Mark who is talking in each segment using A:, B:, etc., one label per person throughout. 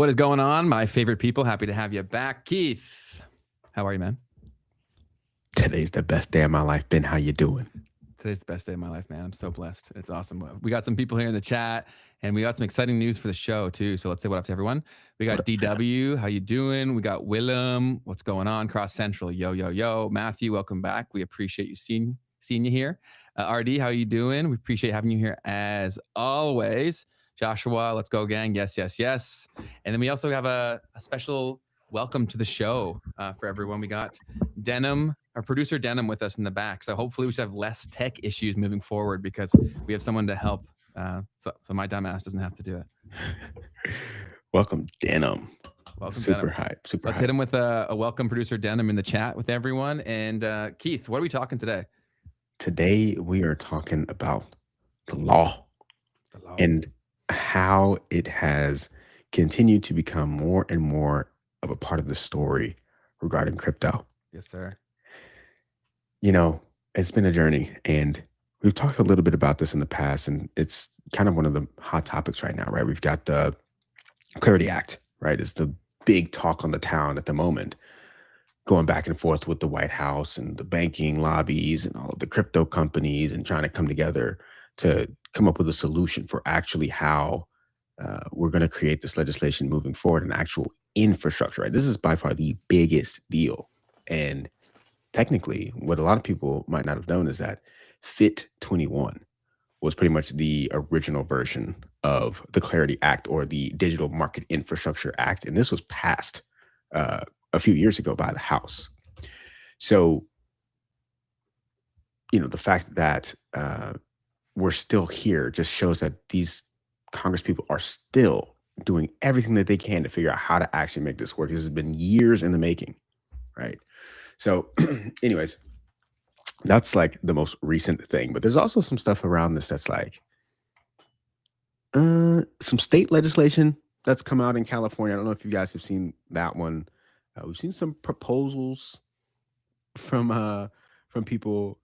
A: What is going on, my favorite people? Happy to have you back. Keith, how are you, man?
B: Today's the best day of my life. Ben, how you doing?
A: Today's the best day of my life, man. I'm so blessed. It's awesome. We got some people here in the chat, and we got some exciting news for the show, too. So let's say what up to everyone. We got DW. How you doing? We got Willem. What's going on? Cross Central. Yo, yo, yo. Matthew, welcome back. We appreciate you seeing you here. RD, how you doing? We appreciate having you here as always. Joshua, let's go, gang. Yes, yes, yes. And then we also have a special welcome to the show for everyone. We got Denim, our producer Denim, with us in the back. So hopefully we should have less tech issues moving forward because we have someone to help. So my dumb ass doesn't have to do it.
B: Welcome, Denim.
A: Welcome,
B: super
A: Denim.
B: hype. Super
A: Let's
B: hype.
A: hit him with a welcome producer Denim in the chat with everyone. And Keith, what are we talking today?
B: Today we are talking about the law. And how it has continued to become more and more of a part of the story regarding crypto.
A: Yes, sir.
B: You know, it's been a journey, and we've talked a little bit about this in the past, and it's kind of one of the hot topics right now, right? We've got the Clarity Act, right? It's the big talk on the town at the moment, going back and forth with the White House and the banking lobbies and all of the crypto companies and trying to come together to come up with a solution for actually how we're going to create this legislation moving forward, an actual infrastructure, right? This is by far the biggest deal. And technically, what a lot of people might not have known is that FIT 21 was pretty much the original version of the Clarity Act, or the Digital Market Infrastructure Act. And this was passed a few years ago by the House. So, you know, the fact that we're still here just shows that these Congress people are still doing everything that they can to figure out how to actually make this work. This has been years in the making, right? So anyways, that's like the most recent thing. But there's also some stuff around this that's like some state legislation that's come out in California. I don't know if you guys have seen that one. We've seen some proposals from people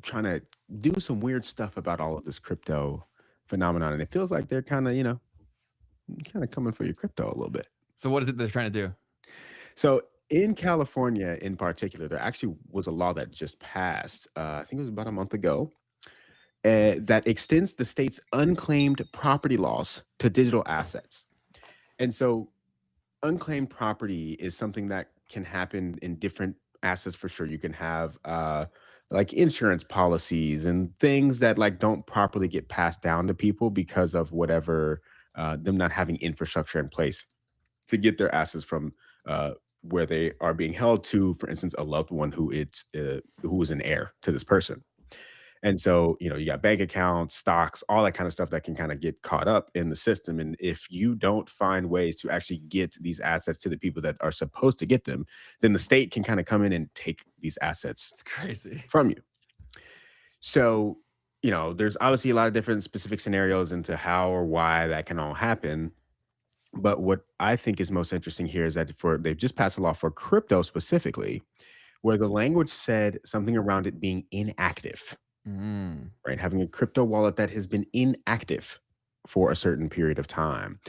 B: trying to do some weird stuff about all of this crypto phenomenon, and it feels like they're kind of coming for your crypto a little bit.
A: So what is it they're trying to do?
B: So in California in particular, there actually was a law that just passed, I think it was about a month ago, that extends the state's unclaimed property laws to digital assets. And so unclaimed property is something that can happen in different assets for sure. You can have like insurance policies and things that like don't properly get passed down to people because of whatever, them not having infrastructure in place to get their assets from where they are being held to, for instance, a loved one who is an heir to this person. And so, you know, you got bank accounts, stocks, all that kind of stuff that can kind of get caught up in the system. And if you don't find ways to actually get these assets to the people that are supposed to get them, then the state can kind of come in and take these assets
A: It's crazy
B: from you. So, you know, there's obviously a lot of different specific scenarios into how or why that can all happen. But what I think is most interesting here is that they've just passed a law for crypto specifically, where the language said something around it being inactive. Right? Having a crypto wallet that has been inactive for a certain period of time.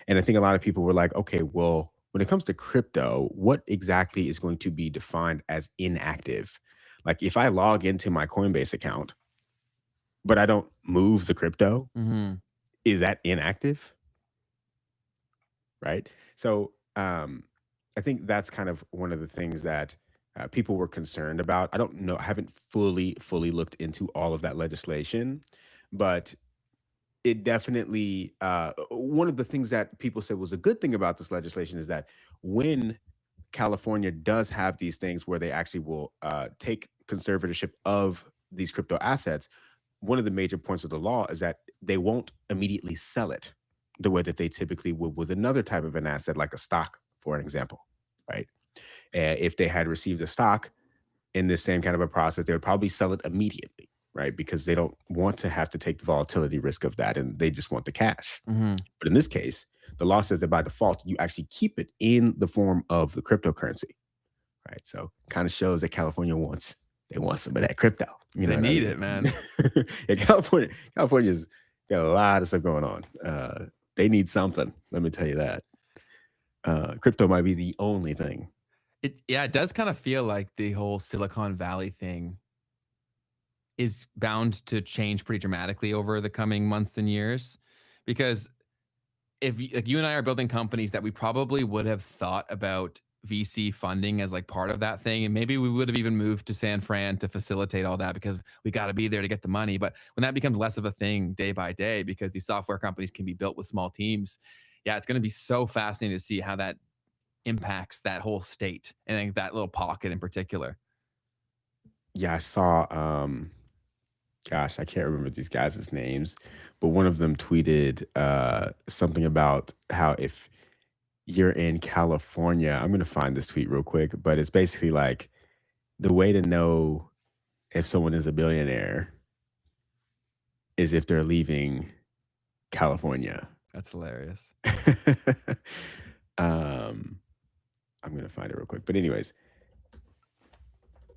B: And I think a lot of people were like, okay, well, when it comes to crypto, what exactly is going to be defined as inactive? Like if I log into my Coinbase account, but I don't move the crypto, is that inactive? Right? So I think that's kind of one of the things that people were concerned about. I don't know. I haven't fully looked into all of that legislation, but it definitely, one of the things that people said was a good thing about this legislation is that when California does have these things where they actually will take conservatorship of these crypto assets, one of the major points of the law is that they won't immediately sell it the way that they typically would with another type of an asset, like a stock, for an example, right? If they had received a stock in this same kind of a process, they would probably sell it immediately, right? Because they don't want to have to take the volatility risk of that, and they just want the cash. But in this case, the law says that by default, you actually keep it in the form of the cryptocurrency, right? So kind of shows that California wants some of that crypto.
A: You know, they need it, man.
B: Yeah, California's got a lot of stuff going on. They need something. Let me tell you that. Crypto might be the only thing.
A: It does kind of feel like the whole Silicon Valley thing is bound to change pretty dramatically over the coming months and years, because if like you and I are building companies that we probably would have thought about VC funding as like part of that thing, and maybe we would have even moved to San Fran to facilitate all that because we got to be there to get the money. But when that becomes less of a thing day by day, because these software companies can be built with small teams, yeah, it's going to be so fascinating to see how that impacts that whole state and like that little pocket in particular.
B: Yeah, I saw gosh, I can't remember these guys' names, but one of them tweeted something about how if you're in California, I'm gonna find this tweet real quick, but it's basically like the way to know if someone is a billionaire is if they're leaving California.
A: That's hilarious.
B: I'm gonna find it real quick. But anyways,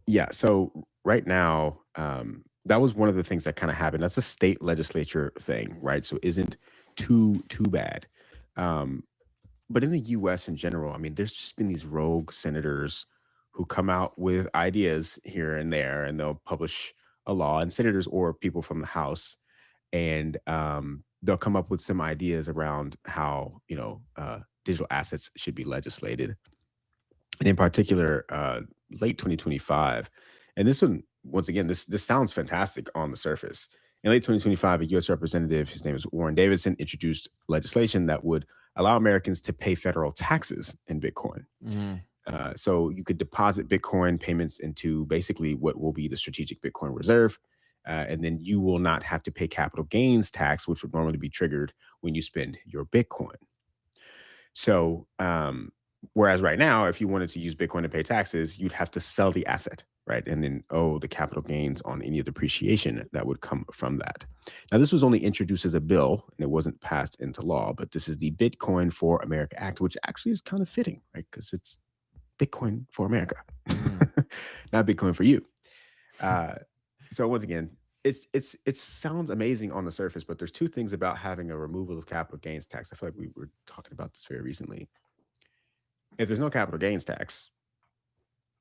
B: yeah, so right now, that was one of the things that kind of happened. That's a state legislature thing, right? So isn't too bad. Um, but in the US in general, I mean, there's just been these rogue senators who come out with ideas here and there, and they'll publish a law, and senators or people from the House, and they'll come up with some ideas around how, digital assets should be legislated. And in particular, late 2025. And this one, once again, this sounds fantastic on the surface. In late 2025, a U.S. representative, his name is Warren Davidson, introduced legislation that would allow Americans to pay federal taxes in Bitcoin.
A: Mhm.
B: So you could deposit Bitcoin payments into basically what will be the strategic Bitcoin reserve. And then you will not have to pay capital gains tax, which would normally be triggered when you spend your Bitcoin. So, whereas right now, if you wanted to use Bitcoin to pay taxes, you'd have to sell the asset, right? And then owe the capital gains on any of the depreciation that would come from that. Now, this was only introduced as a bill and it wasn't passed into law, but this is the Bitcoin for America Act, which actually is kind of fitting, right? Because it's Bitcoin for America, not Bitcoin for you. So once again, it sounds amazing on the surface, but there's two things about having a removal of capital gains tax. I feel like we were talking about this very recently. If there's no capital gains tax,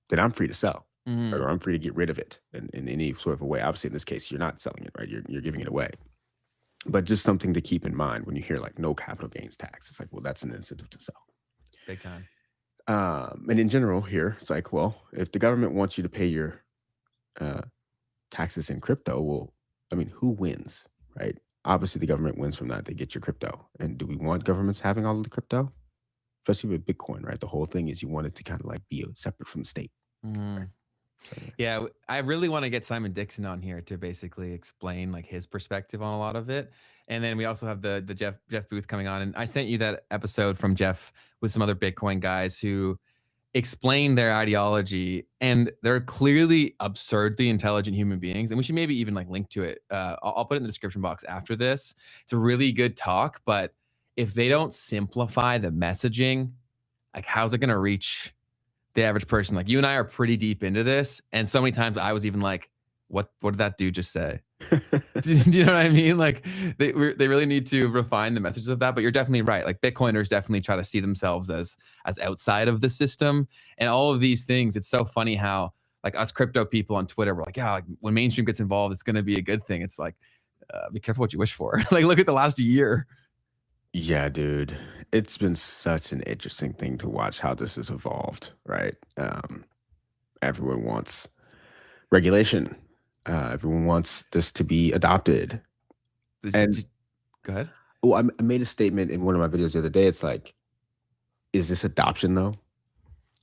B: then I'm free to sell,
A: Mhm.
B: or I'm free to get rid of it in any sort of a way. Obviously, in this case, you're not selling it, right? You're giving it away. But just something to keep in mind when you hear like no capital gains tax. It's like, well, that's an incentive to sell.
A: Big time.
B: And in general, here it's like, well, if the government wants you to pay your taxes in crypto, well, I mean, who wins, right? Obviously, the government wins from that. They get your crypto. And do we want governments having all of the crypto? Especially with Bitcoin, right? The whole thing is you want it to kind of like be separate from the state. Right? So,
A: Yeah, I really want to get Simon Dixon on here to basically explain like his perspective on a lot of it. And then we also have the Jeff Booth coming on, and I sent you that episode from Jeff with some other Bitcoin guys who explain their ideology, and they're clearly absurdly intelligent human beings. And we should maybe even like link to it. I'll put it in the description box after this. It's a really good talk, but if they don't simplify the messaging, like how's it going to reach the average person? Like you and I are pretty deep into this, and so many times I was even like, what did that dude just say? Do you know what I mean? Like they really need to refine the messages of that. But you're definitely right. Like Bitcoiners definitely try to see themselves as outside of the system, and all of these things. It's so funny how like us crypto people on Twitter, we're like, yeah, like, when mainstream gets involved, it's going to be a good thing. It's like, be careful what you wish for. Like look at the last year.
B: yeah, dude, it's been such an interesting thing to watch how this has evolved, right? Everyone wants regulation. Everyone wants this to be adopted. And
A: Go ahead.
B: oh, I made a statement in one of my videos the other day. It's like, is this adoption though?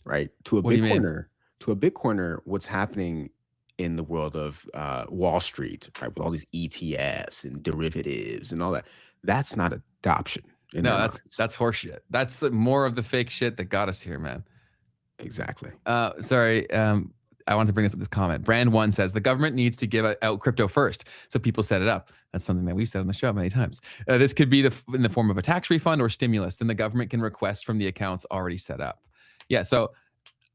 B: Right?
A: What do you mean?
B: To a Bitcoiner, what's happening in the world of Wall Street, right? With all these ETFs and derivatives and all that, that's not adoption in
A: No,
B: their minds.
A: that's horseshit. That's more of the fake shit that got us here, man.
B: Exactly.
A: Sorry. I want to bring this comment. Brand One says the government needs to give out crypto first, so people set it up. That's something that we've said on the show many times. This could be in the form of a tax refund or stimulus. Then the government can request from the accounts already set up. Yeah. So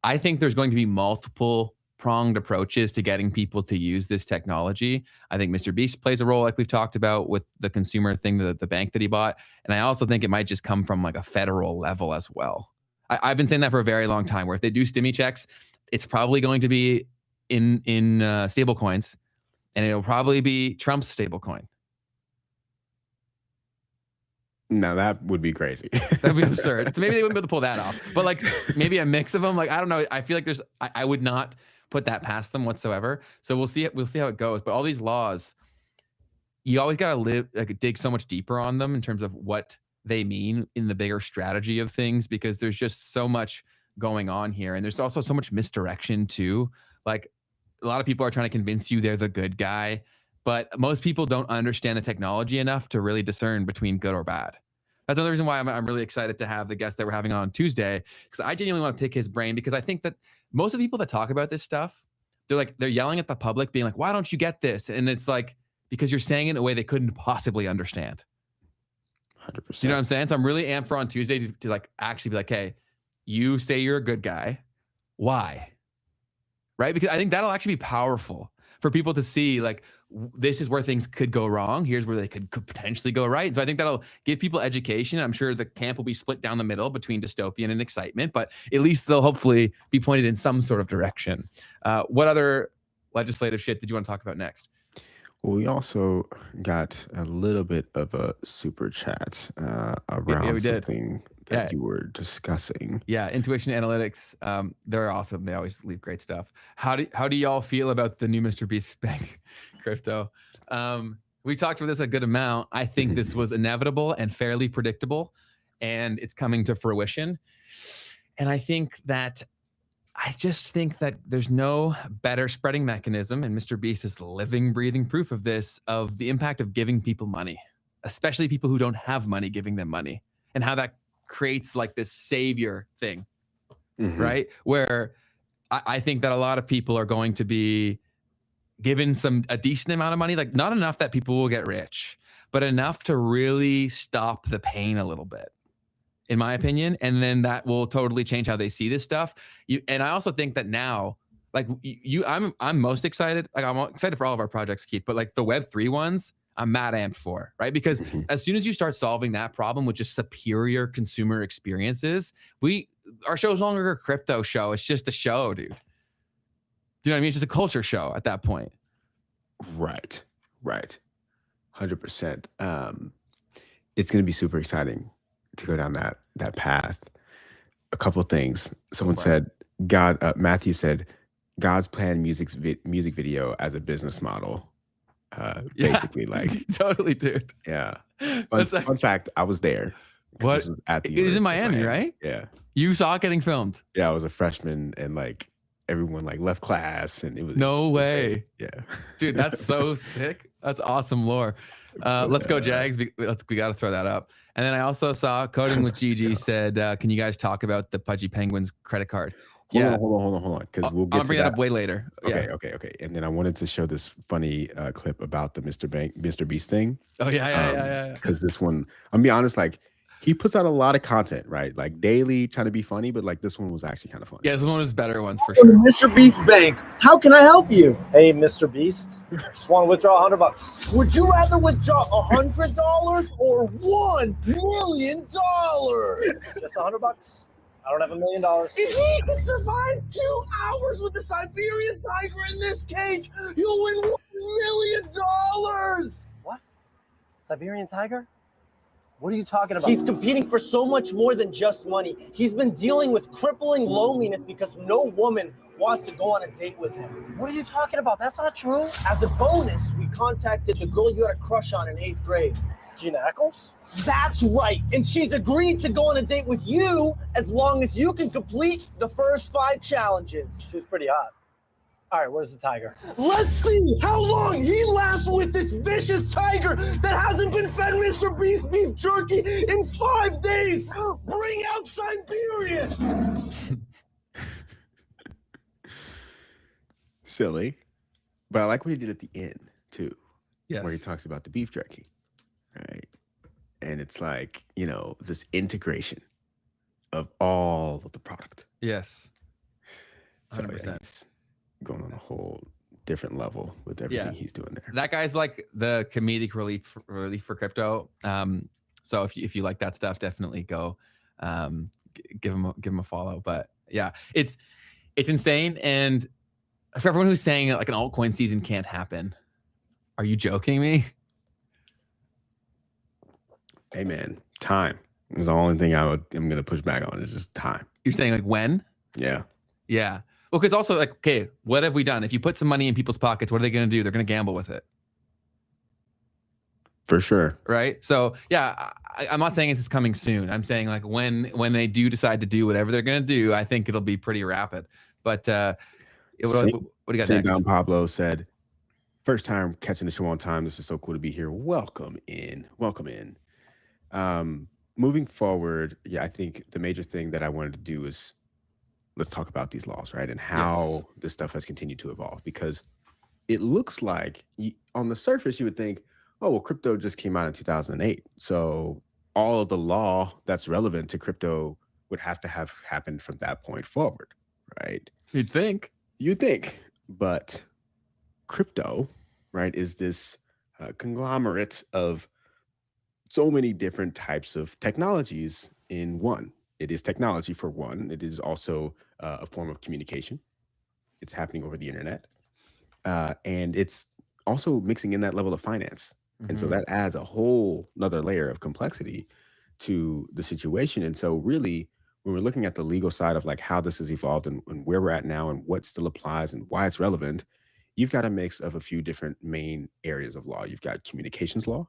A: I think there's going to be multiple pronged approaches to getting people to use this technology. I think MrBeast plays a role, like we've talked about with the consumer thing, the bank that he bought. And I also think it might just come from like a federal level as well. I've been saying that for a very long time, where if they do stimmy checks, it's probably going to be in stable coins, and it'll probably be Trump's stable coin.
B: Now that would be crazy.
A: That'd be absurd. So maybe they wouldn't be able to pull that off. But like maybe a mix of them. Like I don't know. I feel like I would not put that past them whatsoever. So we'll see it. We'll see how it goes. But all these laws, you always gotta dig so much deeper on them in terms of what they mean in the bigger strategy of things, because there's just so much going on here, and there's also so much misdirection too. Like a lot of people are trying to convince you they're the good guy, but most people don't understand the technology enough to really discern between good or bad. That's another reason why I'm really excited to have the guest that we're having on Tuesday, because I genuinely want to pick his brain, because I think that most of the people that talk about this stuff, they're yelling at the public, being like, why don't you get this? And it's like, because you're saying it in a way they couldn't possibly understand.
B: 100%.
A: Do you know what I'm saying? So I'm really amped for on Tuesday to like actually be like, hey, you say you're a good guy. Why? Right? Because I think that'll actually be powerful for people to see, like, this is where things could go wrong. Here's where they could potentially go right. So I think that'll give people education. I'm sure the camp will be split down the middle between dystopian and excitement, but at least they'll hopefully be pointed in some sort of direction. What other legislative shit did you want to talk about next?
B: Well, we also got a little bit of a super chat around something that you were discussing.
A: Yeah, intuition analytics. They're awesome. They always leave great stuff. How do y'all feel about the new MrBeast bank crypto? We talked about this a good amount. I think this was inevitable and fairly predictable, and it's coming to fruition. And I just think that there's no better spreading mechanism, and MrBeast is living, breathing proof of this, of the impact of giving people money, especially people who don't have money, giving them money, and how that creates like this savior thing, right? Where I think that a lot of people are going to be given a decent amount of money, like not enough that people will get rich, but enough to really stop the pain a little bit, in my opinion. And then that will totally change how they see this stuff. And I also think that now, like I'm most excited. Like I'm excited for all of our projects, Keith, but like the Web3 ones, I'm mad amped for, right? Because as soon as you start solving that problem with just superior consumer experiences, our show's no longer a crypto show. It's just a show, dude. Do you know what I mean? It's just a culture show at that point.
B: Right. 100%. It's going to be super exciting to go down that path. A couple of things. Someone said, Matthew said, God's planned music video as a business model. Basically, like
A: totally, dude.
B: Yeah. Fun fact, I was there.
A: What? This was at the University in Miami, right?
B: Yeah.
A: You saw it getting filmed.
B: Yeah, I was a freshman, and like everyone like left class, and it was
A: no way.
B: Yeah.
A: Dude, that's so sick. That's awesome lore. Let's go Jags. We got to throw that up. And then I also saw Coding with Gigi said, can you guys talk about the Pudgy Penguins credit card?
B: Hold on. Because we'll get
A: I'll bring that up way later.
B: Okay. And then I wanted to show this funny clip about the MrBeast thing.
A: Oh yeah.
B: Because this one, I'm gonna be honest, like he puts out a lot of content, right? Like daily, trying to be funny, but like this one was actually kind of funny.
A: Yeah, this is one of his better ones for sure.
C: MrBeast Bank, how can I help you? Hey, Mr. just want to withdraw $100. Would you rather withdraw $100 or $1 million? Just $100. I don't have $1 million. If he can survive 2 hours with the Siberian tiger in this cage, you'll win $1 million. What? Siberian tiger? What are you talking about? He's competing for so much more than just money. He's been dealing with crippling loneliness because no woman wants to go on a date with him. What are you talking about? That's not true. As a bonus, we contacted the girl you had a crush on in 8th grade. Gina Eccles? That's right. And she's agreed to go on a date with you as long as you can complete the first 5 challenges. She was pretty hot. All right, where's the tiger? Let's see how long he lasts with this vicious tiger that hasn't been fed MrBeast beef jerky in 5 days. Bring out Siberius.
B: Silly. But I like what he did at the end, too.
A: Yes.
B: Where he talks about the beef jerky, right? And it's like, you know, this integration of all of the product.
A: Yes.
B: 100%. going on a whole different level with everything he's doing there.
A: That guy's like the comedic relief for crypto. So if you like that stuff, definitely go give him a follow. But yeah, it's insane. And for everyone who's saying like an altcoin season can't happen, are you joking me?
B: Hey man, time is the only thing I'm gonna push back on. Is just time.
A: You're saying like when?
B: Yeah.
A: Well, because also like, okay, what have we done? If you put some money in people's pockets, what are they going to do? They're going to gamble with it.
B: For sure.
A: Right. So yeah, I'm not saying it's coming soon. I'm saying like when they do decide to do whatever they're going to do, I think it'll be pretty rapid. But what do you got next?
B: Don Pablo said, first time catching the show on time. This is so cool to be here. Welcome in. Moving forward, I think the major thing that I wanted to do is let's talk about these laws, right? And how this stuff has continued to evolve, because it looks like on the surface, you would think, oh, well, crypto just came out in 2008. So all of the law that's relevant to crypto would have to have happened from that point forward, right?
A: You'd think.
B: But crypto, right, is this conglomerate of so many different types of technologies in one. It is technology for one. It is also a form of communication. It's happening over the internet. And it's also mixing in that level of finance. And so that adds a whole another layer of complexity to the situation. And so really, when we're looking at the legal side of like how this has evolved and where we're at now and what still applies and why it's relevant, you've got a mix of a few different main areas of law. You've got communications law.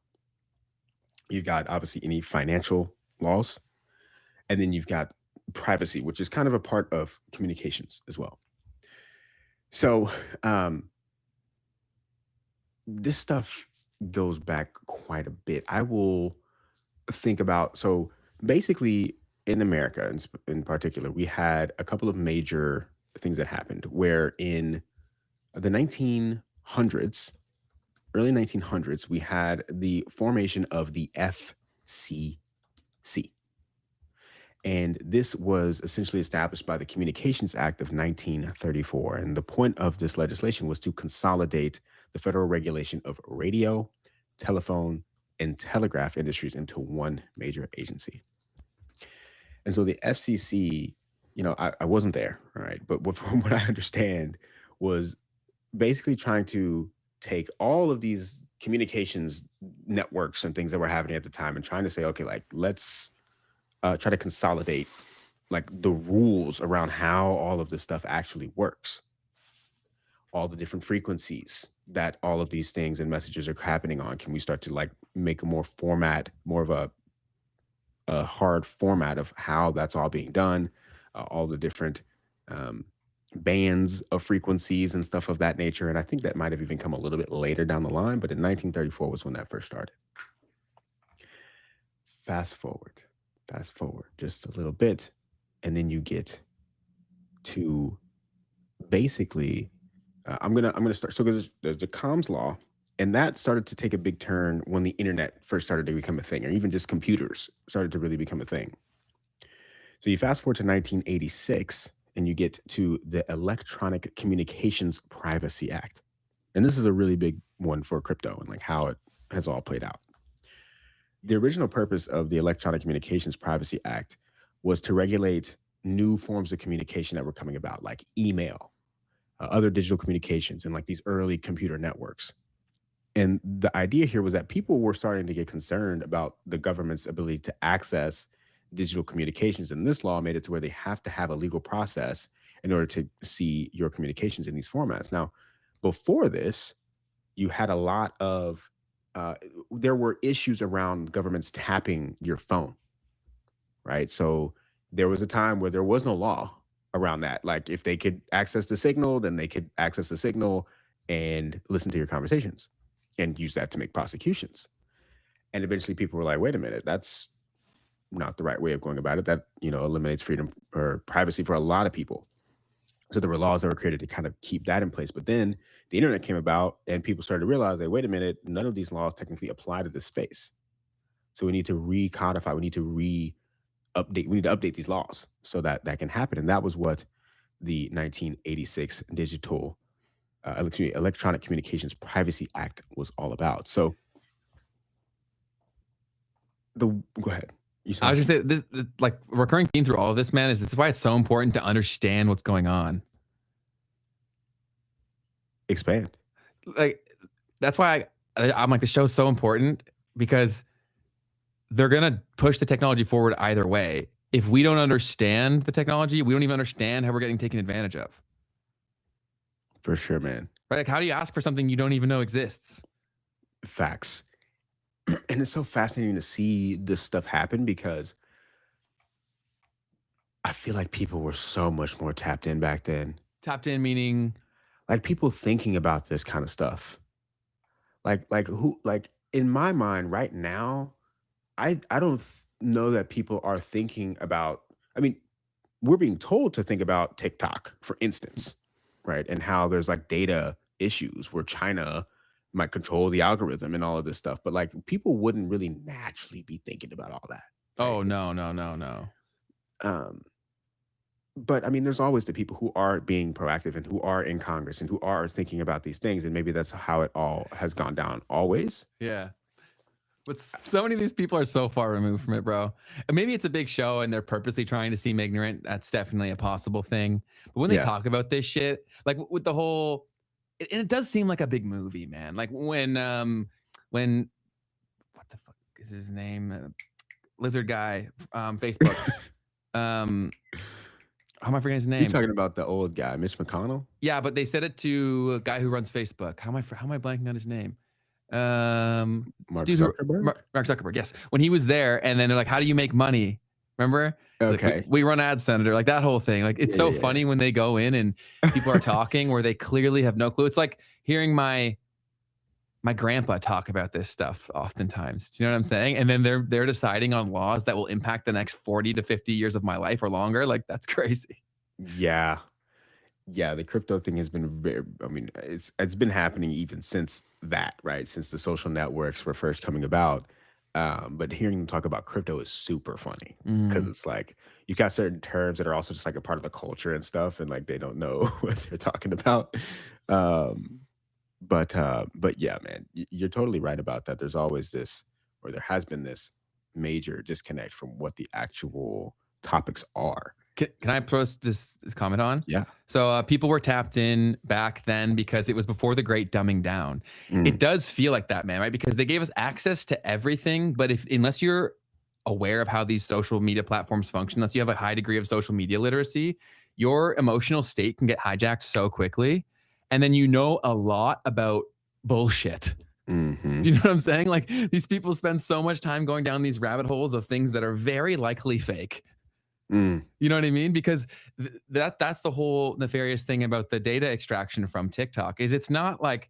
B: You've got obviously any financial laws. And then you've got privacy, which is kind of a part of communications as well. So this stuff goes back quite a bit. I will think about, so basically in America in particular, we had a couple of major things that happened where in the 1900s, early 1900s, we had the formation of the FCC. And this was essentially established by the Communications Act of 1934. And the point of this legislation was to consolidate the federal regulation of radio, telephone, and telegraph industries into one major agency. And so the FCC, I wasn't there, all right? But from what I understand was basically trying to take all of these communications networks and things that were happening at the time and trying to say, okay, like let's try to consolidate like the rules around how all of this stuff actually works, all the different frequencies that all of these things and messages are happening on. Can we start to like make a more of a hard format of how that's all being done, all the different bands of frequencies and stuff of that nature. And I think that might have even come a little bit later down the line, but in 1934 was when that first started. Fast forward just a little bit, and then you get to basically, I'm gonna start. So there's the comms law, and that started to take a big turn when the internet first started to become a thing, or even just computers started to really become a thing. So you fast forward to 1986, and you get to the Electronic Communications Privacy Act, and this is a really big one for crypto and like how it has all played out. The original purpose of the Electronic Communications Privacy Act was to regulate new forms of communication that were coming about, like email, other digital communications, and like these early computer networks. And the idea here was that people were starting to get concerned about the government's ability to access digital communications. And this law made it to where they have to have a legal process in order to see your communications in these formats. Now, before this, you had a lot of there were issues around governments tapping your phone, right? So there was a time where there was no law around that. Like if they could access the signal, then they could access the signal and listen to your conversations and use that to make prosecutions. And eventually people were like, wait a minute, that's not the right way of going about it. That, eliminates freedom or privacy for a lot of people. So there were laws that were created to kind of keep that in place. But then the internet came about and people started to realize that, wait a minute, none of these laws technically apply to this space. So we need to recodify, we need to update these laws so that that can happen. And that was what the 1986 Digital Electronic Communications Privacy Act was all about. So go ahead.
A: I was gonna say this like recurring theme through all of this, man, is this is why it's so important to understand what's going on.
B: Expand.
A: Like that's why I'm like the show's so important because they're gonna push the technology forward either way. If we don't understand the technology, we don't even understand how we're getting taken advantage of.
B: For sure, man.
A: Right? Like, how do you ask for something you don't even know exists?
B: Facts. And it's so fascinating to see this stuff happen because I feel like people were so much more tapped in back then.
A: Tapped in meaning
B: Like people thinking about this kind of stuff. Like in my mind right now, I don't know that people are thinking about, I mean, we're being told to think about TikTok, for instance, right? And how there's like data issues where China might control the algorithm and all of this stuff. But like people wouldn't really naturally be thinking about all that.
A: oh
B: Right?
A: no,
B: It's,
A: no.
B: um, but I mean, there's always the people who are being proactive and who are in Congress and who are thinking about these things. And maybe that's how it all has gone down always.
A: Yeah. But so many of these people are so far removed from it, bro. And maybe it's a big show and they're purposely trying to seem ignorant. That's definitely a possible thing. But when they
B: Yeah.
A: talk about this shit, like with the whole, and it does seem like a big movie, man. Like when what the fuck is his name? Lizard guy, Facebook. How am I forgetting his
B: You're
A: name?
B: talking about the old guy, Mitch McConnell?
A: Yeah, but they said it to a guy who runs Facebook. How am I blanking on his name?
B: Mark
A: Dude,
B: Zuckerberg?
A: Mark Zuckerberg, yes. When he was there, and then they're like, "How do you make money?" Remember? Like,
B: Okay.
A: we run ad senator, like that whole thing. Like it's so
B: Yeah.
A: funny when they go in and people are talking where they clearly have no clue. It's like hearing my grandpa talk about this stuff oftentimes. Do you know what I'm saying? And then they're deciding on laws that will impact the next 40 to 50 years of my life or longer. Like that's crazy.
B: Yeah. Yeah, the crypto thing has been very, I mean, it's been happening even since that, right? Since the social networks were first coming about. But hearing them talk about crypto is super funny because it's like you've got certain terms that are also just like a part of the culture and stuff, and like they don't know what they're talking about. But yeah, man, you're totally right about that. There's always this, or there has been this major disconnect from what the actual topics are.
A: Can I post this comment on?
B: Yeah.
A: So people were tapped in back then because it was before the great dumbing down. It does feel like that, man, right? Because they gave us access to everything, but unless you're aware of how these social media platforms function, unless you have a high degree of social media literacy, your emotional state can get hijacked so quickly. And then you know a lot about bullshit.
B: Mm-hmm.
A: Do you know what I'm saying? Like these people spend so much time going down these rabbit holes of things that are very likely fake. You know what I mean? Because that's the whole nefarious thing about the data extraction from TikTok is it's not like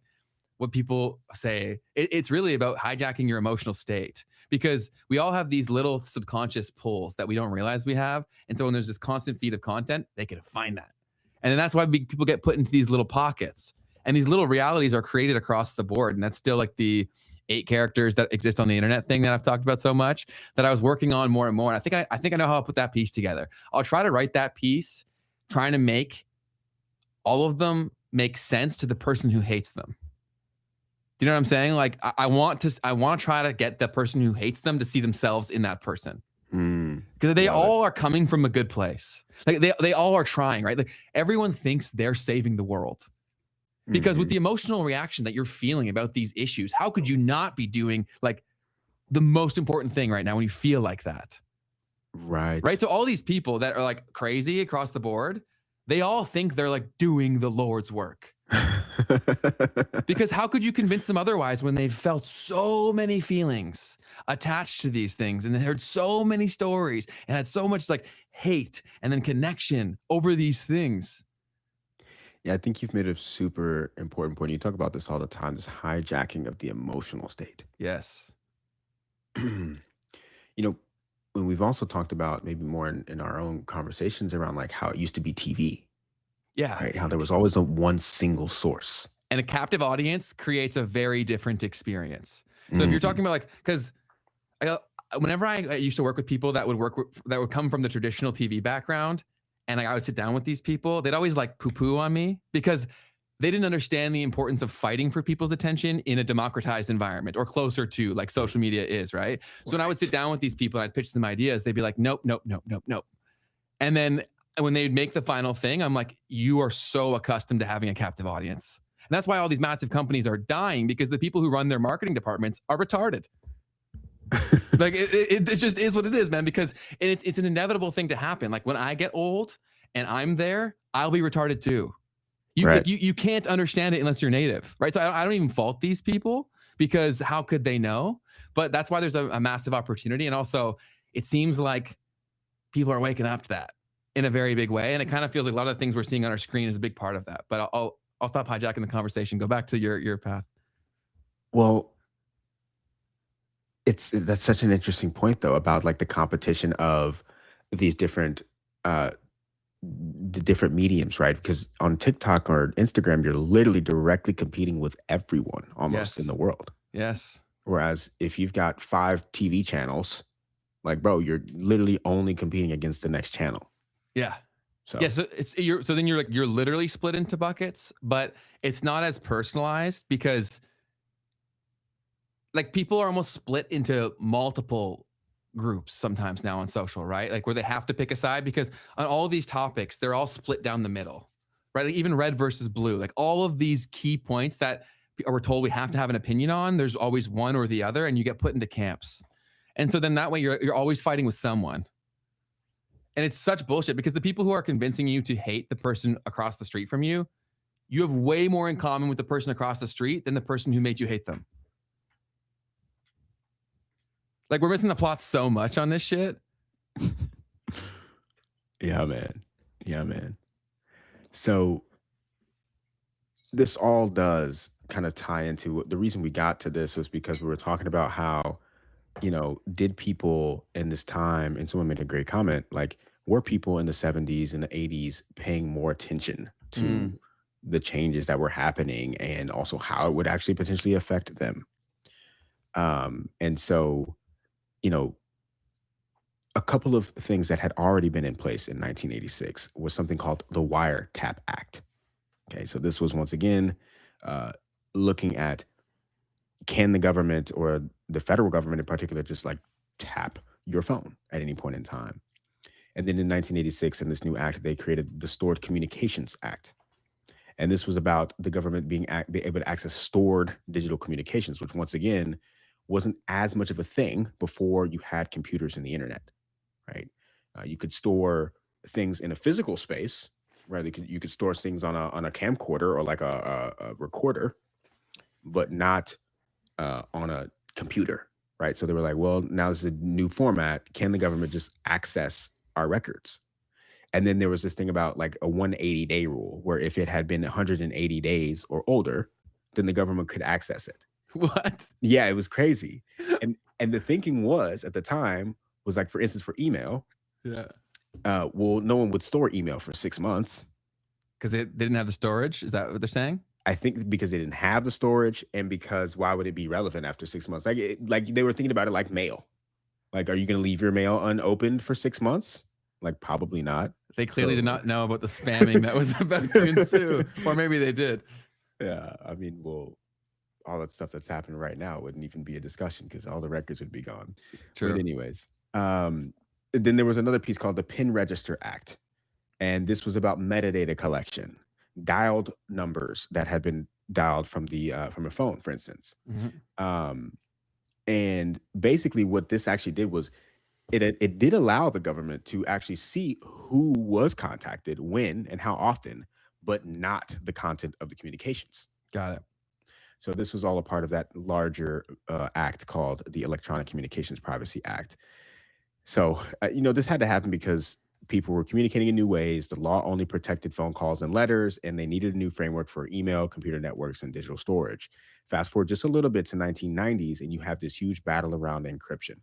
A: what people say. It's really about hijacking your emotional state because we all have these little subconscious pulls that we don't realize we have. And so when there's this constant feed of content, they can find that. And then that's why people get put into these little pockets and these little realities are created across the board. And that's still like the 8 characters that exist on the internet thing that I've talked about so much that I was working on more and more. And I think I know how I'll put that piece together. I'll try to write that piece, trying to make all of them make sense to the person who hates them. Do you know what I'm saying? Like I want to try to get the person who hates them to see themselves in that person. Because they all are coming from a good place. Like they all are trying, right? Like everyone thinks they're saving the world. Because with the emotional reaction that you're feeling about these issues, how could you not be doing like the most important thing right now when you feel like that? Right. So all these people that are like crazy across the board, they all think they're like doing the Lord's work. Because how could you convince them otherwise when they've felt so many feelings attached to these things and they heard so many stories and had so much like hate and then connection over these things?
B: Yeah, I think you've made a super important point. You talk about this all the time, this hijacking of the emotional state.
A: Yes.
B: You know, when we've also talked about maybe more in our own conversations around like how it used to be TV,
A: Yeah.
B: right? How there was always the one single source.
A: And a captive audience creates a very different experience. So if you're talking about like, because whenever I used to work with people that would come from the traditional TV background, and I would sit down with these people, they'd always like poo-poo on me because they didn't understand the importance of fighting for people's attention in a democratized environment or closer to like social media is, right? So when I would sit down with these people and I'd pitch them ideas, they'd be like, nope, nope, nope, nope, nope. And then when they'd make the final thing, I'm like, you are so accustomed to having a captive audience. And that's why all these massive companies are dying, because the people who run their marketing departments are retarded. Like it just is what it is, man, because it's an inevitable thing to happen. Like when I get old and I'm there, I'll be retarded too. You can't understand it unless you're native, right? So I don't even fault these people, because how could they know? But that's why there's a massive opportunity. And also it seems like people are waking up to that in a very big way. And it kind of feels like a lot of the things we're seeing on our screen is a big part of that. But I'll stop hijacking the conversation. Go back to your path.
B: Well, that's such an interesting point though, about like the competition of these different the different mediums, right? Because on TikTok or Instagram, you're literally directly competing with everyone almost in the world.
A: Yes.
B: Whereas if you've got 5 TV channels, like, bro, you're literally only competing against the next channel.
A: Yeah.
B: So
A: yeah, so then you're literally split into buckets, but it's not as personalized, because like people are almost split into multiple groups sometimes now on social, right? Like where they have to pick a side, because on all these topics, they're all split down the middle, right? Like even red versus blue, like all of these key points that we're told we have to have an opinion on, there's always one or the other, and you get put into camps. And so then that way you're always fighting with someone. And it's such bullshit, because the people who are convincing you to hate the person across the street from you, you have way more in common with the person across the street than the person who made you hate them. Like we're missing the plot so much on this shit.
B: Yeah, man. Yeah, man. So this all does kind of tie into the reason we got to this was because we were talking about how, did people in this time, and someone made a great comment, like, were people in the 70s and the 80s paying more attention to the changes that were happening and also how it would actually potentially affect them? And so, a couple of things that had already been in place in 1986 was something called the Wiretap Act. Okay, so this was once again looking at, can the government or the federal government in particular just like tap your phone at any point in time? And then in 1986, in this new act, they created the Stored Communications Act. And this was about the government being able to access stored digital communications, which once again wasn't as much of a thing before you had computers and the internet, right? You could store things in a physical space, right? You could store things on a camcorder or like a recorder, but not on a computer, right? So they were like, well, now this is a new format. Can the government just access our records? And then there was this thing about like a 180-day rule, where if it had been 180 days or older, then the government could access it.
A: What?
B: Yeah, it was crazy. And the thinking was at the time was like, for instance, for email, well, no one would store email for 6 months.
A: Because they didn't have the storage? Is that what they're saying?
B: I think because they didn't have the storage, and because why would it be relevant after 6 months? Like they were thinking about it like mail. Like, are you going to leave your mail unopened for 6 months? Like, probably not.
A: They clearly did not know about the spamming that was about to ensue. Or maybe they did.
B: Yeah, I mean, well, all that stuff that's happening right now wouldn't even be a discussion because all the records would be gone.
A: True.
B: But anyways, then there was another piece called the PIN Register Act. And this was about metadata collection, dialed numbers that had been dialed from a phone, for instance. And basically what this actually did was it did allow the government to actually see who was contacted, when, and how often, but not the content of the communications.
A: Got it.
B: So this was all a part of that larger act called the Electronic Communications Privacy Act. So, this had to happen because people were communicating in new ways. The law only protected phone calls and letters, and they needed a new framework for email, computer networks, and digital storage. Fast forward just a little bit to 1990s, and you have this huge battle around encryption.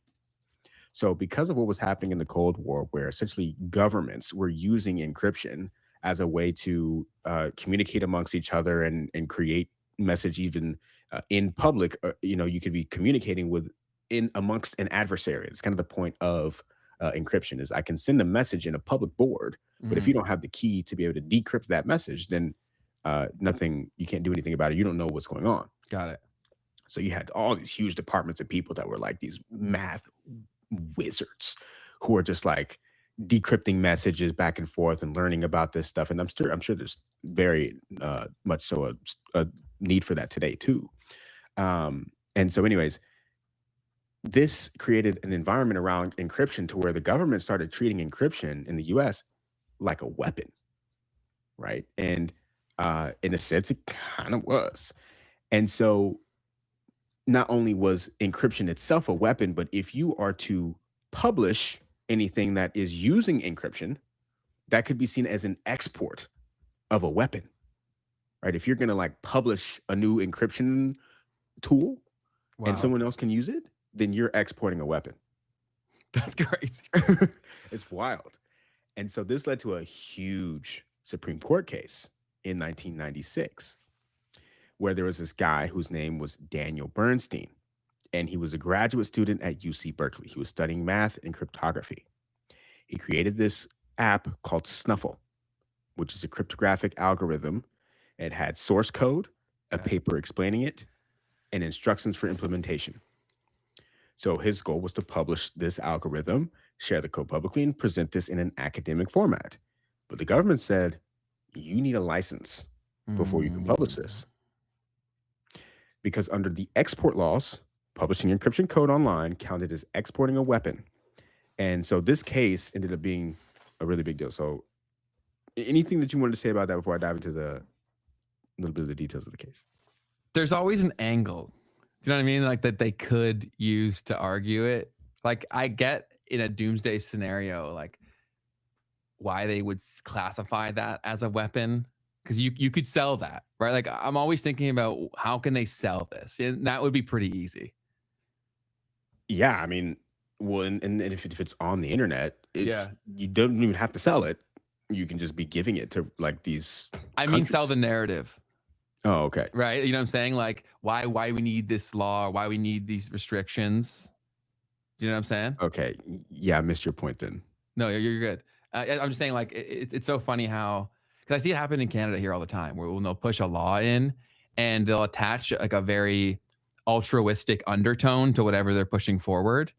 B: So because of what was happening in the Cold War, where essentially governments were using encryption as a way to communicate amongst each other and create message even in public, you could be communicating amongst an adversary. It's kind of the point of encryption is I can send a message in a public board, but if you don't have the key to be able to decrypt that message, then nothing, you can't do anything about it. You don't know what's going on.
A: Got it.
B: So you had all these huge departments of people that were like these math wizards who are just like decrypting messages back and forth and learning about this stuff. And I'm sure there's very much so a need for that today too. And so anyways, this created an environment around encryption to where the government started treating encryption in the US like a weapon, right? And in a sense, it kind of was. And so not only was encryption itself a weapon, but if you are to publish anything that is using encryption, that could be seen as an export of a weapon, right? If you're going to like publish a new encryption tool and someone else can use it, then you're exporting a weapon.
A: That's crazy.
B: It's wild. And so this led to a huge Supreme Court case in 1996, where there was this guy whose name was Daniel Bernstein, and he was a graduate student at UC Berkeley. He was studying math and cryptography. He created this app called Snuffle, which is a cryptographic algorithm. It had source code, a paper explaining it, and instructions for implementation. So his goal was to publish this algorithm, share the code publicly, and present this in an academic format. But the government said, you need a license before you can publish this. Because under the export laws, publishing encryption code online counted as exporting a weapon. And so this case ended up being a really big deal. So anything that you wanted to say about that before I dive into the little bit of the details of the case?
A: There's always an angle. Do you know what I mean? Like that they could use to argue it. Like I get in a doomsday scenario, like why they would classify that as a weapon. Because you could sell that, right? Like I'm always thinking about how can they sell this? And that would be pretty easy.
B: Yeah, I mean, well, and if it's on the internet, you don't even have to sell it. You can just be giving it to like these
A: mean, sell the narrative.
B: Oh, okay.
A: Right. You know what I'm saying? Like why we need this law, why we need these restrictions. Do you know what I'm saying?
B: Okay. Yeah, I missed your point then.
A: No, you're good. I'm just saying like it's so funny how, because I see it happen in Canada here all the time where they'll push a law in and they'll attach like a very altruistic undertone to whatever they're pushing forward.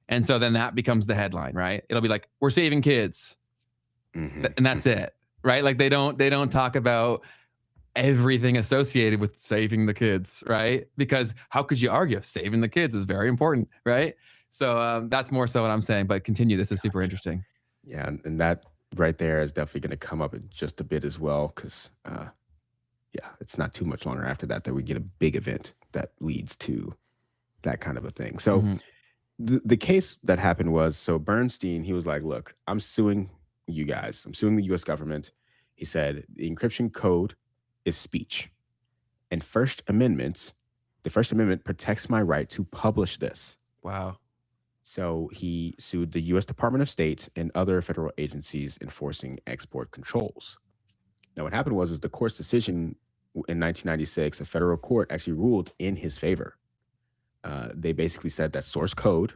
A: And so then that becomes the headline, right? It'll be like, we're saving kids. And that's it, right? Like they don't talk about everything associated with saving the kids, right? Because how could you argue saving the kids is very important, right? So that's more so what I'm saying, but continue. This is super interesting.
B: Yeah. And that right there is definitely going to come up in just a bit as well. Cause it's not too much longer after that we get a big event that leads to that kind of a thing. So the case that happened was, so Bernstein, he was like, look, I'm suing you guys. I'm suing the US government. He said the encryption code is speech. And the First Amendment protects my right to publish this.
A: Wow.
B: So he sued the US Department of State and other federal agencies enforcing export controls. Now, what happened was the court's decision in 1996, a federal court actually ruled in his favor. They basically said that source code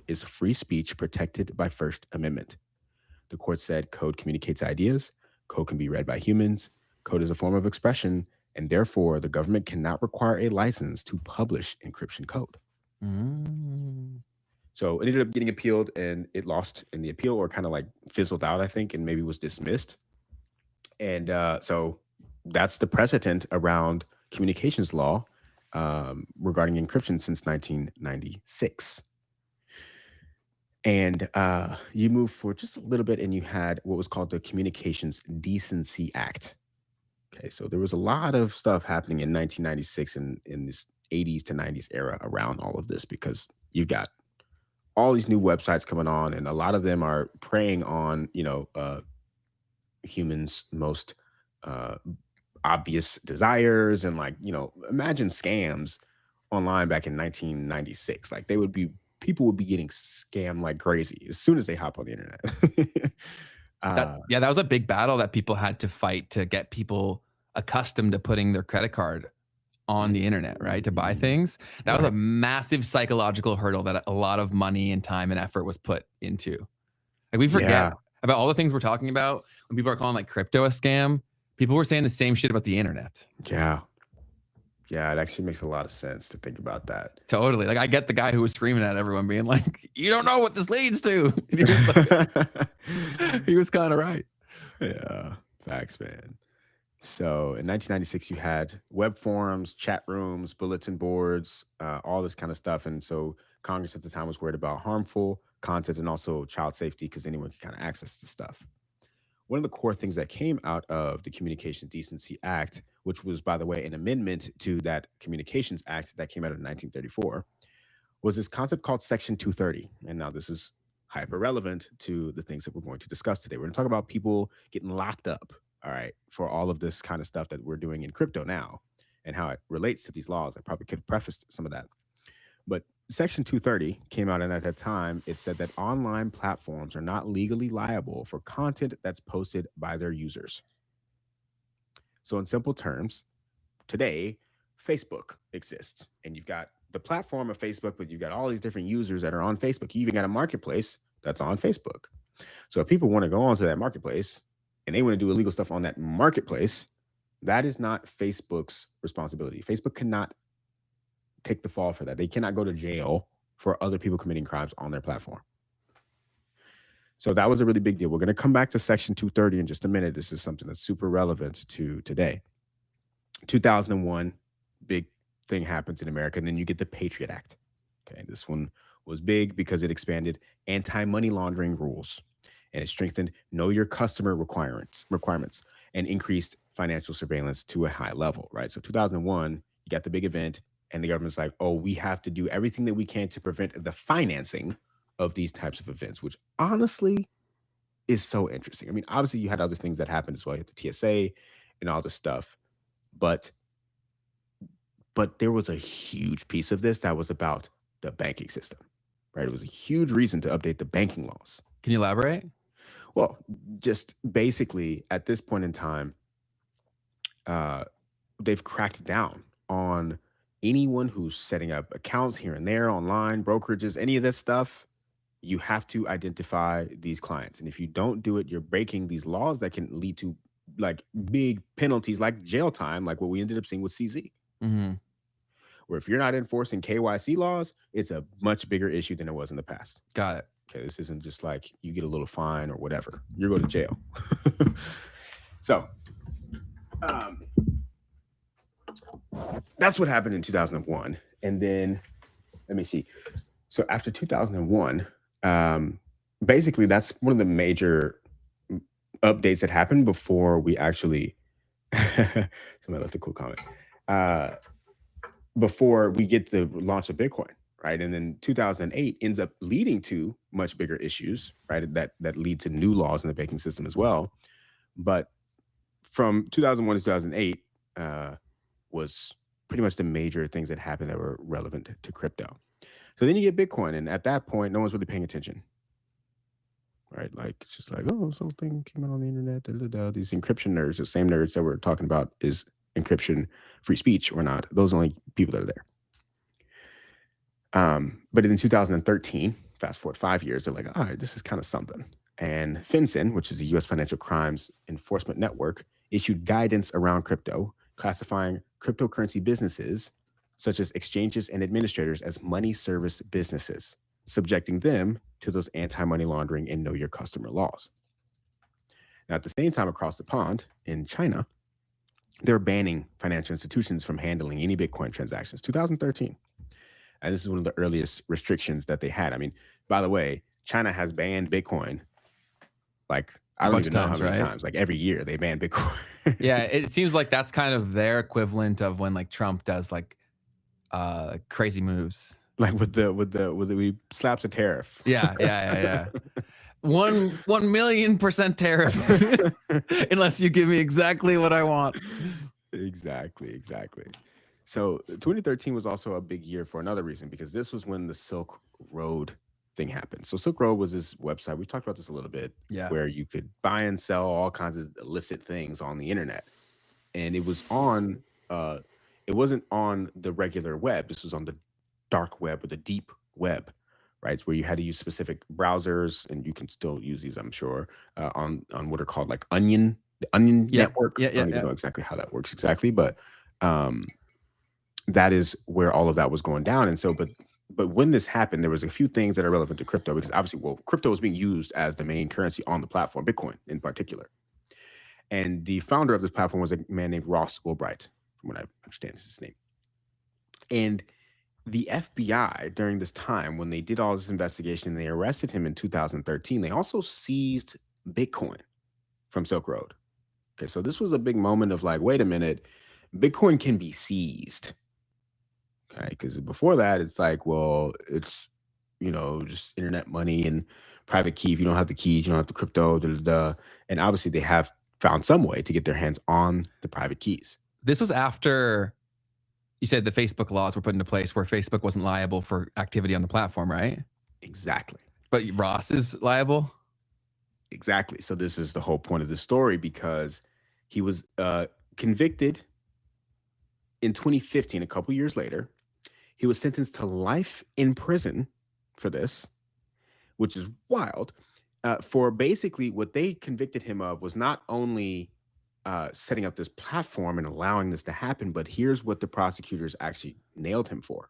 B: is free speech protected by First Amendment. The court said code communicates ideas, code can be read by humans, code is a form of expression, and therefore the government cannot require a license to publish encryption code. So it ended up getting appealed, and it lost in the appeal, or kind of like fizzled out, I think, and maybe was dismissed. And so that's the precedent around communications law regarding encryption since 1996. And you moved forward just a little bit, and you had what was called the Communications Decency Act. Okay, so there was a lot of stuff happening in 1996 and in this 80s to 90s era around all of this, because you've got all these new websites coming on, and a lot of them are preying on, humans' most obvious desires. And like, imagine scams online back in 1996. Like people would be getting scammed like crazy as soon as they hop on the internet.
A: That was a big battle that people had to fight to get people accustomed to putting their credit card on the internet, right? To buy things. That was a massive psychological hurdle that a lot of money and time and effort was put into. Like we forget about all the things we're talking about when people are calling like crypto a scam. People were saying the same shit about the internet.
B: Yeah. Yeah, it actually makes a lot of sense to think about that.
A: Totally. Like I get the guy who was screaming at everyone being like, you don't know what this leads to. And he was like, he was kind of right.
B: Yeah, facts, man. So in 1996, you had web forums, chat rooms, bulletin boards, all this kind of stuff. And so Congress at the time was worried about harmful content and also child safety because anyone can kind of access the stuff. One of the core things that came out of the Communications Decency Act, which was, by the way, an amendment to that Communications Act that came out in 1934, was this concept called Section 230. And now this is hyper relevant to the things that we're going to discuss today. We're going to talk about people getting locked up, all right, for all of this kind of stuff that we're doing in crypto now and how it relates to these laws. I probably could have prefaced some of that. But Section 230 came out, and at that time, it said that online platforms are not legally liable for content that's posted by their users. So in simple terms, today, Facebook exists, and you've got the platform of Facebook, but you've got all these different users that are on Facebook. You even got a marketplace that's on Facebook. So if people want to go onto that marketplace and they want to do illegal stuff on that marketplace, that is not Facebook's responsibility. Facebook cannot take the fall for that. They cannot go to jail for other people committing crimes on their platform. So that was a really big deal. We're going to come back to Section 230 in just a minute. This is something that's super relevant to today. 2001, big thing happens in America, and then you get the Patriot Act. Okay, this one was big because it expanded anti-money laundering rules, and it strengthened know your customer requirements and increased financial surveillance to a high level, right? So 2001, you got the big event, and the government's like, oh, we have to do everything that we can to prevent the financing of these types of events, which honestly is so interesting. I mean, obviously you had other things that happened as well. You had the TSA and all this stuff, but there was a huge piece of this that was about the banking system, right? It was a huge reason to update the banking laws.
A: Can you elaborate?
B: Well, just basically at this point in time, they've cracked down on anyone who's setting up accounts here and there, online, brokerages, any of that stuff. You have to identify these clients. And if you don't do it, you're breaking these laws that can lead to like big penalties, like jail time, like what we ended up seeing with CZ.
A: Mm-hmm.
B: Where if you're not enforcing KYC laws, it's a much bigger issue than it was in the past.
A: Got it.
B: Okay, this isn't just like you get a little fine or whatever. You're going to jail. So that's what happened in 2001. And then, let me see. So after 2001, basically that's one of the major updates that happened before we actually, somebody left a cool comment, before we get the launch of Bitcoin, right? And then 2008 ends up leading to much bigger issues, right? That lead to new laws in the banking system as well. But from 2001 to 2008 was pretty much the major things that happened that were relevant to crypto. So then you get Bitcoin, and at that point, no one's really paying attention, right? Like, it's just like, oh, something came out on the internet, these encryption nerds, the same nerds that we're talking about, is encryption free speech or not? Those are the only people that are there. But in 2013, fast forward 5 years, they're like, all right, this is kind of something. And FinCEN, which is the U.S. Financial Crimes Enforcement Network, issued guidance around crypto, classifying cryptocurrency businesses such as exchanges and administrators as money service businesses, subjecting them to those anti-money laundering and know your customer laws. Now, at the same time, across the pond in China, they're banning financial institutions from handling any Bitcoin transactions, 2013. And this is one of the earliest restrictions that they had. I mean, by the way, China has banned Bitcoin, like, I don't even know how many times, like every year they ban Bitcoin.
A: Yeah, it seems like that's kind of their equivalent of when like Trump does like crazy moves.
B: Like with we slaps a tariff.
A: Yeah. 1,000,000% tariffs unless you give me exactly what I want.
B: Exactly. So 2013 was also a big year for another reason, because this was when the Silk Road thing happened. So Silk Road was this website, we talked about this a little bit, where you could buy and sell all kinds of illicit things on the internet. And it was on it wasn't on the regular web. This was on the dark web or the deep web, right? It's where you had to use specific browsers, and you can still use these, I'm sure, on what are called like onion the Onion
A: Yep.
B: Network.
A: Yeah,
B: I don't
A: yeah.
B: even know exactly how that works exactly, but that is where all of that was going down. And so, but when this happened, there was a few things that are relevant to crypto, because obviously, well, crypto was being used as the main currency on the platform, Bitcoin in particular. And the founder of this platform was a man named Ross Ulbright, from what I understand is his name. And the FBI, during this time, when they did all this investigation and they arrested him in 2013, they also seized Bitcoin from Silk Road. Okay, so this was a big moment of like, wait a minute, Bitcoin can be seized. Okay, because before that, it's like, well, it's, just internet money and private key. If you don't have the keys, you don't have the crypto, and obviously they have found some way to get their hands on the private keys.
A: This was after you said the Facebook laws were put into place where Facebook wasn't liable for activity on the platform, right?
B: Exactly.
A: But Ross is liable?
B: Exactly. So this is the whole point of the story, because he was convicted in 2015, a couple years later. He was sentenced to life in prison for this, which is wild. For basically what they convicted him of was not only setting up this platform and allowing this to happen, but here's what the prosecutors actually nailed him for.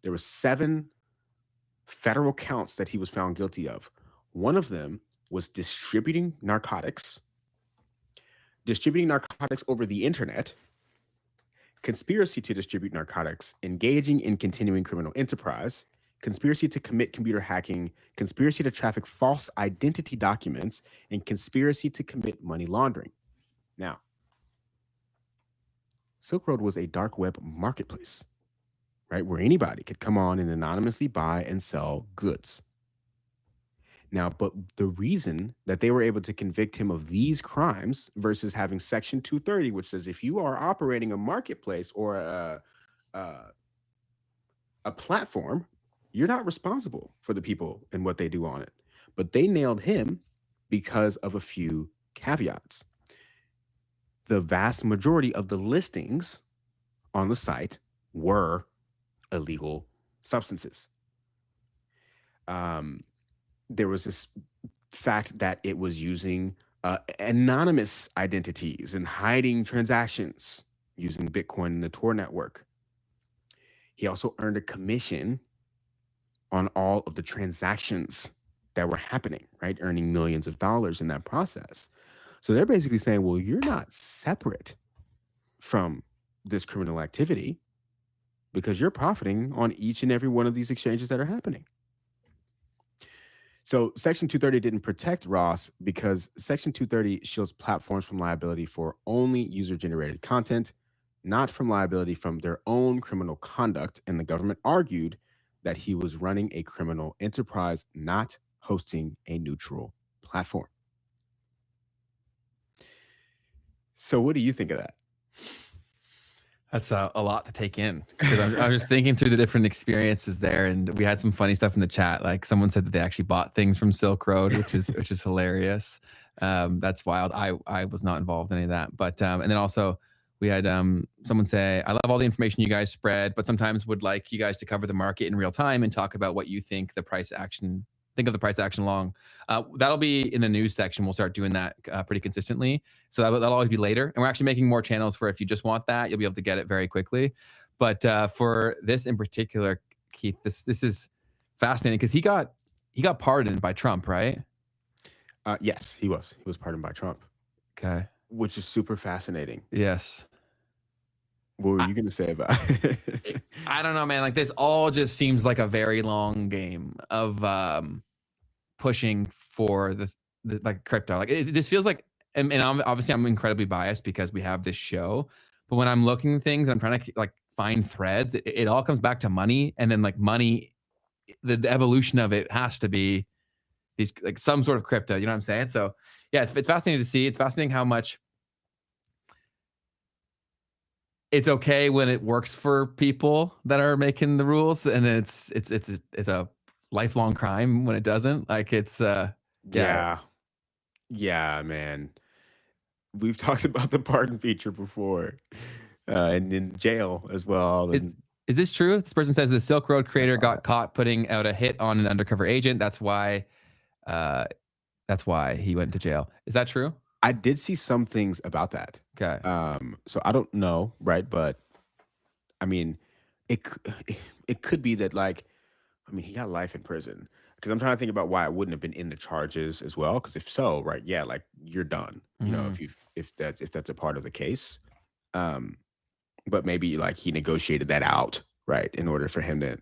B: There were 7 federal counts that he was found guilty of. One of them was distributing narcotics over the internet, conspiracy to distribute narcotics, engaging in continuing criminal enterprise, conspiracy to commit computer hacking, conspiracy to traffic false identity documents, and conspiracy to commit money laundering. Now, Silk Road was a dark web marketplace, right, where anybody could come on and anonymously buy and sell goods. Now, but the reason that they were able to convict him of these crimes versus having Section 230, which says if you are operating a marketplace or a platform, you're not responsible for the people and what they do on it. But they nailed him because of a few caveats. The vast majority of the listings on the site were illegal substances. There was this fact that it was using anonymous identities and hiding transactions using Bitcoin and the Tor network. He also earned a commission on all of the transactions that were happening, right? Earning millions of dollars in that process. So they're basically saying, well, you're not separate from this criminal activity because you're profiting on each and every one of these exchanges that are happening. So Section 230 didn't protect Ross because Section 230 shields platforms from liability for only user-generated content, not from liability from their own criminal conduct. And the government argued that he was running a criminal enterprise, not hosting a neutral platform. So what do you think of that?
A: That's a lot to take in. I was just thinking through the different experiences there, and we had some funny stuff in the chat. Like someone said that they actually bought things from Silk Road, which is hilarious. That's wild. I was not involved in any of that, but and then also we had someone say, "I love all the information you guys spread, but sometimes would like you guys to cover the market in real time and talk about what you think the price action." Think of the price action along. That'll be in the news section. We'll start doing that pretty consistently. So that'll always be later. And we're actually making more channels for if you just want that, you'll be able to get it very quickly. But for this in particular, Keith, this is fascinating because he got pardoned by Trump, right?
B: Yes, he was. He was pardoned by Trump.
A: Okay.
B: Which is super fascinating.
A: Yes.
B: What were you going to say about it?
A: I don't know, man. Like this all just seems like a very long game of pushing for the like crypto. Like this feels like, and obviously I'm incredibly biased because we have this show, but when I'm looking at things, I'm trying to like find threads. It all comes back to money, and then like money, the evolution of it has to be these like some sort of crypto. You know what I'm saying? So yeah, it's fascinating to see. It's fascinating how much it's okay when it works for people that are making the rules, and then it's a lifelong crime when it doesn't. Like it's
B: yeah, man. We've talked about the pardon feature before, and in jail as well.
A: Is this true? This person says the Silk Road creator got caught putting out a hit on an undercover agent. That's why he went to jail. Is that true?
B: I did see some things about that.
A: Okay.
B: So I don't know, right? But I mean, it it could be that like, I mean, he got life in prison. Because I'm trying to think about why it wouldn't have been in the charges as well. Because if so, right, yeah, like you're done. You know,
A: Mhm.
B: if that's a part of the case. Um, but maybe like he negotiated that out, right, in order for him to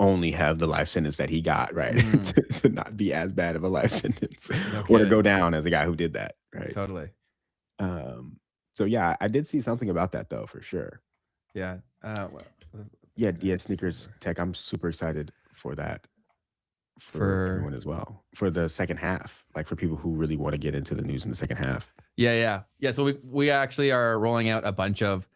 B: only have the life sentence that he got, right,
A: Mhm.
B: to not be as bad of a life sentence,
A: No
B: or to
A: kidding.
B: go down as a guy who did that, right?
A: Totally.
B: Um, so yeah, I did see something about that though, for sure.
A: Yeah.
B: Yeah,
A: What's
B: yeah,
A: next?
B: sneakers tech. I'm super excited for that for
A: For
B: everyone as well. For the second half, like for people who really want to get into the news in the second half.
A: yeah. So we actually are rolling out a bunch of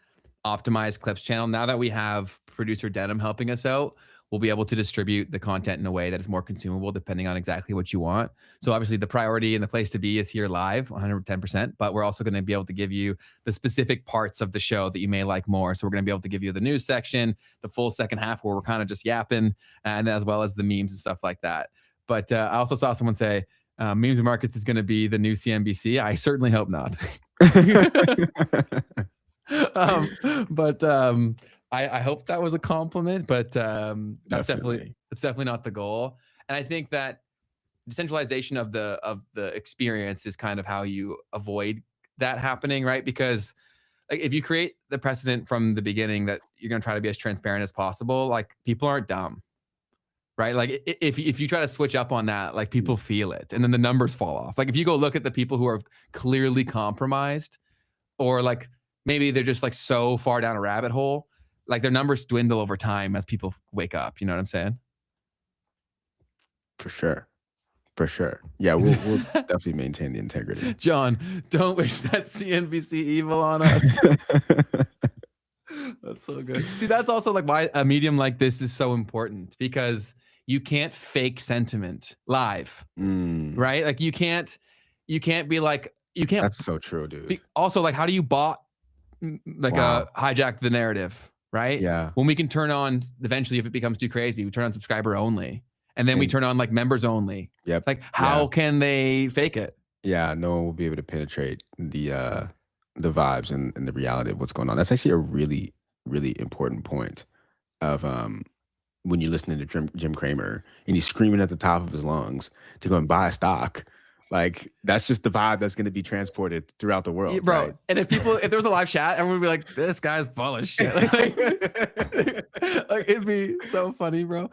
A: optimized clips channel. Now that we have producer Denim helping us out, we'll be able to distribute the content in a way that is more consumable depending on exactly what you want. So obviously the priority and the place to be is here live 110%, but we're also going to be able to give you the specific parts of the show that you may like more. So we're going to be able to give you the news section, the full second half where we're kind of just yapping, and as well as the memes and stuff like that. But I also saw someone say, memes and markets is going to be the new CNBC. I certainly hope not. um, but I hope that was a compliment, but that's
B: Definitely.
A: definitely not the goal. And I think that decentralization of the experience is kind of how you avoid that happening, right? Because like if you create the precedent from the beginning that you're going to try to be as transparent as possible, like people aren't dumb, right? Like if you try to switch up on that, like people feel it, and then the numbers fall off. Like if you go look at the people who are clearly compromised, or like maybe they're just like so far down a rabbit hole, like their numbers dwindle over time as people wake up. You know what I'm saying?
B: For sure. For sure. Yeah, we'll definitely maintain the integrity.
A: John, don't wish that CNBC evil on us. That's so good. See, that's also like why a medium like this is so important, because you can't fake sentiment live, right? Like you can't be like, you can't
B: That's so true, dude.
A: also like, how do you like
B: Wow.
A: hijack the narrative, right?
B: Yeah.
A: When we can turn on, eventually if it becomes too crazy, we turn on subscriber only, and then we
B: And
A: turn on like members only.
B: yep.
A: Like how can they fake it?
B: Yeah, no one will be able to penetrate the vibes and the reality of what's going on. That's actually a really, really important point of when you're listening to Jim Cramer and he's screaming at the top of his lungs to go and buy a stock. Like that's just the vibe that's going to be transported throughout the world,
A: Bro.
B: right?
A: And if there was a live chat, everyone would be like, this guy's full of shit. Like it'd be so funny, bro.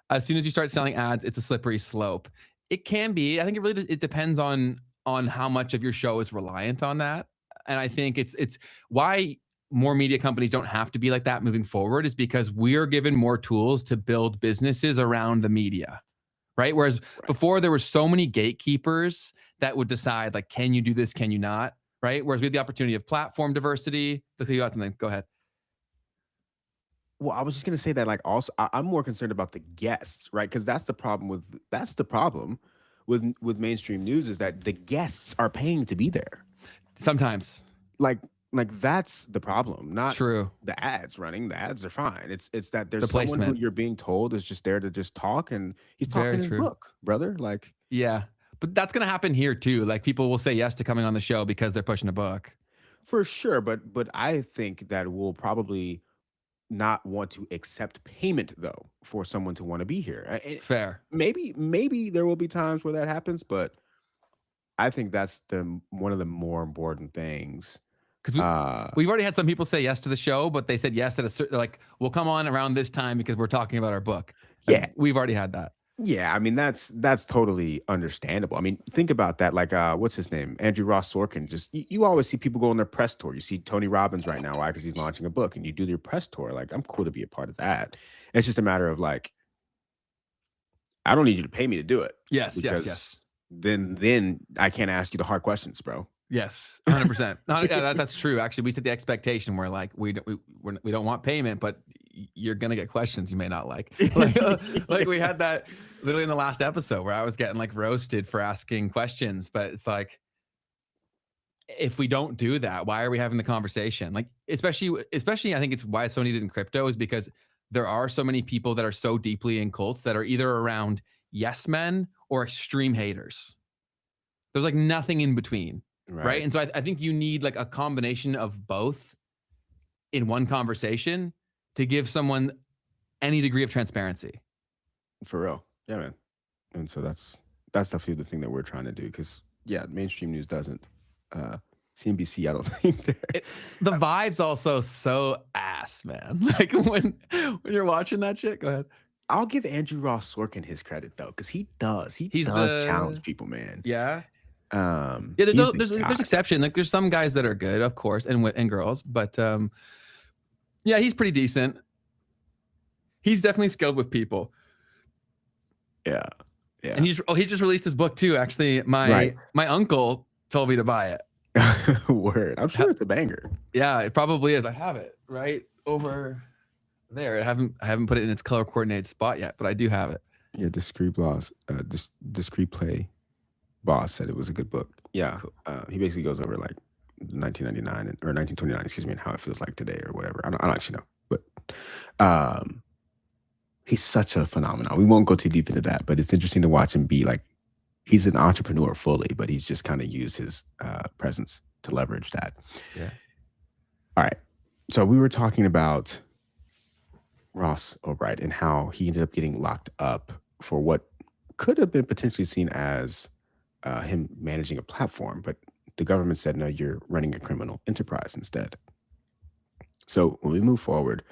A: As soon as you start selling ads, it's a slippery slope. It can be. I think it really it depends on how much of your show is reliant on that. And I think it's why more media companies don't have to be like that moving forward, is because we're given more tools to build businesses around the media. Right. Whereas before there were so many gatekeepers that would decide like, can you do this? Can you not? Right. Whereas we have the opportunity of platform diversity. Looks like you got something. Go ahead.
B: Well, I was just gonna say that, like, also, I'm more concerned about the guests, right? Because that's the problem with mainstream news, is that the guests are paying to be there.
A: Sometimes.
B: Like that's the problem, not
A: True.
B: the ads running. The ads are fine. It's that there's
A: The
B: someone who
A: placement.
B: you're being told is just there to just talk, and he's
A: Very
B: talking his
A: true.
B: book, brother. Like,
A: Yeah. But that's going to happen here too. Like people will say yes to coming on the show because they're pushing a book.
B: for sure. But I think that we'll probably not want to accept payment though for someone to want to be here.
A: Fair.
B: Maybe there will be times where that happens, but I think that's one of the more important things.
A: Because we've already had some people say yes to the show, but they said yes at a certain, like, we'll come on around this time because we're talking about our book. Like,
B: Yeah.
A: we've already had that.
B: Yeah, I mean that's totally understandable. I mean, think about that. Like, what's his name? Andrew Ross Sorkin. Just you always see people go on their press tour. You see Tony Robbins right now, why? Because he's launching a book, and you do your press tour. Like, I'm cool to be a part of that. It's just a matter of like, I don't need you to pay me to do it.
A: Yes. Yes.
B: Then I can't ask you the hard questions, bro.
A: Yes, 100%. Yeah, that's true. Actually, we set the expectation where like we don't want payment, but you're gonna get questions you may not like. Like we had that literally in the last episode where I was getting like roasted for asking questions, but it's like, if we don't do that, why are we having the conversation? Like especially I think it's why it's so needed in crypto, is because there are so many people that are so deeply in cults that are either around yes men or extreme haters. There's like nothing in between. right? And so I think you need like a combination of both in one conversation to give someone any degree of transparency.
B: For real. Yeah, man. And so that's definitely the thing that we're trying to do, because mainstream news doesn't. CNBC, I don't think
A: the vibe's also so ass, man. Like when you're watching that shit. Go ahead.
B: I'll give Andrew Ross Sorkin his credit though, because he does challenge people, man.
A: Yeah.
B: Yeah,
A: there's exception. Like there's some guys that are good, of course, and girls, but yeah, he's pretty decent. He's definitely skilled with people.
B: Yeah.
A: And he just released his book too. Actually, my uncle told me to buy it.
B: Word. I'm sure it's a banger.
A: Yeah, it probably is. I have it right over there. I haven't put it in its color coordinated spot yet, but I do have it.
B: Yeah, Discreet Play Boss said it was a good book. Yeah. Cool. He basically goes over like 1999 or 1929, excuse me, and how it feels like today or whatever. I don't actually know, but he's such a phenomenon. We won't go too deep into that, but it's interesting to watch him be like, he's an entrepreneur fully, but he's just kind of used his presence to leverage that.
A: Yeah.
B: All right. So we were talking about Ross Albright and how he ended up getting locked up for what could have been potentially seen as him managing a platform, but the government said, no, you're running a criminal enterprise instead. So when we move forward,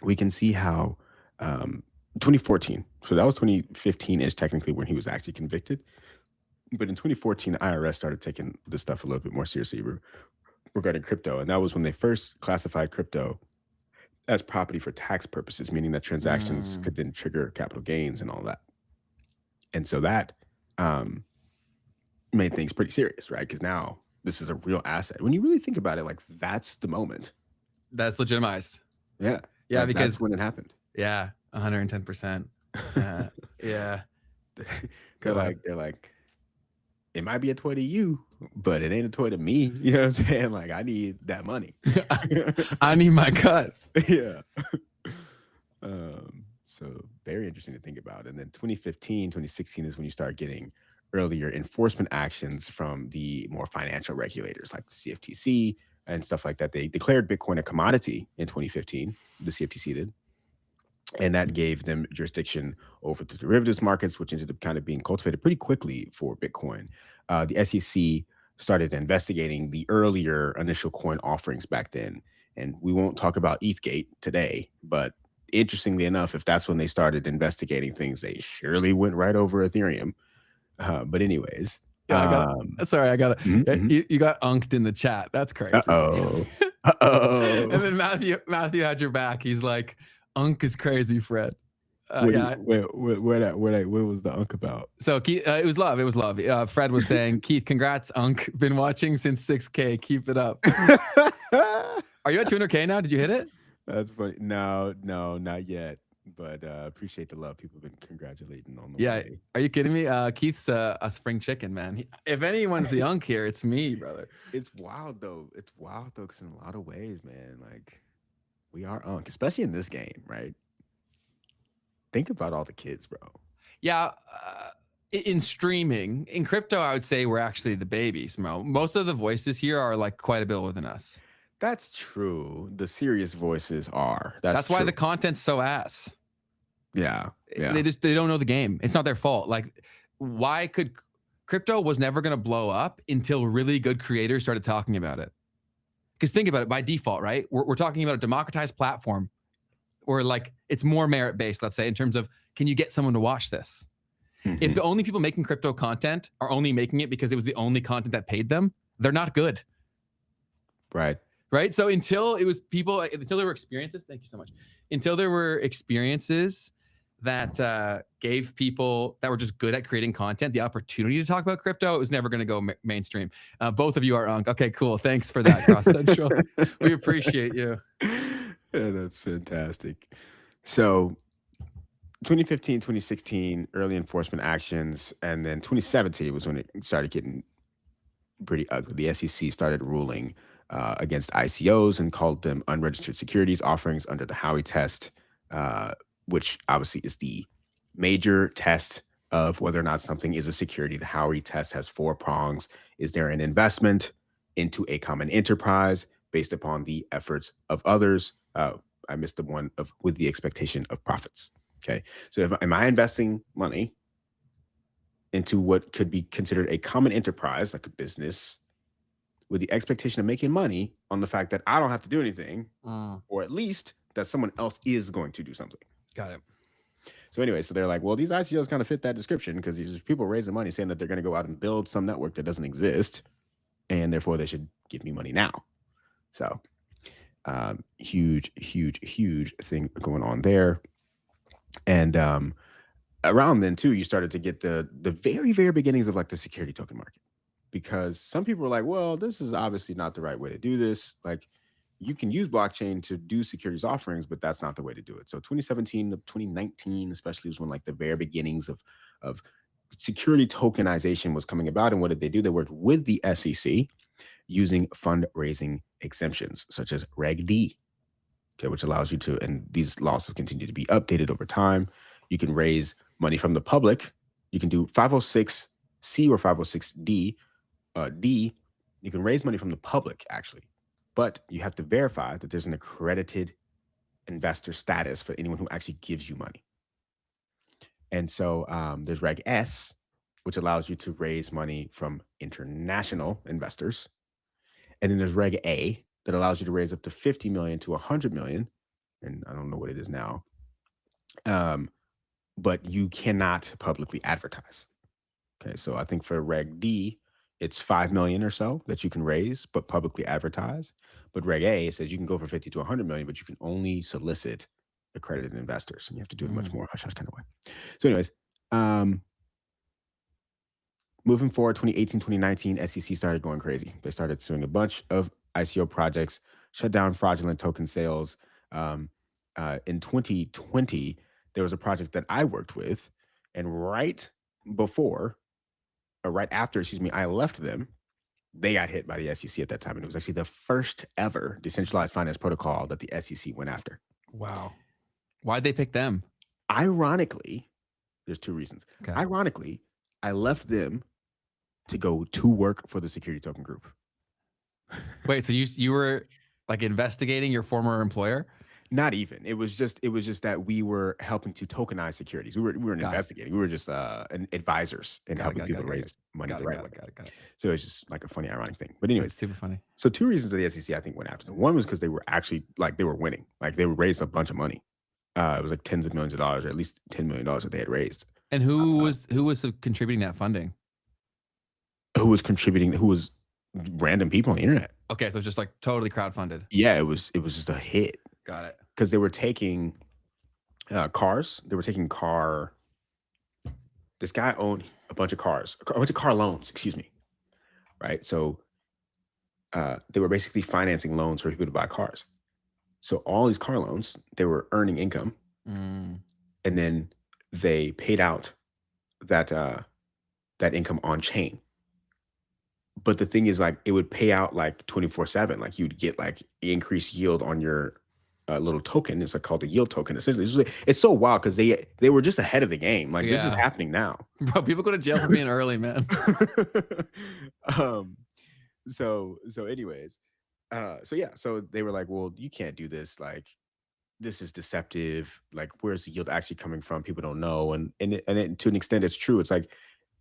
B: we can see how 2014, so that was 2015 is technically when he was actually convicted. But in 2014, the IRS started taking this stuff a little bit more seriously regarding crypto. And that was when they first classified crypto as property for tax purposes, meaning that transactions could then trigger capital gains and all that. And so that made things pretty serious, right? Because now this is a real asset. When you really think about it, like that's the moment.
A: That's legitimized.
B: Yeah.
A: Yeah,
B: like,
A: because
B: that's when it happened.
A: Yeah, 110%. Yeah.
B: They're like, it might be a toy to you, but it ain't a toy to me. You know what I'm saying? Like, I need that money.
A: I need my cut.
B: Yeah. So very interesting to think about. And then 2015, 2016 is when you start getting earlier enforcement actions from the more financial regulators like the CFTC and stuff like that. They declared Bitcoin a commodity in 2015. The CFTC did. And that gave them jurisdiction over the derivatives markets, which ended up kind of being cultivated pretty quickly for Bitcoin. The SEC started investigating the earlier initial coin offerings back then. And we won't talk about ETHgate today, but interestingly enough, if that's when they started investigating things, they surely went right over Ethereum. But anyways.
A: Yeah, I got it. You got unked in the chat. That's crazy.
B: Uh-oh.
A: And then Matthew had your back. He's like, Unk is crazy, Fred.
B: Where was the Unk about?
A: So Keith, it was love. It was love. Fred was saying, Keith, congrats, Unk. Been watching since 6K. Keep it up. Are you at 200K now? Did you hit it?
B: That's funny. No, not yet. But appreciate the love. People have been congratulating on the way.
A: Are you kidding me? Keith's a spring chicken, man. If anyone's the Unk here, it's me, brother.
B: It's wild though. Because in a lot of ways, man, like we are Unk, especially in this game, right? Think about all the kids, bro.
A: Yeah. In streaming, in crypto, I would say we're actually the babies, bro. Most of the voices here are like quite a bit older than us.
B: That's true. The serious voices are.
A: That's why the content's so ass.
B: Yeah.
A: They don't know the game. It's not their fault. Like, why could crypto was never going to blow up until really good creators started talking about it? Because think about it, by default, right? We're talking about a democratized platform or like it's more merit based, let's say, in terms of can you get someone to watch this? If the only people making crypto content are only making it because it was the only content that paid them, they're not good. Right. So until there were experiences, thank you so much. Until there were experiences that gave people that were just good at creating content the opportunity to talk about crypto, it was never going to go mainstream. Both of you are Unk. Okay, cool. Thanks for that, Cross Central. We appreciate you.
B: Yeah, that's fantastic. So 2015, 2016, early enforcement actions, and then 2017 was when it started getting pretty ugly. The SEC started ruling against ICOs and called them unregistered securities offerings under the Howey test, which obviously is the major test of whether or not something is a security. The Howey test has 4 prongs. Is there an investment into a common enterprise based upon the efforts of others? I missed the one of with the expectation of profits. Okay. So am I investing money into what could be considered a common enterprise, like a business, with the expectation of making money on the fact that I don't have to do anything, or at least that someone else is going to do something?
A: Got it.
B: So anyway, so they're like, well, these ICOs kind of fit that description because these people raising money saying that they're going to go out and build some network that doesn't exist, and therefore they should give me money now. So huge thing going on there. And around then too, you started to get the very beginnings of like the security token market, because some people were like, well, this is obviously not the right way to do this. Like, you can use blockchain to do securities offerings, but that's not the way to do it. So 2017 to 2019 especially was when like the very beginnings of security tokenization was coming about. And what did they do? They worked with the SEC using fundraising exemptions such as Reg D, okay, which allows you to, and these laws have continued to be updated over time. You can raise money from the public. You can do 506C or 506D. You can raise money from the public, actually, but you have to verify that there's an accredited investor status for anyone who actually gives you money. And so there's Reg S, which allows you to raise money from international investors. And then there's Reg A that allows you to raise up to 50 million to 100 million. And I don't know what it is now. But you cannot publicly advertise. Okay, so I think for Reg D, it's 5 million or so that you can raise, but publicly advertise. But Reg A says you can go for 50 to 100 million, but you can only solicit accredited investors. And you have to do it much more hush-hush kind of way. So anyways, moving forward, 2018, 2019, SEC started going crazy. They started suing a bunch of ICO projects, shut down fraudulent token sales. In 2020, there was a project that I worked with, and right after, I left them, they got hit by the SEC at that time. And it was actually the first ever decentralized finance protocol that the SEC went after.
A: Wow. Why'd they pick them?
B: Ironically, there's 2 reasons. Okay. Ironically, I left them to go to work for the security token group.
A: Wait, so you were like investigating your former employer?
B: Not even. It was just that we were helping to tokenize securities. We weren't investigating. We were just advisors and helping people raise money the right way. So it's just like a funny, ironic thing. But anyways,
A: it's super funny.
B: So 2 reasons that the SEC I think went after them. One was because they were actually they were winning. Like, they raised a bunch of money. It was like tens of millions of dollars, or at least $10 million that they had raised.
A: And who was contributing that funding?
B: Who was contributing? Who was random people on the internet?
A: Okay, so it's just like totally crowdfunded.
B: Yeah, it was just a hit.
A: Got it.
B: Because they were taking cars. They were taking car. This guy owned a bunch of cars, a bunch of car loans, excuse me. Right. So they were basically financing loans for people to buy cars. So all these car loans, they were earning income. And then they paid out that income on chain. But the thing is, like, it would pay out like 24/7. Like, you'd get like increased yield on your little token. It's like called a yield token. Essentially, it's so wild because they were just ahead of the game. Like, this is happening now.
A: Bro, people go to jail for being early, man.
B: So anyways, so they were like, well, you can't do this. Like, this is deceptive. Like, where's the yield actually coming from? People don't know. And to an extent, it's true. It's like,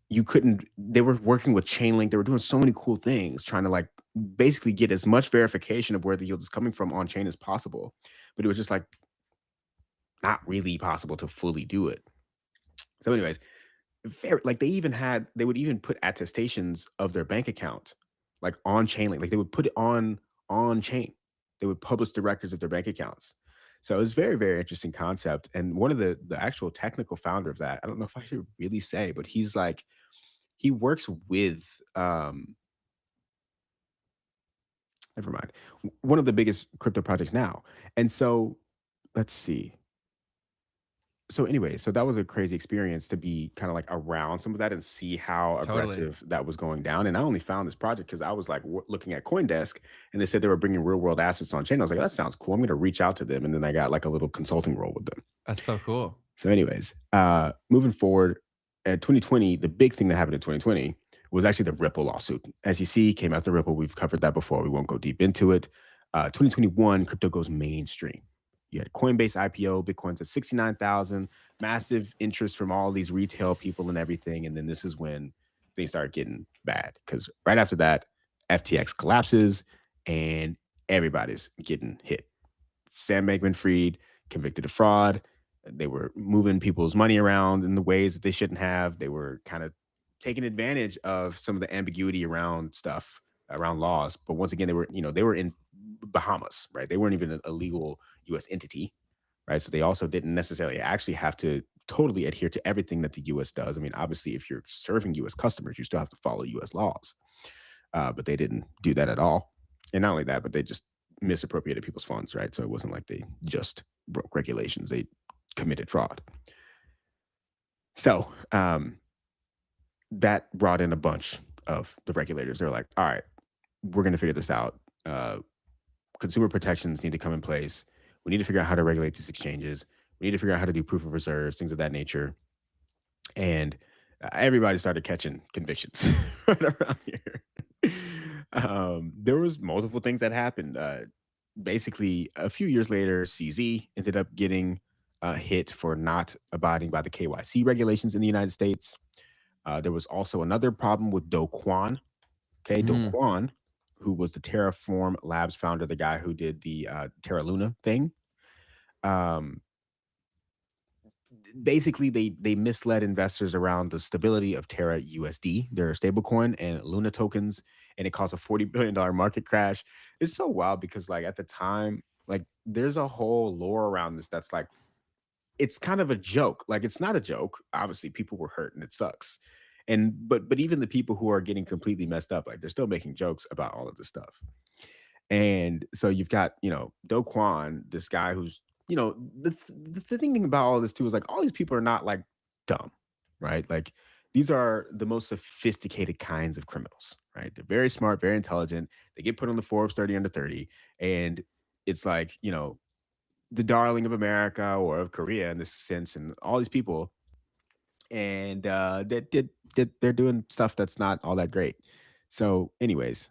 B: they were working with Chainlink. They were doing so many cool things, trying to like basically get as much verification of where the yield is coming from on chain as possible. But it was just like not really possible to fully do it. So anyways, they would even put attestations of their bank account, like on Chainlink. Like, they would put it on chain. They would publish the records of their bank accounts. So it was very, very interesting concept. And one of the actual technical founder of that, I don't know if I should really say, but he's like, he works with, never mind, one of the biggest crypto projects now. And so let's see. So anyway, so that was a crazy experience to be kind of like around some of that and see how aggressive that was going down. And I only found this project because I was like looking at CoinDesk, and they said they were bringing real world assets on chain. I was like, that sounds cool. I'm going to reach out to them. And then I got like a little consulting role with them.
A: That's so cool.
B: So anyways, moving forward, at 2020, the big thing that happened in 2020 was actually the Ripple lawsuit. SEC came after Ripple. We've covered that before. We won't go deep into it. 2021, crypto goes mainstream. You had Coinbase IPO, Bitcoin's at 69,000, massive interest from all these retail people and everything. And then this is when things start getting bad, because right after that, FTX collapses and everybody's getting hit. Sam Bankman-Fried convicted of fraud. They were moving people's money around in the ways that they shouldn't have. They were kind of taking advantage of some of the ambiguity around stuff, around laws. But once again, they were in Bahamas, right? They weren't even a legal U.S. entity, right? So they also didn't necessarily actually have to totally adhere to everything that the U.S. does. I mean, obviously, if you're serving U.S. customers, you still have to follow U.S. laws. But they didn't do that at all. And not only that, but they just misappropriated people's funds, right? So it wasn't like they just broke regulations. They committed fraud. So that brought in a bunch of the regulators. They're like, all right, we're going to figure this out. Consumer protections need to come in place. We need to figure out how to regulate these exchanges. We need to figure out how to do proof of reserves, things of that nature. And everybody started catching convictions right around here. There was multiple things that happened. Basically, a few years later, CZ ended up getting hit for not abiding by the KYC regulations in the United States. There was also another problem with Do Kwon. Okay, Do Kwon, who was the Terraform Labs founder, the guy who did the Terra Luna thing. Basically, they misled investors around the stability of Terra USD, their stablecoin, and Luna tokens, and it caused a $40 billion market crash. It's so wild because, like, at the time, like, there's a whole lore around this that's like, it's kind of a joke. Like, it's not a joke. Obviously, people were hurt and it sucks. But even the people who are getting completely messed up, like, they're still making jokes about all of this stuff. And so you've got, Do Kwon, this guy who's, the thing about all this too is, like, all these people are not, like, dumb, right? Like, these are the most sophisticated kinds of criminals, right? They're very smart, very intelligent. They get put on the Forbes 30 under 30, and it's like, the darling of America or of Korea in this sense, and all these people, and they're doing stuff that's not all that great. So, anyways,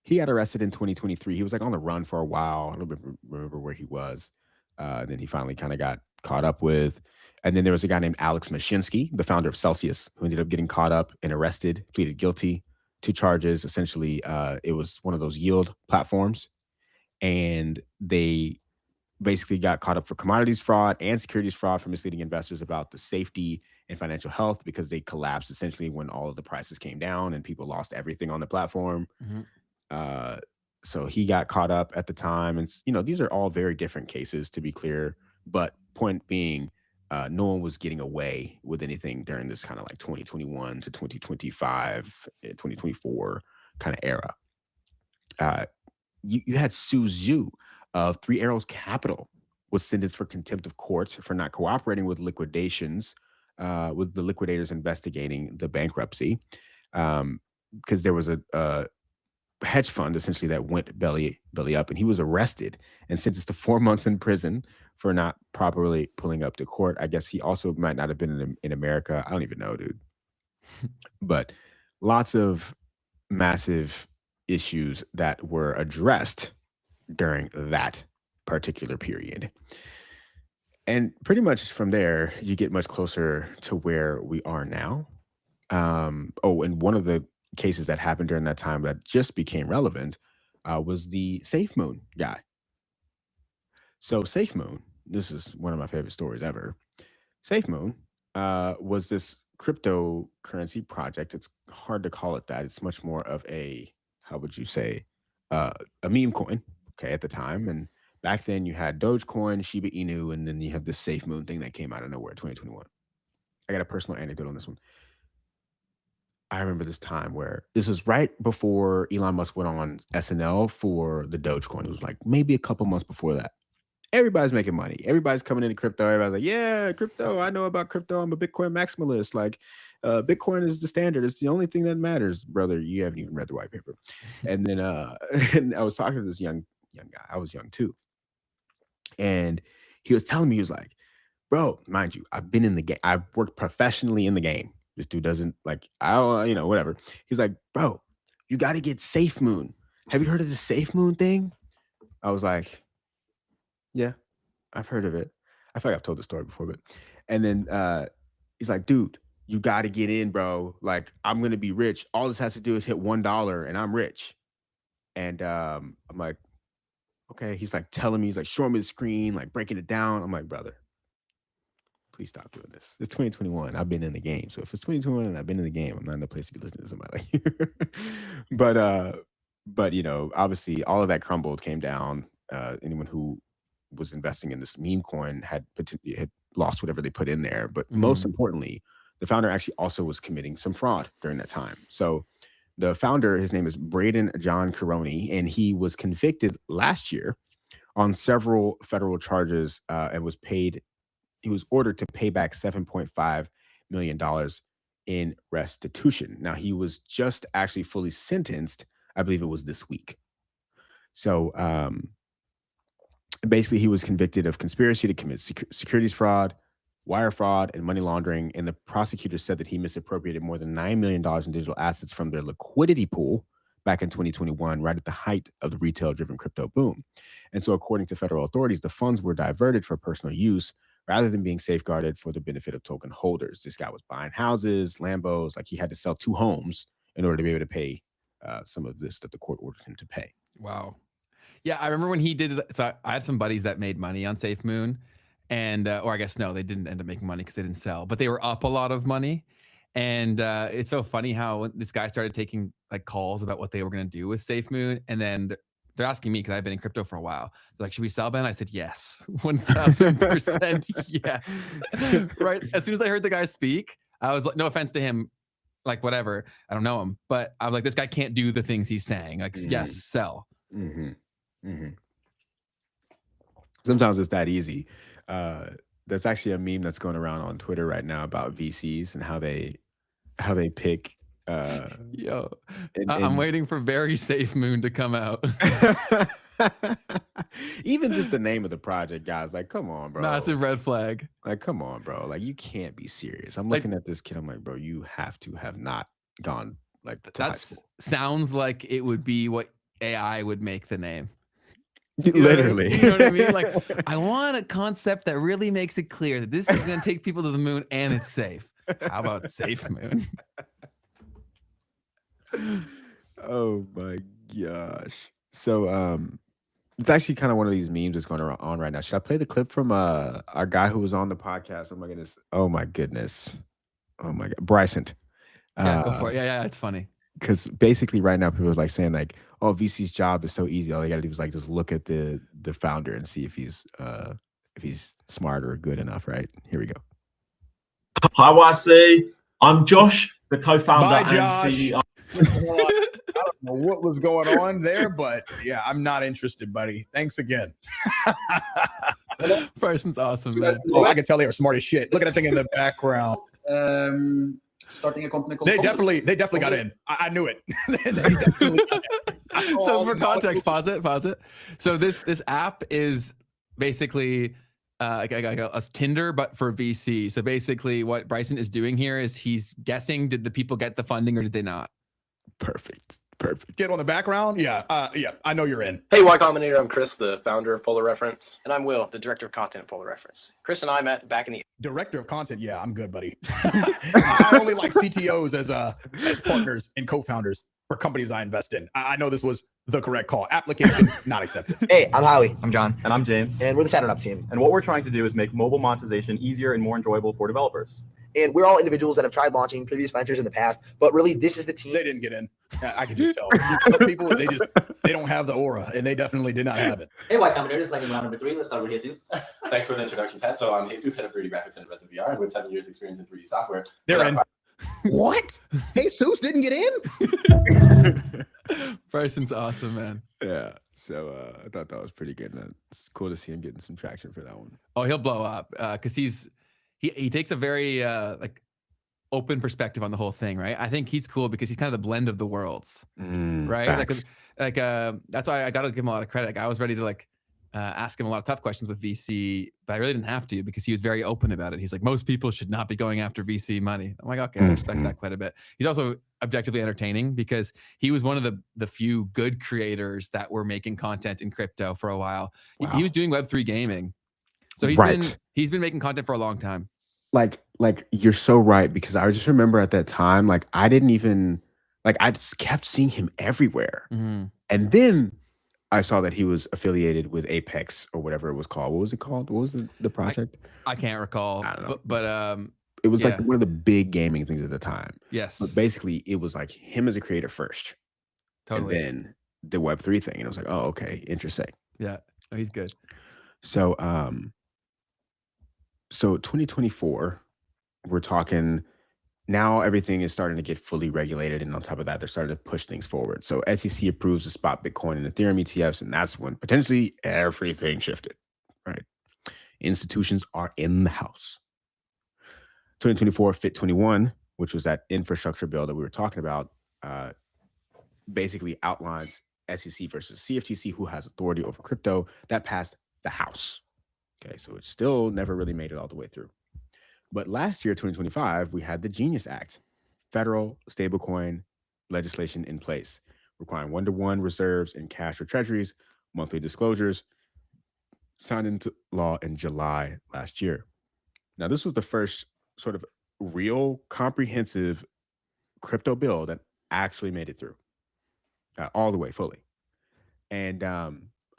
B: he got arrested in 2023. He was, like, on the run for a while. I don't remember where he was. Then he finally kind of got caught up with. And then there was a guy named Alex Mashinsky, the founder of Celsius, who ended up getting caught up and arrested, pleaded guilty to charges. Essentially, it was one of those yield platforms. And they basically got caught up for commodities fraud and securities fraud for misleading investors about the safety and financial health, because they collapsed essentially when all of the prices came down and people lost everything on the platform. So he got caught up at the time. And, these are all very different cases, to be clear. But point being, no one was getting away with anything during this kind of like 2021 to 2025, 2024 kind of era. You had Su Zhu of Three Arrows Capital was sentenced for contempt of court for not cooperating with liquidations, with the liquidators investigating the bankruptcy, because there was a hedge fund essentially that went belly up, and he was arrested and sentenced to 4 months in prison for not properly pulling up to court. I guess he also might not have been in America. I don't even know, dude. But lots of massive issues that were addressed during that particular period. And pretty much from there, you get much closer to where we are now. And one of the cases that happened during that time that just became relevant was the SafeMoon guy. So SafeMoon, this is one of my favorite stories ever. SafeMoon was this cryptocurrency project. It's hard to call it that. It's much more of a, how would you say, a meme coin, okay, at the time. And back then you had Dogecoin, Shiba Inu, and then you have this SafeMoon thing that came out of nowhere in 2021. I got a personal anecdote on this one. I remember this time where this was right before Elon Musk went on SNL for the Dogecoin. It was like maybe a couple months before that. Everybody's making money. Everybody's coming into crypto. Everybody's like, yeah, crypto. I know about crypto. I'm a Bitcoin maximalist. Like, Bitcoin is the standard. It's the only thing that matters, brother. You haven't even read the white paper. And then and I was talking to this young guy. I was young too. And he was telling me, he was like, bro, mind you, I've been in the game. I've worked professionally in the game. This dude doesn't like, I don't, whatever. He's like, bro, you got to get Safe Moon. Have you heard of the Safe Moon thing? I was like, yeah, I've heard of it. I feel like I've told the story before, but, and then he's like, dude, you got to get in, bro. Like, I'm going to be rich. All this has to do is hit $1 and I'm rich. And I'm like, okay. He's like telling me, he's like showing me the screen, like breaking it down. I'm like, brother, please stop doing this. It's 2021. I've been in the game. So if it's 2021 and I've been in the game, I'm not in a place to be listening to somebody like you. but obviously all of that crumbled, came down. Anyone who was investing in this meme coin had lost whatever they put in there. But most importantly, the founder actually also was committing some fraud during that time. So the founder, his name is Braden John Caroni, and he was convicted last year on several federal charges and he was ordered to pay back $7.5 million in restitution. Now, he was just actually fully sentenced. I believe it was this week. So basically, he was convicted of conspiracy to commit securities fraud, wire fraud, and money laundering. And the prosecutor said that he misappropriated more than $9 million in digital assets from their liquidity pool back in 2021, right at the height of the retail-driven crypto boom. And so according to federal authorities, the funds were diverted for personal use rather than being safeguarded for the benefit of token holders. This guy was buying houses, Lambos, like he had to sell 2 homes in order to be able to pay some of this that the court ordered him to pay.
A: Wow. Yeah, I remember when he did it. So I had some buddies that made money on SafeMoon, and or I guess no, they didn't end up making money because they didn't sell, but they were up a lot of money. And it's so funny how this guy started taking like calls about what they were going to do with SafeMoon, and then they're asking me because I've been in crypto for a while. They're like, should we sell, Ben? I said yes, 1000% yes. Right as soon as I heard the guy speak, I was like, no offense to him, like whatever, I don't know him, but I was like, this guy can't do the things he's saying. Like, yes, sell.
B: Sometimes it's that easy. There's actually a meme that's going around on Twitter right now about VCs and how they pick.
A: I'm waiting for very Safe Moon to come out.
B: Even just the name of the project, guys, like, come on, bro.
A: Massive red flag.
B: Like, come on, bro. Like, you can't be serious. I'm looking at this kid. I'm like, bro, you have to have not gone like
A: that. Sounds like it would be what AI would make the name.
B: Literally.
A: You know what I mean? Like, I want a concept that really makes it clear that this is going to take people to the moon and it's safe. How about Safe Moon?
B: Oh my gosh. So it's actually kind of one of these memes that's going on right now. Should I play the clip from our guy who was on the podcast? Oh my goodness. Oh my god. Bryson.
A: Yeah, go for it. Yeah, it's funny.
B: Because basically right now people are like saying like, oh, VC's job is so easy. All they gotta do is like just look at the founder and see if he's smart or good enough, right? Here we go.
D: Hi, YC. I'm Josh, the co-founder and CEO.
E: I don't know what was going on there, but yeah, I'm not interested, buddy. Thanks again.
A: Person's awesome, man.
E: Oh, I can tell they are smart as shit. Look at that thing in the background.
D: Starting a company called
E: They definitely got in. I knew it. They definitely got in.
A: So for context, pause it. So this app is basically like a Tinder, but for VC. So basically what Bryson is doing here is he's guessing, did the people get the funding or did they not?
B: Perfect.
E: Get on the background. Yeah. I know you're in.
F: Hey, Y Combinator. I'm Chris, the founder of Polar Reference. And I'm Will, the director of content at Polar Reference. Chris and I met back in the...
E: Director of content. Yeah, I'm good, buddy. I only like CTOs as partners and co-founders for companies I invest in. I know this was the correct call. Application not accepted.
G: Hey, I'm Howie.
H: I'm John. And I'm James.
G: And we're the Saturn Up team.
H: And what we're trying to do is make mobile monetization easier and more enjoyable for developers.
G: And we're all individuals that have tried launching previous ventures in the past, but really this is the team.
E: They didn't get in. I can just tell. Some people, they don't have the aura, and they definitely did not have it.
I: Hey, Y Combinator, this is like round number 3. Let's start with Jesus. Thanks for the introduction, Pat. So I'm Jesus, head of 3D graphics and Reds VR, with 7 years experience in 3D software.
E: They're in. What? Jesus didn't get in?
A: Bryson's awesome, man.
B: Yeah. So I thought that was pretty good. And it's cool to see him getting some traction for that one.
A: Oh, he'll blow up because he takes a very like open perspective on the whole thing, right? I think he's cool because he's kind of the blend of the worlds, right?
B: Facts.
A: Like that's why I gotta give him a lot of credit. Like I was ready to like ask him a lot of tough questions with VC, but I really didn't have to because he was very open about it. He's like, most people should not be going after VC money. I'm like, okay, I respect that quite a bit. He's also objectively entertaining because he was one of the few good creators that were making content in crypto for a while.
B: Wow.
A: He was doing Web3 gaming. So he's been making content for a long time.
B: Like you're so right, because I just remember at that time, like I didn't even I just kept seeing him everywhere. And then I saw that he was affiliated with Apex or whatever it was called. What was it called? What was the project?
A: I can't recall.
B: I don't know.
A: But
B: it was like one of the big gaming things at the time.
A: Yes.
B: But basically it was like him as a creator first.
A: Totally.
B: And then the Web3 thing. And I was like, oh, okay, interesting.
A: Yeah. Oh, he's good.
B: So so 2024, we're talking now everything is starting to get fully regulated. And on top of that, they're starting to push things forward. So SEC approves the spot Bitcoin and Ethereum ETFs, and that's when potentially everything shifted, right? Institutions are in the house. 2024 FIT 21, which was that infrastructure bill that we were talking about, basically outlines SEC versus CFTC, who has authority over crypto. That passed the House. Okay, so it still never really made it all the way through. But last year, 2025, we had the Genius Act, federal stablecoin legislation in place, requiring one-to-one reserves in cash or treasuries, monthly disclosures, signed into law in July last year. Now, this was the first sort of real comprehensive crypto bill that actually made it through all the way fully. And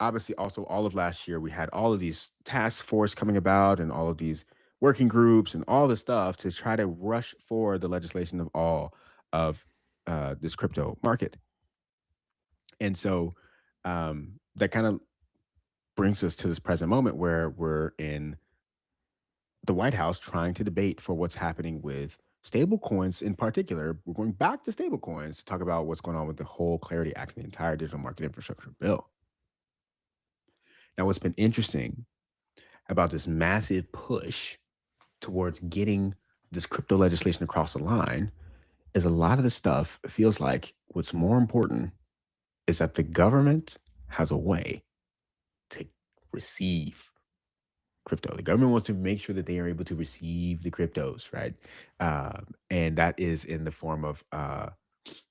B: obviously also all of last year, we had all of these task force coming about and all of these working groups and all this stuff to try to rush for the legislation of all of this crypto market. And so that kind of brings us to this present moment where we're in the White House trying to debate for what's happening with stable coins in particular. We're going back to stable coins to talk about what's going on with the whole Clarity Act and the entire digital market infrastructure bill. Now, what's been interesting about this massive push towards getting this crypto legislation across the line is a lot of the stuff feels like what's more important is that the government has a way to receive crypto. The government wants to make sure that they are able to receive the cryptos, right? And that is in the form of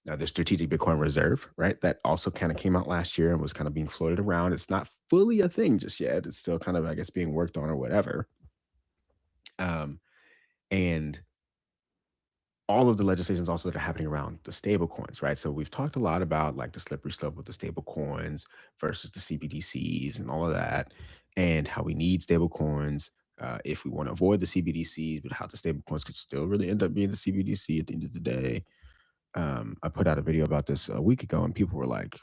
B: the Strategic Bitcoin Reserve, right? That also kind of came out last year and was kind of being floated around. It's not fully a thing just yet. It's still kind of, I guess, being worked on or whatever. And all of the legislations also that are happening around the stable coins, right? So we've talked a lot about like the slippery slope with the stable coins versus the CBDCs and all of that, and how we need stable coins if we want to avoid the CBDCs, but how the stable coins could still really end up being the CBDC at the end of the day. I put out a video about this a week ago and people were like,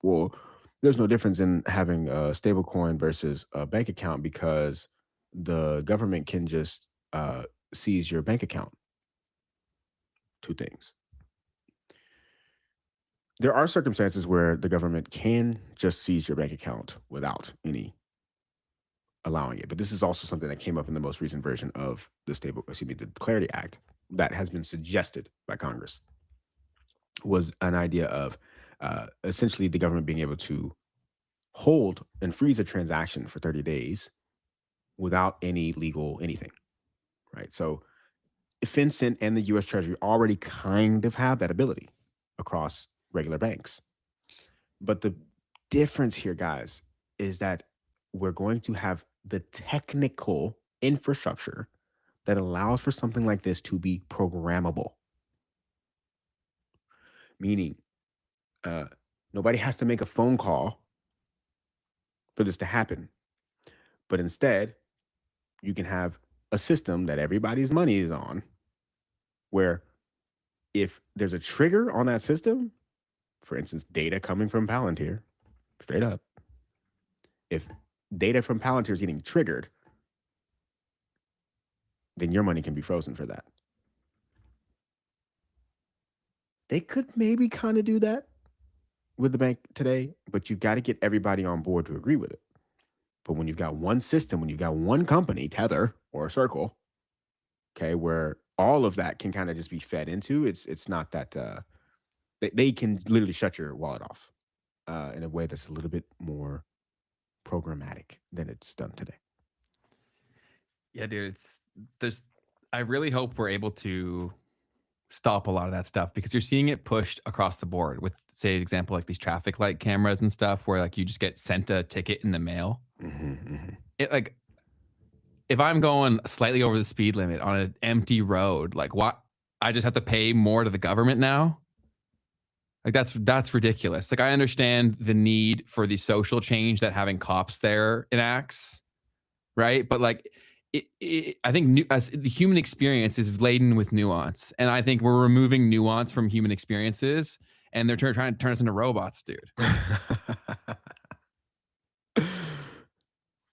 B: well, there's no difference in having a stable coin versus a bank account because the government can just seize your bank account. Two things. There are circumstances where the government can just seize your bank account without any allowing it. But this is also something that came up in the most recent version of the Clarity Act that has been suggested by Congress, was an idea of essentially the government being able to hold and freeze a transaction for 30 days without any legal anything, right? So FinCEN and the U.S. Treasury already kind of have that ability across regular banks. But the difference here, guys, is that we're going to have the technical infrastructure that allows for something like this to be programmable. Meaning, nobody has to make a phone call for this to happen. But instead, you can have a system that everybody's money is on, where if there's a trigger on that system, for instance, data coming from Palantir, straight up, if data from Palantir is getting triggered, then your money can be frozen for that. They could maybe kind of do that with the bank today, but you've got to get everybody on board to agree with it. But when you've got one system, when you've got one company, Tether or Circle, okay, where all of that can kind of just be fed into, it's not that they can literally shut your wallet off in a way that's a little bit more programmatic than it's done today.
A: Yeah, dude, I really hope we're able to stop a lot of that stuff, because you're seeing it pushed across the board with, say, example, like these traffic light cameras and stuff, where like you just get sent a ticket in the mail. It like, if I'm going slightly over the speed limit on an empty road, like what, I just have to pay more to the government now? Like that's ridiculous. Like I understand the need for the social change that having cops there enacts, right? But like, I think the human experience is laden with nuance, and I think we're removing nuance from human experiences, and they're trying to turn us into robots, dude.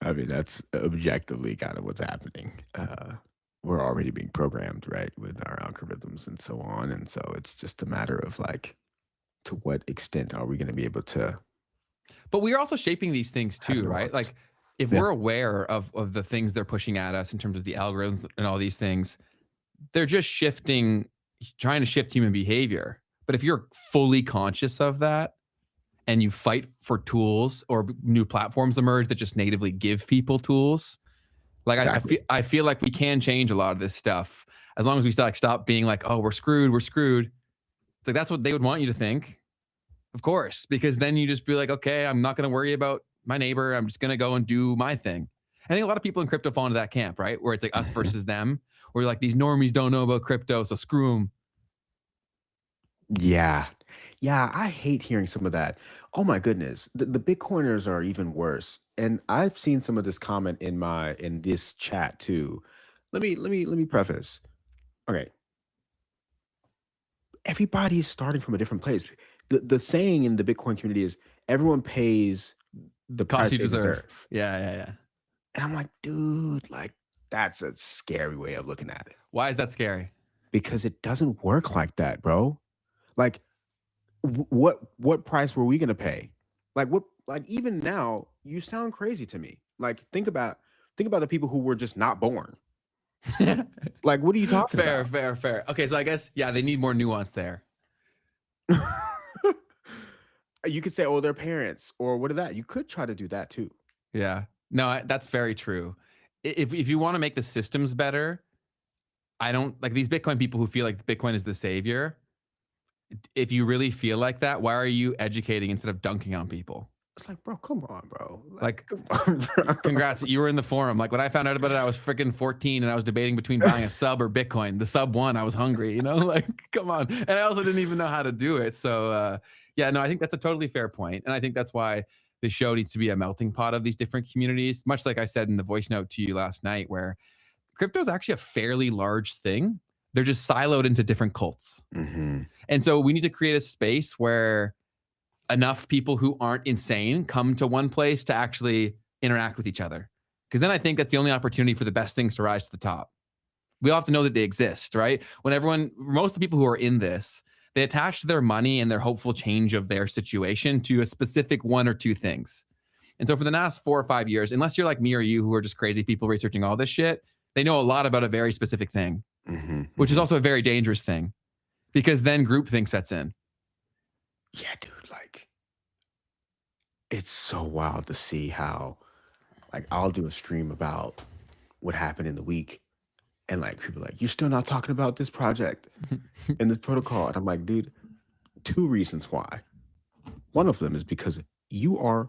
B: I mean, that's objectively kind of what's happening. We're already being programmed, right, with our algorithms and so on, and so it's just a matter of like, to what extent are we going to be able to?
A: But we are also shaping these things too, right? Like, if we're aware of the things they're pushing at us in terms of the algorithms and all these things, they're just trying to shift human behavior. But if you're fully conscious of that and you fight for tools, or new platforms emerge that just natively give people tools, like exactly. I feel like we can change a lot of this stuff as long as we stop being like, oh, we're screwed. It's like, that's what they would want you to think, of course, because then you just be like, okay, I'm not going to worry about my neighbor. I'm just going to go and do my thing. I think a lot of people in crypto fall into that camp, right? Where it's like us versus them, where like these normies don't know about crypto, so screw them.
B: Yeah. I hate hearing some of that. Oh my goodness. The Bitcoiners are even worse. And I've seen some of this comment in this chat too. Let me preface. Okay. Everybody's starting from a different place. The saying in the Bitcoin community is everyone pays the price you deserve.
A: Yeah.
B: And I'm like, dude, like that's a scary way of looking at it.
A: Why is that scary?
B: Because it doesn't work like that, bro. Like, what price were we gonna pay? Like even now, you sound crazy to me. Like, think about the people who were just not born. Like, what are you talking about?
A: Fair. Okay, so I guess they need more nuance there.
B: You could say, oh, their parents, or what are that? You could try to do that too.
A: Yeah, no, that's very true. If you want to make the systems better, I don't like these Bitcoin people who feel like Bitcoin is the savior. If you really feel like that, why are you educating instead of dunking on people?
B: It's like, bro, come on, bro.
A: Like
B: come on, bro.
A: Congrats, you were in the forum. Like when I found out about it, I was freaking 14 and I was debating between buying a sub or Bitcoin. The sub won. I was hungry, you know, like, come on. And I also didn't even know how to do it. So yeah, no, I think that's a totally fair point. And I think that's why the show needs to be a melting pot of these different communities. Much like I said in the voice note to you last night, where crypto is actually a fairly large thing. They're just siloed into different cults.
B: Mm-hmm.
A: And so we need to create a space where enough people who aren't insane come to one place to actually interact with each other. Because then I think that's the only opportunity for the best things to rise to the top. We all have to know that they exist, right? When most of the people who are in this, they attach their money and their hopeful change of their situation to a specific one or two things. And so for the last 4 or 5 years, unless you're like me or you who are just crazy people researching all this shit, they know a lot about a very specific thing, which is also a very dangerous thing, because then groupthink sets in.
B: Yeah, dude, like it's so wild to see how, like, I'll do a stream about what happened in the week, and like people are like, you're still not talking about this project and this protocol. And I'm like, dude, 2 reasons why. One of them is because you are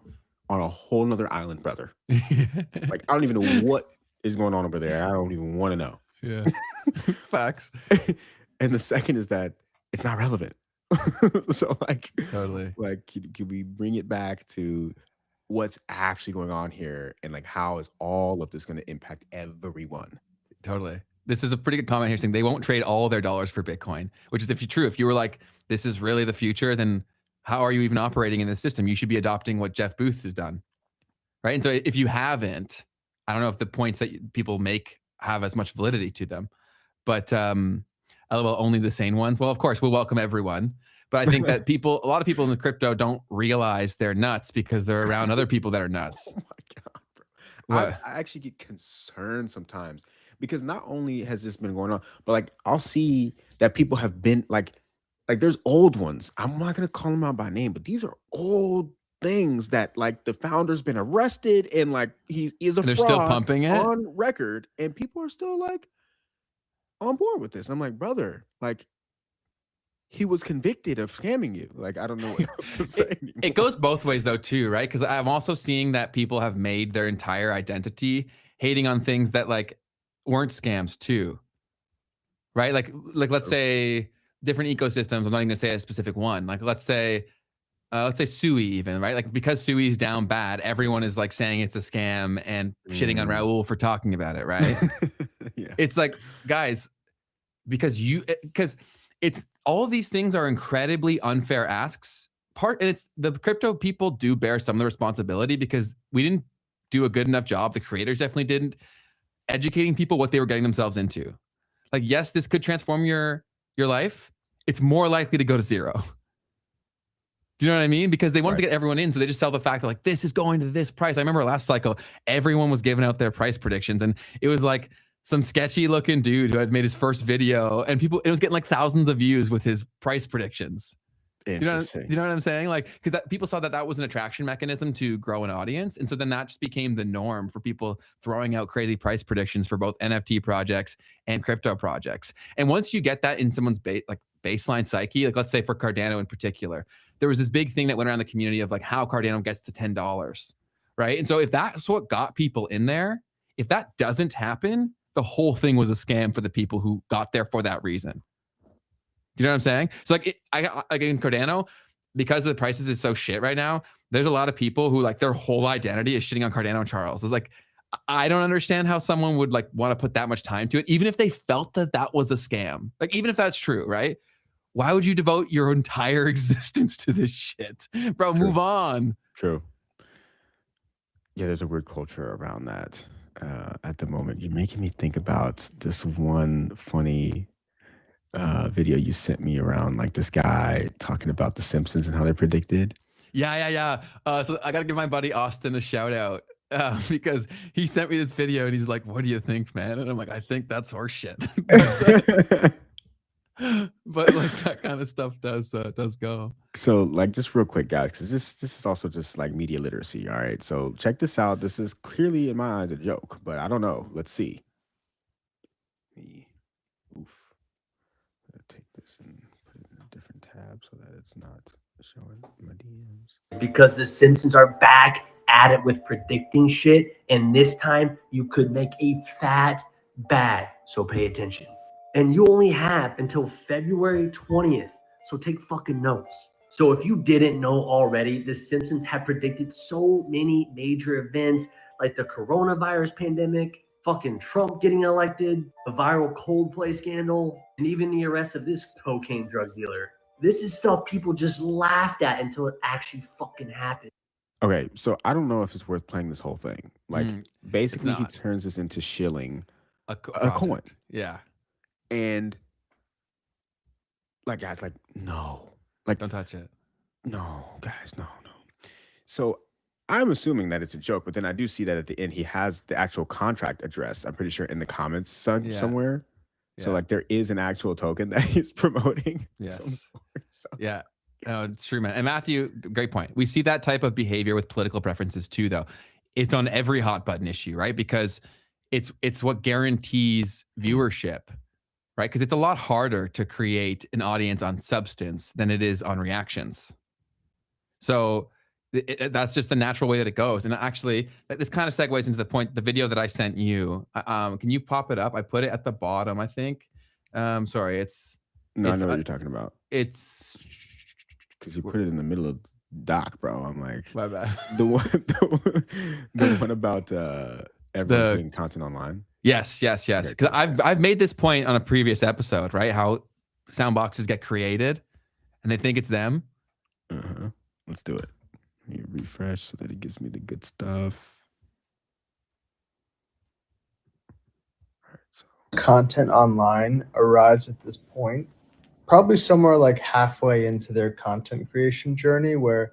B: on a whole nother island, brother. Like, I don't even know what is going on over there. I don't even want to know.
A: Yeah. Facts.
B: And the second is that it's not relevant. So like,
A: totally,
B: like, can we bring it back to what's actually going on here, and like how is all of this going to impact everyone?
A: Totally. This is a pretty good comment here saying they won't trade all their dollars for Bitcoin, which is true. If you were like, this is really the future, then how are you even operating in this system? You should be adopting what Jeff Booth has done, right? And so if you haven't, I don't know if the points that people make have as much validity to them, but LOL, only the sane ones. Well, of course, we'll welcome everyone. But I think that a lot of people in the crypto don't realize they're nuts because they're around other people that are nuts.
B: Oh my God, bro. I actually get concerned sometimes, because not only has this been going on, but like I'll see that people have been like there's old ones. I'm not going to call them out by name, but these are old things that like the founder's been arrested and like he is a
A: And they're
B: fraud
A: still pumping it
B: on record, and people are still like on board with this. I'm like, brother, like he was convicted of scamming you. Like, I don't know what else to say anymore.
A: It goes both ways though too, right? Because I'm also seeing that people have made their entire identity hating on things that like weren't scams too, right? Like let's say different ecosystems. I'm not even gonna say a specific one. Like let's say Sui even, right? Like because Sui's down bad, everyone is like saying it's a scam and shitting on Raul for talking about it, right?
B: Yeah.
A: It's like, guys, because it's all of these things are incredibly unfair asks. And it's the crypto people do bear some of the responsibility because we didn't do a good enough job. The creators definitely didn't educating people what they were getting themselves into. Like, yes, this could transform your life. It's more likely to go to zero. Do you know what I mean? Because they wanted to get everyone in, so they just sell the fact that like this is going to this price. I remember last cycle, everyone was giving out their price predictions, and it was like some sketchy looking dude who had made his first video, and it was getting like thousands of views with his price predictions.
B: Interesting.
A: Do you know what I'm saying? Like, because people saw that was an attraction mechanism to grow an audience, and so then that just became the norm for people throwing out crazy price predictions for both NFT projects and crypto projects. And once you get that in someone's baseline psyche, like let's say for Cardano in particular, there was this big thing that went around the community of like how Cardano gets to $10, right? And so if that's what got people in there, if that doesn't happen, the whole thing was a scam for the people who got there for that reason. Do you know what I'm saying? So like in Cardano, because the prices is so shit right now, there's a lot of people who like their whole identity is shitting on Cardano and Charles. It's like, I don't understand how someone would like want to put that much time to it, even if they felt that was a scam. Like even if that's true, right? Why would you devote your entire existence to this shit? Bro,
B: True.
A: move on.
B: True. Yeah, there's a weird culture around that at the moment. You're making me think about this one funny video you sent me around, like this guy talking about The Simpsons and how they're predicted.
A: Yeah. So I got to give my buddy Austin a shout out because he sent me this video and he's like, what do you think, man? And I'm like, I think that's horse shit. But like that kind of stuff does go.
B: So like just real quick, guys, because this is also just like media literacy. All right, so check this out. This is clearly in my eyes a joke, but I don't know. Let's see. Oof. Take this and put it in a different tab so that it's not showing my DMs.
J: Because the Simpsons are back at it with predicting shit, and this time you could make a fat bag. So pay attention. And you only have until February 20th. So take fucking notes. So if you didn't know already, The Simpsons have predicted so many major events like the coronavirus pandemic, fucking Trump getting elected, the viral Coldplay scandal, and even the arrest of this cocaine drug dealer. This is stuff people just laughed at until it actually fucking happened.
B: Okay, so I don't know if it's worth playing this whole thing. Like basically he turns this into shilling a coin.
A: Yeah.
B: And like guys, like no, like
A: don't touch it.
B: No, guys, no. So I'm assuming that it's a joke, but then I do see that at the end he has the actual contract address. I'm pretty sure in the comments somewhere. Yeah. So like there is an actual token that he's promoting.
A: Yes. Yeah. No, it's true, man. And Matthew, great point. We see that type of behavior with political preferences too, though. It's on every hot button issue, right? Because it's what guarantees viewership. Right? Because it's a lot harder to create an audience on substance than it is on reactions. So that's just the natural way that it goes. And actually, this kind of segues into the video that I sent you. Can you pop it up? I put it at the bottom, I think. Sorry,
B: I know what you're talking about.
A: It's
B: because you put it in the middle of doc, bro. I'm like,
A: my bad.
B: The one about everyone putting content online.
A: Yes. Because I've made this point on a previous episode, right? How sound boxes get created and they think it's them.
B: Let's do it. Let me refresh so that it gives me the good stuff. All right, so
K: content online arrives at this point, probably somewhere like halfway into their content creation journey, where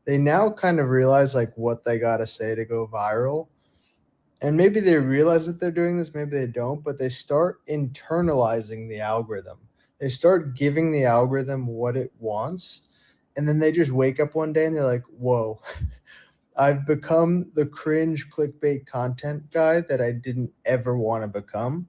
K: they now kind of realize like what they got to say to go viral. And maybe they realize that they're doing this, maybe they don't, but they start internalizing the algorithm. They start giving the algorithm what it wants. And then they just wake up one day and they're like, whoa, I've become the cringe clickbait content guy that I didn't ever want to become.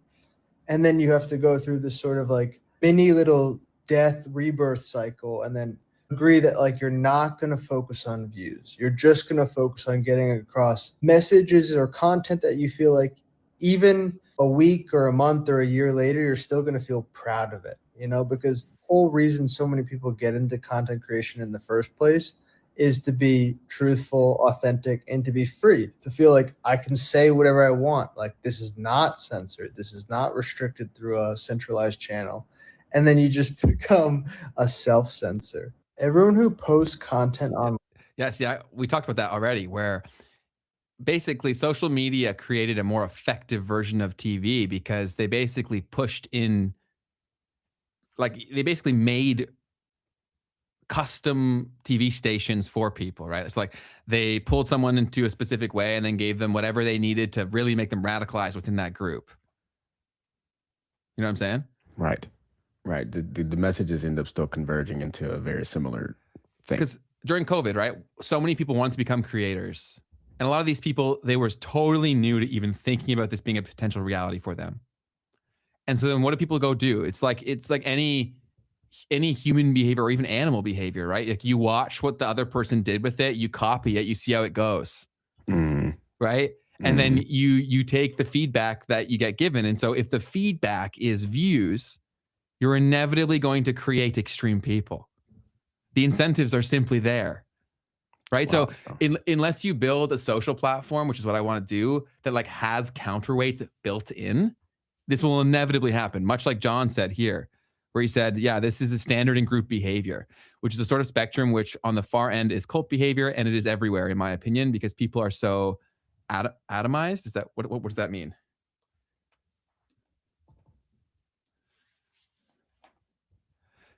K: And then you have to go through this sort of like mini little death rebirth cycle and then agree that like you're not going to focus on views. You're just going to focus on getting across messages or content that you feel like even a week or a month or a year later, you're still going to feel proud of it, you know, because the whole reason so many people get into content creation in the first place is to be truthful, authentic, and to be free, to feel like I can say whatever I want. Like this is not censored. This is not restricted through a centralized channel. And then you just become a self-censor. Everyone who posts content on.
A: Yes. Yeah. We talked about that already, where basically social media created a more effective version of TV because they basically pushed in, like they basically made custom TV stations for people, right? It's like they pulled someone into a specific way and then gave them whatever they needed to really make them radicalize within that group. You know what I'm saying?
B: Right. Right. The messages end up still converging into a very similar thing.
A: Because during COVID, right, so many people wanted to become creators. And a lot of these people, they were totally new to even thinking about this being a potential reality for them. And so then what do people go do? It's like any human behavior or even animal behavior, right? Like you watch what the other person did with it, you copy it, you see how it goes, right? And then you take the feedback that you get given. And so if the feedback is views, you're inevitably going to create extreme people. The incentives are simply there, right? Wow. So unless you build a social platform, which is what I want to do, that like has counterweights built in, this will inevitably happen, much like John said here, where he said, yeah, this is a standard in group behavior, which is a sort of spectrum, which on the far end is cult behavior, and it is everywhere, in my opinion, because people are so atomized. Is that what does that mean?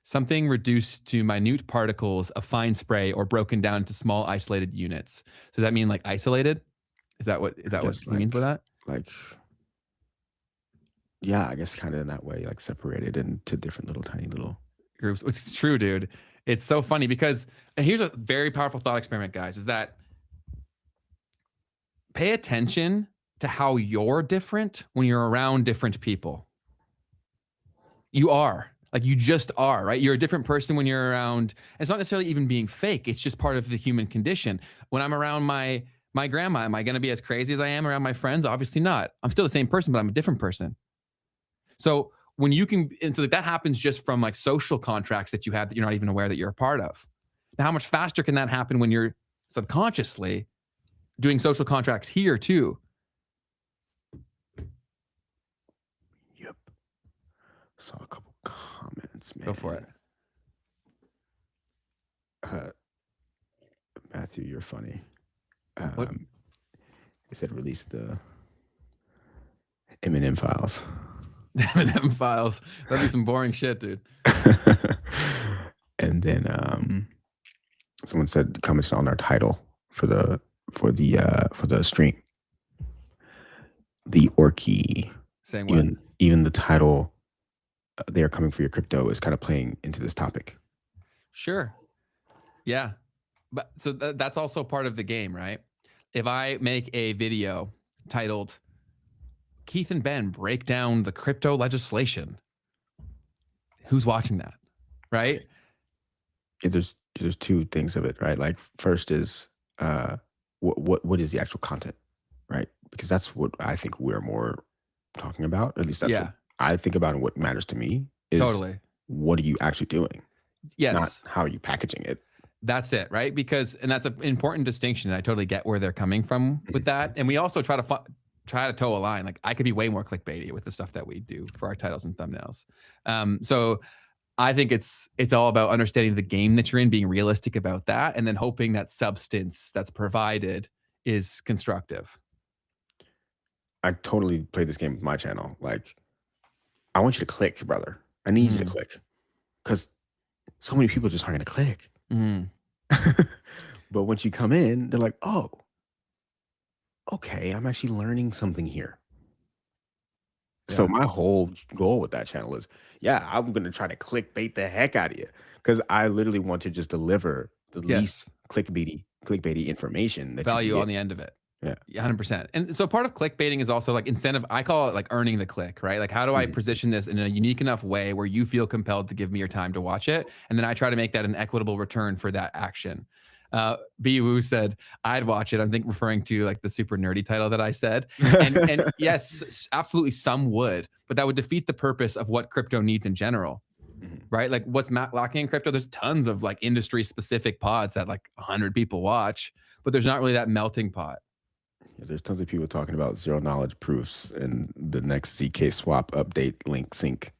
A: Something reduced to minute particles of fine spray or broken down into small isolated units. So does that mean like isolated? Is that what he means by that?
B: Like, yeah, I guess kind of in that way, like separated into different little tiny little
A: groups, which is true, dude. It's so funny because here's a very powerful thought experiment, guys, is that pay attention to how you're different when you're around different people. You are. Like you just are, right? You're a different person when you're around. It's not necessarily even being fake. It's just part of the human condition. When I'm around my grandma, am I going to be as crazy as I am around my friends? Obviously not. I'm still the same person, but I'm a different person. So when you can, and so that happens just from like social contracts that you have that you're not even aware that you're a part of. Now, how much faster can that happen when you're subconsciously doing social contracts here too?
B: Yep. Saw a couple comments, man.
A: Go for it.
B: Matthew, you're funny.
A: What?
B: He said release the M&M files.
A: M&M files. That'd be some boring shit, dude.
B: And then someone said commented on our title for the stream. The Orky.
A: Saying what?
B: Even the title, they are coming for your crypto, is kind of playing into this topic.
A: Sure. Yeah. But so that's also part of the game, right? If I make a video titled Keith and Ben break down the crypto legislation, who's watching that, right?
B: Yeah, there's two things of it, right? Like first is what is the actual content, right? Because that's what I think we're more talking about. At least that's what I think about, and what matters to me is
A: totally
B: what are you actually doing?
A: Yes.
B: Not how are you packaging it.
A: That's it, right? Because, and that's an important distinction. And I totally get where they're coming from with that. And we also try to toe a line. Like I could be way more clickbaity with the stuff that we do for our titles and thumbnails. So I think it's all about understanding the game that you're in, being realistic about that, and then hoping that substance that's provided is constructive.
B: I totally play this game with my channel. Like, I want you to click, brother. I need you to click, because so many people just aren't going to click. But once you come in, they're like, oh, okay, I'm actually learning something here. So my whole goal with that channel is, I'm going to try to clickbait the heck out of you, because I literally want to just deliver the least clickbaity information that
A: value
B: you can
A: on the end of it.
B: Yeah.
A: 100%. And so part of clickbaiting is also like incentive. I call it like earning the click, right? Like, how do I position this in a unique enough way where you feel compelled to give me your time to watch it? And then I try to make that an equitable return for that action. B Woo said, I'd watch it. I think referring to like the super nerdy title that I said. And yes, absolutely some would, but that would defeat the purpose of what crypto needs in general. Right? Like what's lacking in crypto, there's tons of like industry specific pods that like 100 people watch, but there's not really that melting pot.
B: Yeah, there's tons of people talking about zero knowledge proofs and the next ZK swap update link sync,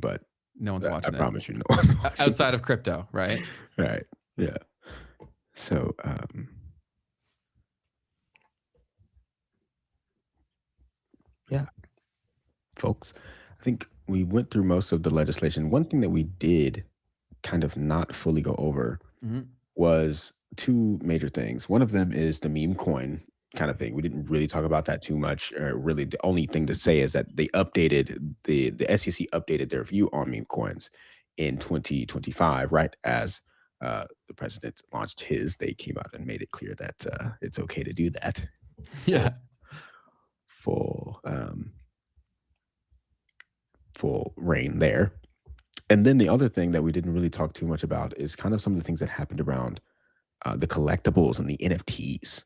B: but
A: no one's watching
B: I
A: it.
B: Promise you, no one's watching
A: outside of crypto, right?
B: Right. Yeah. So, folks, I think we went through most of the legislation. One thing that we did kind of not fully go over was two major things. One of them is the meme coin kind of thing. We didn't really talk about that too much. Really, the only thing to say is that they updated, the SEC updated their view on meme coins in 2025, right as the president launched his. They came out and made it clear that it's okay to do that.
A: Yeah.
B: Full reign there. And then the other thing that we didn't really talk too much about is kind of some of the things that happened around the collectibles and the NFTs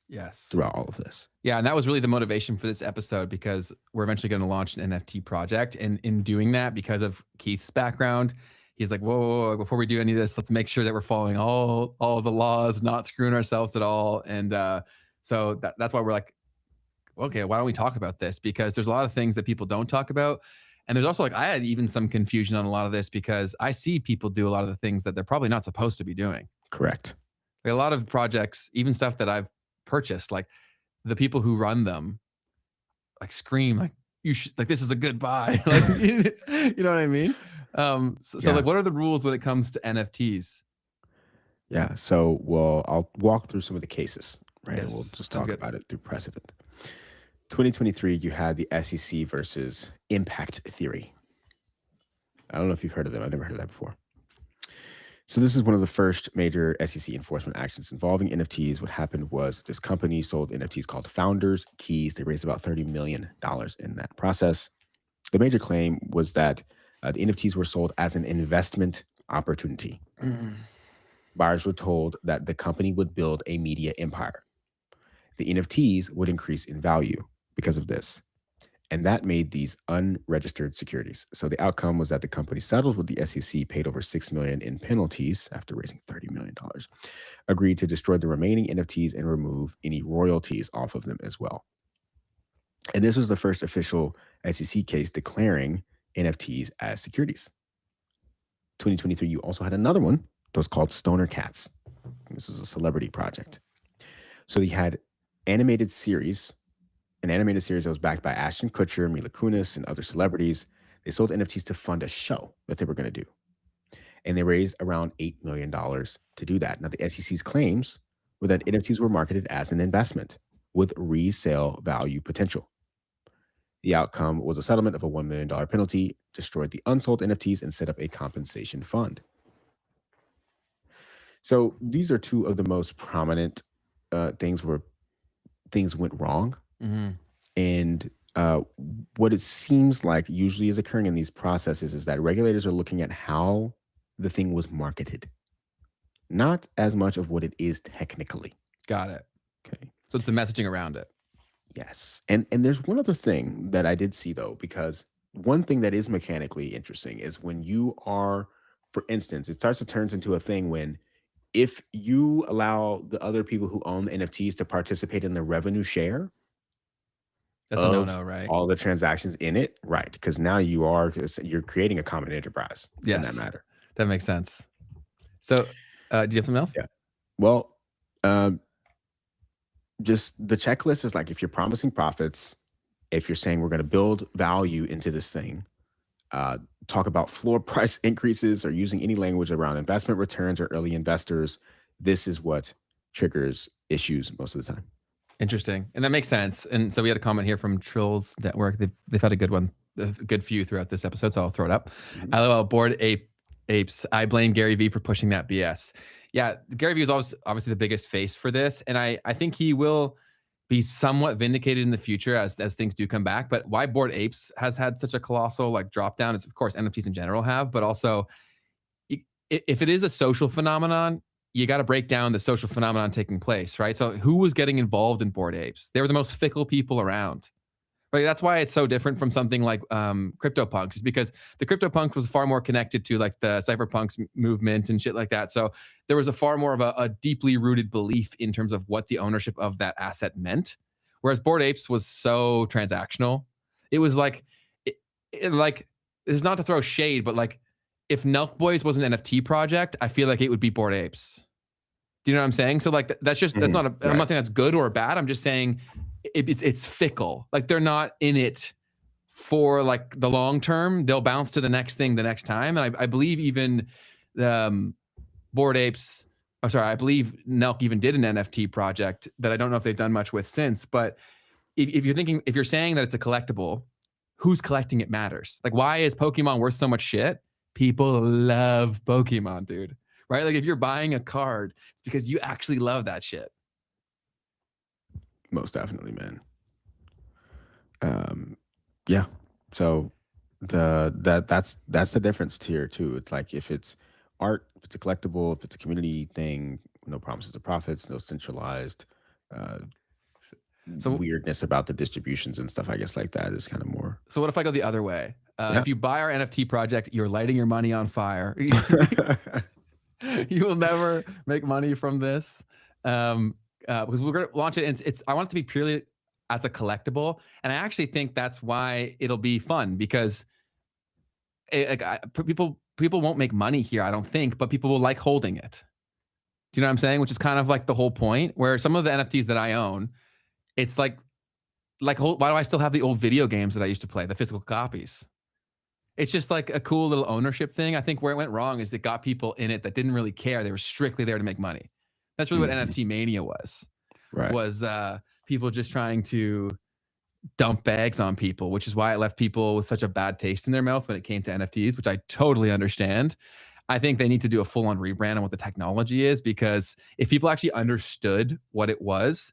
B: throughout all of this.
A: Yeah, and that was really the motivation for this episode, because we're eventually going to launch an NFT project. And in doing that, because of Keith's background, he's like, whoa, before we do any of this, let's make sure that we're following all the laws, not screwing ourselves at all. And so that's why we're like, okay, why don't we talk about this? Because there's a lot of things that people don't talk about. And there's also like, I had even some confusion on a lot of this, because I see people do a lot of the things that they're probably not supposed to be doing.
B: Correct.
A: Like a lot of projects, even stuff that I've purchased, like the people who run them, like scream, like, you should, like, this is a good buy. Like, you know what I mean? So like, what are the rules when it comes to NFTs?
B: Yeah. So, well, I'll walk through some of the cases, right?
A: Yes,
B: We'll just talk about it through precedent. 2023, you had the SEC versus Impact Theory. I don't know if you've heard of them. I've never heard of that before. So this is one of the first major SEC enforcement actions involving NFTs. What happened was this company sold NFTs called Founders Keys. They raised about $30 million in that process. The major claim was that the NFTs were sold as an investment opportunity. Buyers were told that the company would build a media empire. The NFTs would increase in value because of this. And that made these unregistered securities. So the outcome was that the company settled with the SEC, paid over $6 million in penalties after raising $30 million, agreed to destroy the remaining NFTs and remove any royalties off of them as well. And this was the first official SEC case declaring NFTs as securities. 2023, you also had another one that was called Stoner Cats. This was a celebrity project. So you had an animated series that was backed by Ashton Kutcher, Mila Kunis, and other celebrities. They sold NFTs to fund a show that they were going to do. And they raised around $8 million to do that. Now, the SEC's claims were that NFTs were marketed as an investment with resale value potential. The outcome was a settlement of a $1 million penalty, destroyed the unsold NFTs, and set up a compensation fund. So these are two of the most prominent things where things went wrong. And what it seems like usually is occurring in these processes is that regulators are looking at how the thing was marketed, not as much of what it is technically.
A: Got it.
B: Okay.
A: So it's the messaging around it.
B: Yes. And there's one other thing that I did see, though, because one thing that is mechanically interesting is when you are, for instance, it starts to turn into a thing when if you allow the other people who own the NFTs to participate in the revenue share,
A: that's a no-no, right?
B: All the transactions in it, right? Because now you're creating a common enterprise.
A: Yes,
B: in that matter.
A: That makes sense. So, do you have something else?
B: Yeah. Well, just the checklist is like, if you're promising profits, if you're saying we're going to build value into this thing, talk about floor price increases or using any language around investment returns or early investors, this is what triggers issues most of the time.
A: Interesting. And that makes sense. And so we had a comment here from Trills Network. They've had a good one a good few throughout this episode, so I'll throw it up. LOL, Bored Apes. I blame Gary Vee for pushing that BS. Yeah, Gary Vee is obviously the biggest face for this, and I think he will be somewhat vindicated in the future as things do come back. But why Bored Apes has had such a colossal like drop down is, of course, NFTs in general have, but also if it is a social phenomenon, you got to break down the social phenomenon taking place, right? So who was getting involved in Bored Apes? They were the most fickle people around. Right? That's why it's so different from something like CryptoPunks, is because the CryptoPunks was far more connected to like the cypherpunks movement and shit like that. So there was a far more of a deeply rooted belief in terms of what the ownership of that asset meant. Whereas Bored Apes was so transactional. It was like, like, it's not to throw shade, but like if Nelk Boys was an NFT project, I feel like it would be Bored Apes. Do you know what I'm saying? So like, that's just, that's not I'm not saying that's good or bad. I'm just saying it's fickle. Like they're not in it for like the long term. They'll bounce to the next thing the next time. And I believe even Bored Apes, I'm sorry, I believe Nelk even did an NFT project that I don't know if they've done much with since. But if you're saying that it's a collectible, who's collecting it matters. Like, why is Pokemon worth so much shit? People love Pokemon, dude. Right? Like if you're buying a card, it's because you actually love that shit.
B: Most definitely, man. Yeah. So that's the difference here too. It's like if it's art, if it's a collectible, if it's a community thing, no promises of profits, no centralized weirdness about the distributions and stuff. I guess like that is kind of more.
A: So what if I go the other way? If you buy our NFT project, you're lighting your money on fire. You will never make money from this. Because we're going to launch it. And I want it to be purely as a collectible. And I actually think that's why it'll be fun, because people won't make money here, I don't think, but people will like holding it. Do you know what I'm saying? Which is kind of like the whole point, where some of the NFTs that I own, it's like why do I still have the old video games that I used to play, the physical copies? It's just like a cool little ownership thing. I think where it went wrong is it got people in it that didn't really care. They were strictly there to make money. That's really what NFT mania was.
B: Right.
A: Was people just trying to dump bags on people, which is why it left people with such a bad taste in their mouth when it came to NFTs, which I totally understand. I think they need to do a full-on rebrand on what the technology is, because if people actually understood what it was,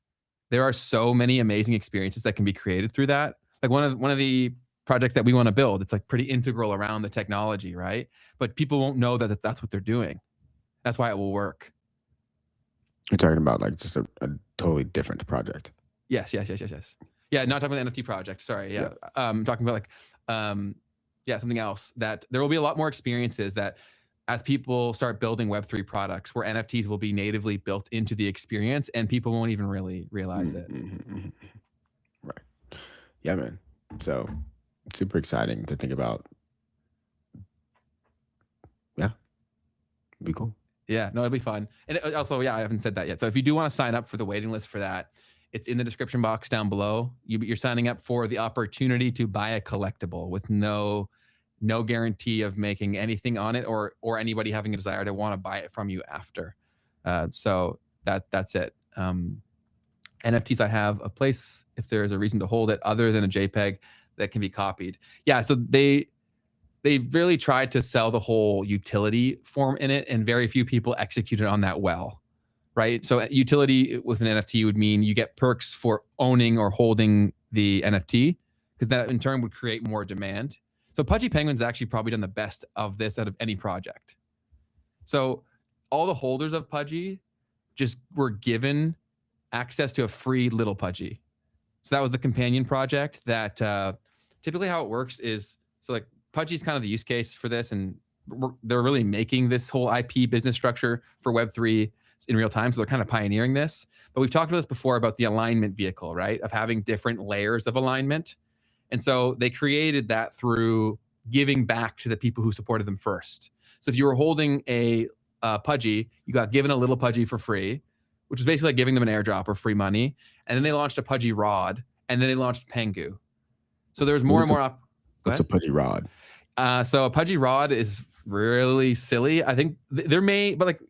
A: there are so many amazing experiences that can be created through that. Like one of the projects that we want to build, it's like pretty integral around the technology, right? But people won't know that that's what they're doing. That's why it will work.
B: You're talking about like just a totally different project.
A: Yes. Yeah, not talking about the NFT project. Sorry. Yeah. Talking about like, something else, that there will be a lot more experiences that as people start building Web3 products where NFTs will be natively built into the experience and people won't even really realize it.
B: Right. Yeah, man. So it's super exciting to think about. Yeah. It'd be cool.
A: Yeah, no, it'll be fun. And also, I haven't said that yet. So if you do want to sign up for the waiting list for that, it's in the description box down below. You're signing up for the opportunity to buy a collectible with no guarantee of making anything on it or anybody having a desire to want to buy it from you after. So that's it. NFTs, I have a place if there's a reason to hold it other than a JPEG that can be copied. Yeah, so they've really tried to sell the whole utility form in it, and very few people executed on that well, right? So utility with an NFT would mean you get perks for owning or holding the NFT, because that in turn would create more demand. So Pudgy Penguin's actually probably done the best of this out of any project. So all the holders of Pudgy just were given access to a free little Pudgy. So that was the companion project that typically how it works is, so like Pudgy's kind of the use case for this, and they're really making this whole IP business structure for Web3 in real time. So they're kind of pioneering this. But we've talked about this before about the alignment vehicle, right? Of having different layers of alignment. And so they created that through giving back to the people who supported them first. So if you were holding a Pudgy, you got given a little Pudgy for free, which is basically like giving them an airdrop or free money. And then they launched a Pudgy Rod, and then they launched Pengu. So there's more and more.
B: What's a Pudgy Rod?
A: So a Pudgy Rod is really silly. I think there may, but like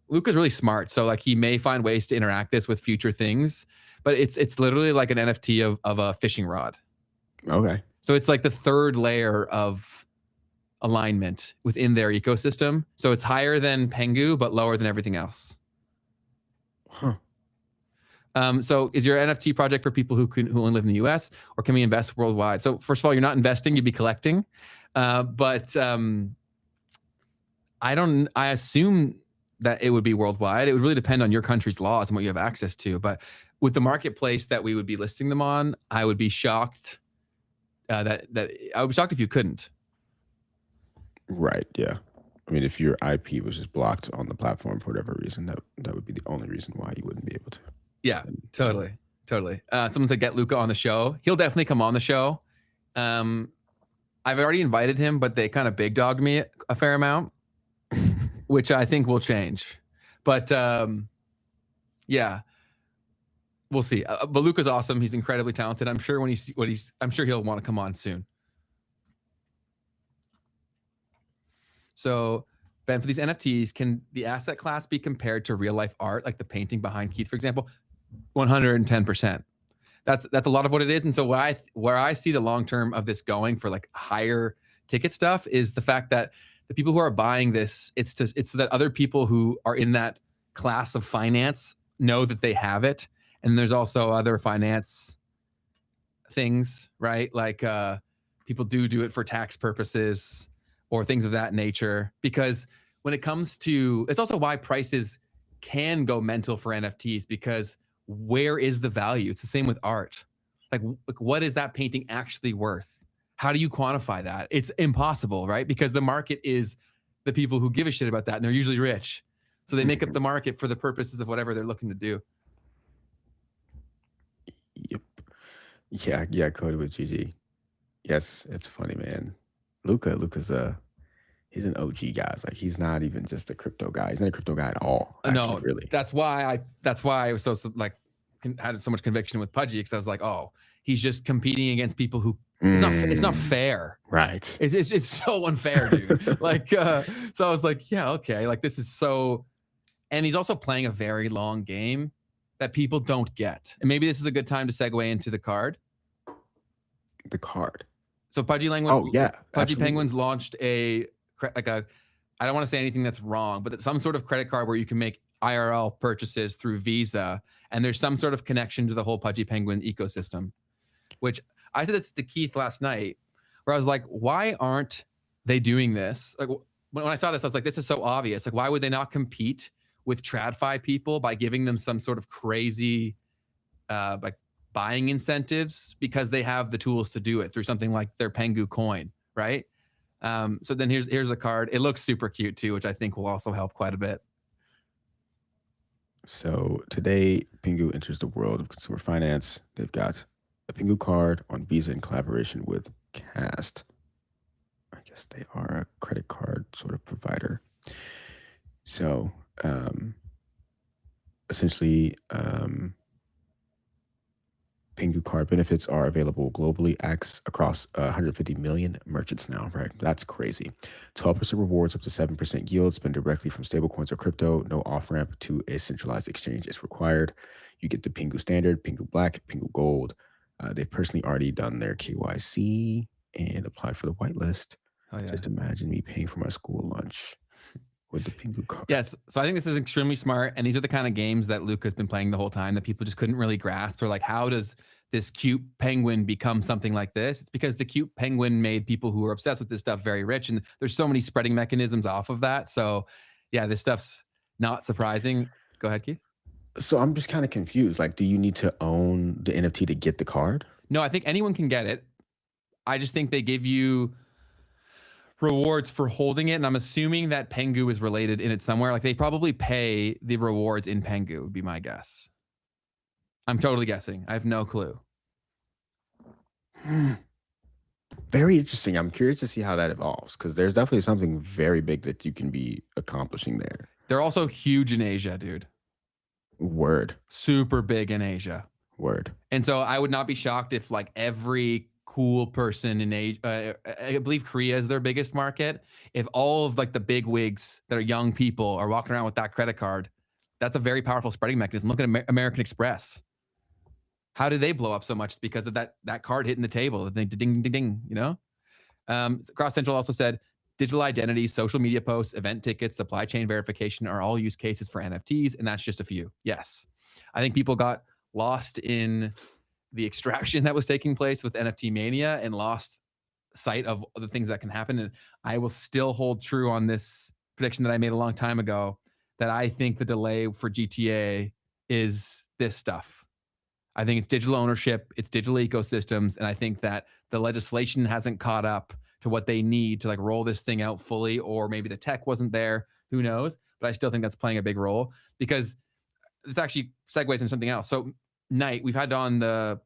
A: Luca's really smart. So like he may find ways to interact this with future things, but it's literally like an NFT of a fishing rod.
B: Okay.
A: So it's like the third layer of alignment within their ecosystem. So it's higher than Pengu, but lower than everything else.
B: Huh.
A: So is your NFT project for people who only live in the US, or can we invest worldwide? So first of all, you're not investing, you'd be collecting. But I assume that it would be worldwide. It would really depend on your country's laws and what you have access to. But with the marketplace that we would be listing them on, I would be shocked that I would be shocked if you couldn't.
B: Right. Yeah. I mean, if your IP was just blocked on the platform for whatever reason, that would be the only reason why you wouldn't be able to.
A: Yeah, totally. Someone said get Luca on the show. He'll definitely come on the show. I've already invited him, but they kind of big dogged me a fair amount, which I think will change. But yeah, we'll see. But Luca's awesome. He's incredibly talented. I'm sure I'm sure he'll want to come on soon. So Ben, for these NFTs, can the asset class be compared to real life art, like the painting behind Keith, for example? 110%. That's a lot of what it is. And so where I see the long term of this going for like higher ticket stuff is the fact that the people who are buying this, it's so that other people who are in that class of finance know that they have it. And there's also other finance things, right? Like people do it for tax purposes or things of that nature. Because when it comes to, it's also why prices can go mental for NFTs, because where is the value? It's the same with art. Like what is that painting actually worth? How do you quantify that? It's impossible, right? Because the market is the people who give a shit about that, and they're usually rich. So they make up the market for the purposes of whatever they're looking to do.
B: Yep. Yeah, Cody with GG. Yes, it's funny, man. Luca's he's an OG guy. It's like he's not even just a crypto guy. He's not a crypto guy at all. Actually,
A: no, really. That's why I was so like had so much conviction with Pudgy, because I was like, oh, he's just competing against people who it's not fair.
B: Right.
A: It's so unfair, dude. Like so I was like, yeah, okay. Like this is so, and he's also playing a very long game that people don't get. And maybe this is a good time to segue into the card.
B: The card.
A: So Pudgy Penguins.
B: Oh yeah.
A: Pudgy
B: absolutely.
A: Penguins launched I don't want to say anything that's wrong, but some sort of credit card where you can make IRL purchases through Visa, and there's some sort of connection to the whole Pudgy Penguin ecosystem, which I said this to Keith last night, where I was like, why aren't they doing this? Like when I saw this, I was like, this is so obvious. Like, why would they not compete with TradFi people by giving them some sort of crazy like buying incentives, because they have the tools to do it through something like their Pengu coin, right? So then here's a card. It looks super cute too, which I think will also help quite a bit.
B: So today, Pengu enters the world of consumer finance. They've got a Pengu card on Visa in collaboration with Cast. I guess they are a credit card sort of provider. So essentially, Pengu card benefits are available globally, acts across 150 million merchants now, right? That's crazy. 12% rewards, up to 7% yield, spend directly from stablecoins or crypto. No off-ramp to a centralized exchange is required. You get the Pengu Standard, Pengu Black, Pengu Gold. They've personally already done their KYC and applied for the whitelist.
A: Oh, yeah.
B: Just imagine me paying for my school lunch with the Pengu card.
A: Yes. So I think this is extremely smart. And these are the kind of games that Luke has been playing the whole time that people just couldn't really grasp. Or like, how does this cute penguin become something like this? It's because the cute penguin made people who are obsessed with this stuff very rich. And there's so many spreading mechanisms off of that. So yeah, this stuff's not surprising. Go ahead, Keith.
B: So I'm just kind of confused. Like, do you need to own the NFT to get the card?
A: No, I think anyone can get it. I just think they give you rewards for holding it, and I'm assuming that Pengu is related in it somewhere. Like they probably pay the rewards in Pengu, would be my guess. I'm totally guessing. I have no clue.
B: Very interesting. I'm curious to see how that evolves, because there's definitely something very big that you can be accomplishing there.
A: They're also huge in Asia, dude.
B: Word.
A: Super big in Asia.
B: Word.
A: And so I would not be shocked if like every cool person in Asia, I believe Korea is their biggest market. If all of like the big wigs that are young people are walking around with that credit card, that's a very powerful spreading mechanism. Look at American Express. How did they blow up so much? It's because of that card hitting the table, the ding, ding, ding, ding, you know? Cross Central also said, digital identity, social media posts, event tickets, supply chain verification are all use cases for NFTs, and that's just a few. Yes. I think people got lost in the extraction that was taking place with NFT mania and lost sight of the things that can happen. And I will still hold true on this prediction that I made a long time ago, that I think the delay for GTA is this stuff. I think it's digital ownership, it's digital ecosystems, and I think that the legislation hasn't caught up to what they need to like roll this thing out fully, or maybe the tech wasn't there, who knows? But I still think that's playing a big role, because this actually segues into something else. So Knight, we've had on the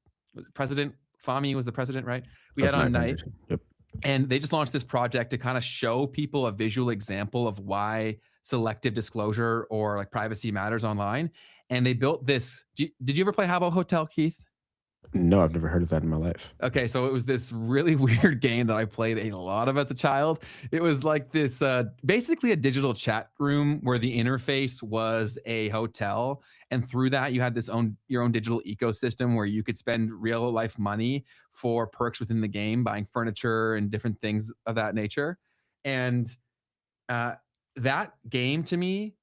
A: president, Fahmy was the president, right? We had on Knight.
B: Yep.
A: And they just launched this project to kind of show people a visual example of why selective disclosure or like privacy matters online. And they built this. Did you ever play Habbo Hotel, Keith?
B: No, I've never heard of that in my life.
A: Okay, so it was this really weird game that I played a lot of as a child. It was like this, basically a digital chat room where the interface was a hotel, and through that you had your own digital ecosystem where you could spend real life money for perks within the game, buying furniture and different things of that nature. And that game to me,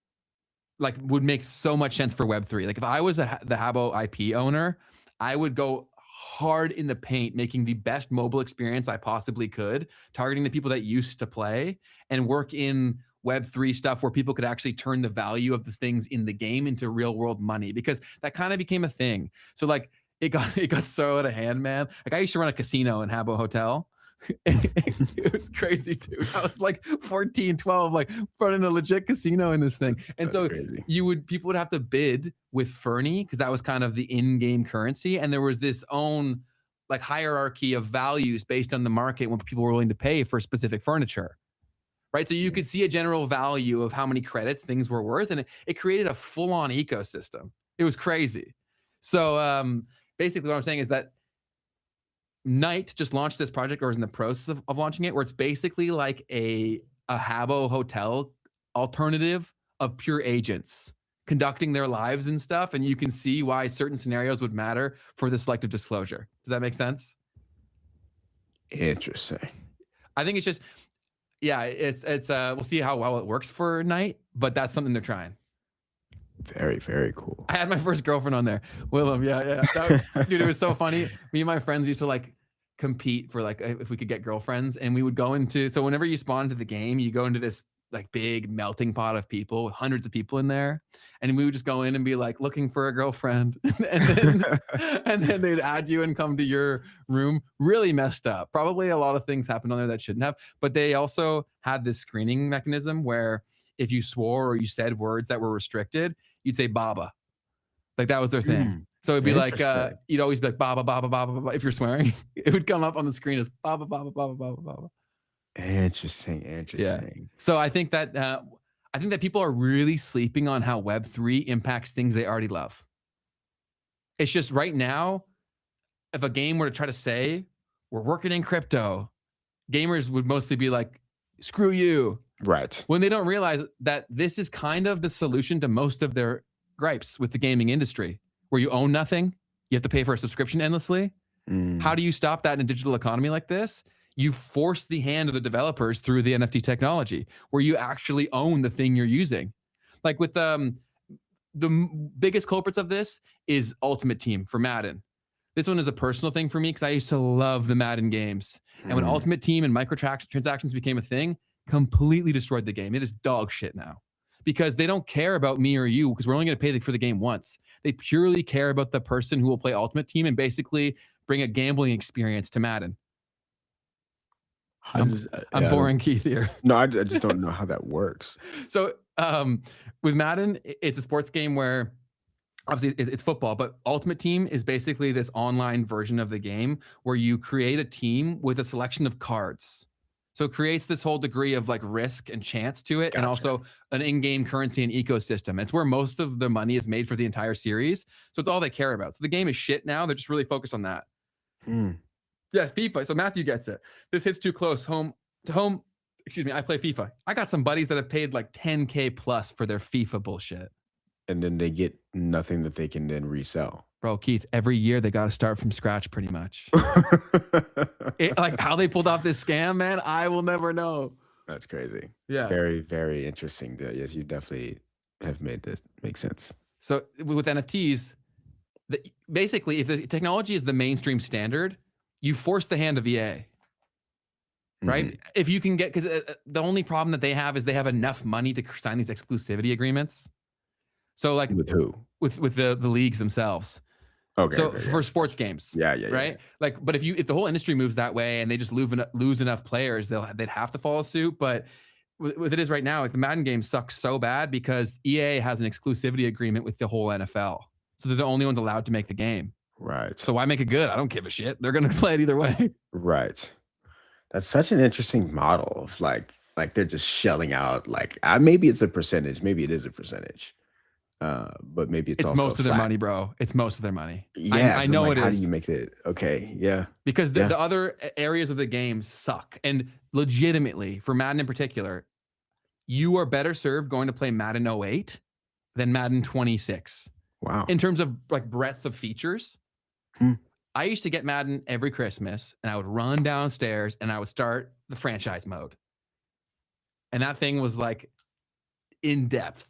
A: like, would make so much sense for Web3. Like if I was the Habbo IP owner, I would go hard in the paint, making the best mobile experience I possibly could, targeting the people that used to play, and work in Web3 stuff where people could actually turn the value of the things in the game into real world money, because that kind of became a thing. So like it got so out of hand, man. Like I used to run a casino in Habbo Hotel. It was crazy too. I was like 14, 12, like running a legit casino in this thing. And that's so crazy. People would have to bid with Fernie, because that was kind of the in-game currency. And there was this own like hierarchy of values based on the market when people were willing to pay for specific furniture. Right. So you could see a general value of how many credits things were worth. And it created a full-on ecosystem. It was crazy. So basically what I'm saying is that Knight just launched this project, or is in the process of launching it, where it's basically like a Habbo Hotel alternative of pure agents conducting their lives and stuff. And you can see why certain scenarios would matter for the selective disclosure. Does that make sense?
B: Interesting.
A: I think it's just, yeah, it's we'll see how well it works for Knight, but that's something they're trying.
B: Very, very cool.
A: I had my first girlfriend on there. Willem, yeah. Dude, it was so funny. Me and my friends used to like compete for like if we could get girlfriends, and we would go into, so whenever you spawn into the game, you go into this like big melting pot of people with hundreds of people in there, and we would just go in and be like looking for a girlfriend, and then they'd add you and come to your room. Really messed up. Probably a lot of things happened on there that shouldn't have, but they also had this screening mechanism where if you swore or you said words that were restricted, you'd say Baba. Like that was their thing. So it'd be like, you'd always be like Baba, Baba, Baba, Baba. If you're swearing, it would come up on the screen as Baba, Baba, Baba, Baba, Baba.
B: Interesting.
A: Yeah. So I think that people are really sleeping on how Web3 impacts things they already love. It's just right now, if a game were to try to say we're working in crypto, gamers would mostly be like, screw you.
B: Right.
A: When they don't realize that this is kind of the solution to most of their gripes with the gaming industry, where you own nothing, you have to pay for a subscription endlessly. How do you stop that in a digital economy like this? You force the hand of the developers through the NFT technology, where you actually own the thing you're using. Like with the biggest culprits of this is Ultimate Team for Madden. This one is a personal thing for me because I used to love the Madden games. And when Ultimate Team and microtransactions became a thing, completely destroyed the game. It is dog shit now because they don't care about me or you, because we're only going to pay for the game once. They purely care about the person who will play Ultimate Team and basically bring a gambling experience to Madden. I'm boring Keith here.
B: No, I just don't know how that works.
A: So with Madden, it's a sports game where obviously it's football, but Ultimate Team is basically this online version of the game where you create a team with a selection of cards. So it creates this whole degree of like risk and chance to it, and also an in-game currency and ecosystem. It's where most of the money is made for the entire series. So it's all they care about. So the game is shit now. They're just really focused on that. Yeah, FIFA. So Matthew gets it. This hits too close home to home. Excuse me. I play FIFA. I got some buddies that have paid like 10K plus for their FIFA bullshit.
B: And then they get nothing that they can then resell.
A: Bro, Keith, every year they got to start from scratch pretty much. Like how they pulled off this scam, man, I will never know.
B: That's crazy.
A: Yeah.
B: Very, very interesting. Yes, you definitely have made this make sense.
A: So with NFTs, basically, if the technology is the mainstream standard, you force the hand of EA. Right? If you can get, because the only problem that they have is they have enough money to sign these exclusivity agreements. So like
B: with who?
A: With the leagues themselves.
B: Okay.
A: So for sports games.
B: Yeah.
A: Right. Like, but if the whole industry moves that way and they just lose enough players, they'd have to follow suit. But with it is right now, like the Madden game sucks so bad because EA has an exclusivity agreement with the whole NFL. So they're the only ones allowed to make the game.
B: Right.
A: So why make it good? I don't give a shit. They're going to play it either way.
B: Right. That's such an interesting model of like they're just shelling out. Like maybe it's a percentage. Maybe it is a percentage. But maybe it's also
A: most of their money, bro. It's most of their money.
B: Yeah,
A: I know
B: like,
A: it
B: how
A: is.
B: do you make it? Okay, yeah.
A: Because the other areas of the game suck. And legitimately, for Madden in particular, you are better served going to play Madden 08 than Madden 26.
B: Wow.
A: In terms of like breadth of features. I used to get Madden every Christmas and I would run downstairs and I would start the franchise mode. And that thing was like in depth.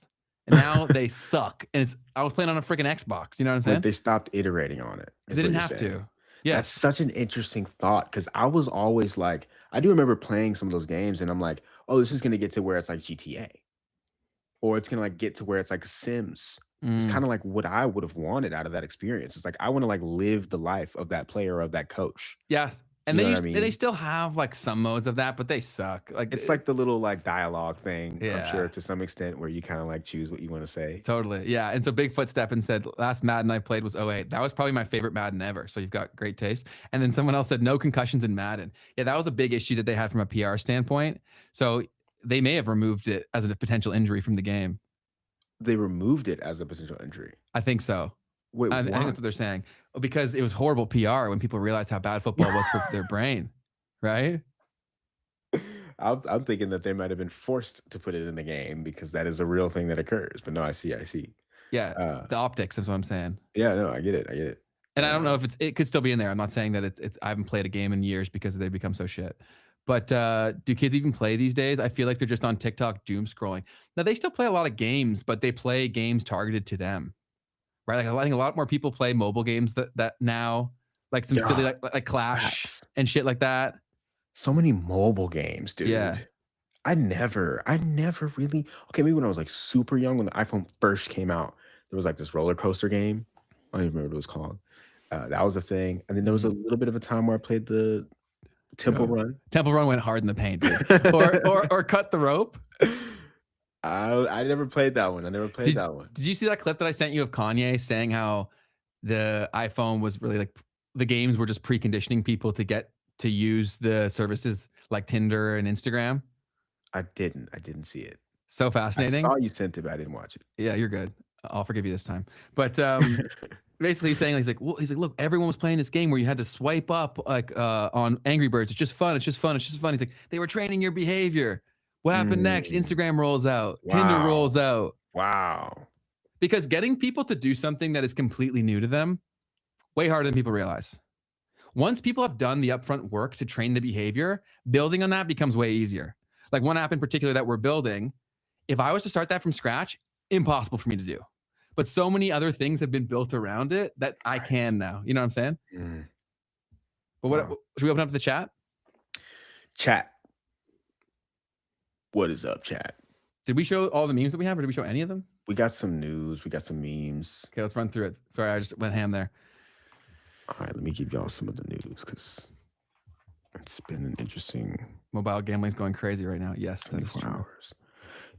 A: And now they suck. And I was playing on a freaking Xbox. You know what I'm saying?
B: But they stopped iterating on it.
A: Because they didn't have to. Yeah.
B: That's such an interesting thought. Because I was always like, I do remember playing some of those games and I'm like, oh, this is going to get to where it's like GTA. Or it's going to like get to where it's like Sims. It's kind of like what I would have wanted out of that experience. It's like, I want to like live the life of that player, of that coach.
A: Yeah. And
B: You know
A: they still have like some modes of that, but they suck. Like
B: it's like the little like dialogue thing,
A: Yeah.
B: I'm sure, to some extent, where you kind of like choose what you want to say.
A: Totally. Yeah. And so Bigfoot stepped and said, last Madden I played was 08. That was probably my favorite Madden ever. So you've got great taste. And then someone else said no concussions in Madden. Yeah, that was a big issue that they had from a PR standpoint. So they may have removed it as a potential injury from the game.
B: They removed it as a potential injury.
A: I think so.
B: Wait,
A: I think that's what they're saying. Because it was horrible PR when people realized how bad football was for their brain. Right?
B: I'm thinking that they might have been forced to put it in the game because that is a real thing that occurs. But no, I see.
A: Yeah. The optics is what I'm saying.
B: Yeah, no, I get it.
A: And I don't know if it could still be in there. I'm not saying that it's I haven't played a game in years because they become so shit. But do kids even play these days? I feel like they're just on TikTok doom scrolling. Now they still play a lot of games, but they play games targeted to them. Right? Like I think a lot more people play mobile games that now, like some silly like Clash and shit like that.
B: So many mobile games, dude.
A: Yeah.
B: I never really, okay, maybe when I was like super young, when the iPhone first came out, there was like this roller coaster game. I don't even remember what it was called. That was a thing. And then there was a little bit of a time where I played the Temple Run.
A: Temple Run went hard in the paint, dude. or Cut the Rope.
B: I never played that one.
A: Did you see that clip that I sent you of Kanye saying how the iPhone was really like the games were just preconditioning people to get to use the services like Tinder and Instagram?
B: I didn't see it.
A: So fascinating.
B: I saw you sent it, but I didn't watch it.
A: Yeah, you're good. I'll forgive you this time. But basically he's saying, he's like, look, everyone was playing this game where you had to swipe up like on Angry Birds. It's just fun. He's like, they were training your behavior. What happened next? Instagram rolls out.
B: Wow.
A: Tinder rolls out.
B: Wow.
A: Because getting people to do something that is completely new to them, way harder than people realize. Once people have done the upfront work to train the behavior, building on that becomes way easier. Like one app in particular that we're building, if I was to start that from scratch, impossible for me to do. But so many other things have been built around it that I can now. You know what I'm saying? But should we open up the chat?
B: Chat. What is up, chat?
A: Did we show all the memes that we have, or did we show any of them?
B: We got some news. We got some memes.
A: Okay, let's run through it. Sorry, I just went ham there.
B: All right, let me give y'all some of the news because it's been an interesting.
A: Mobile gambling's going crazy right now. Yes, that is true.
B: Hours.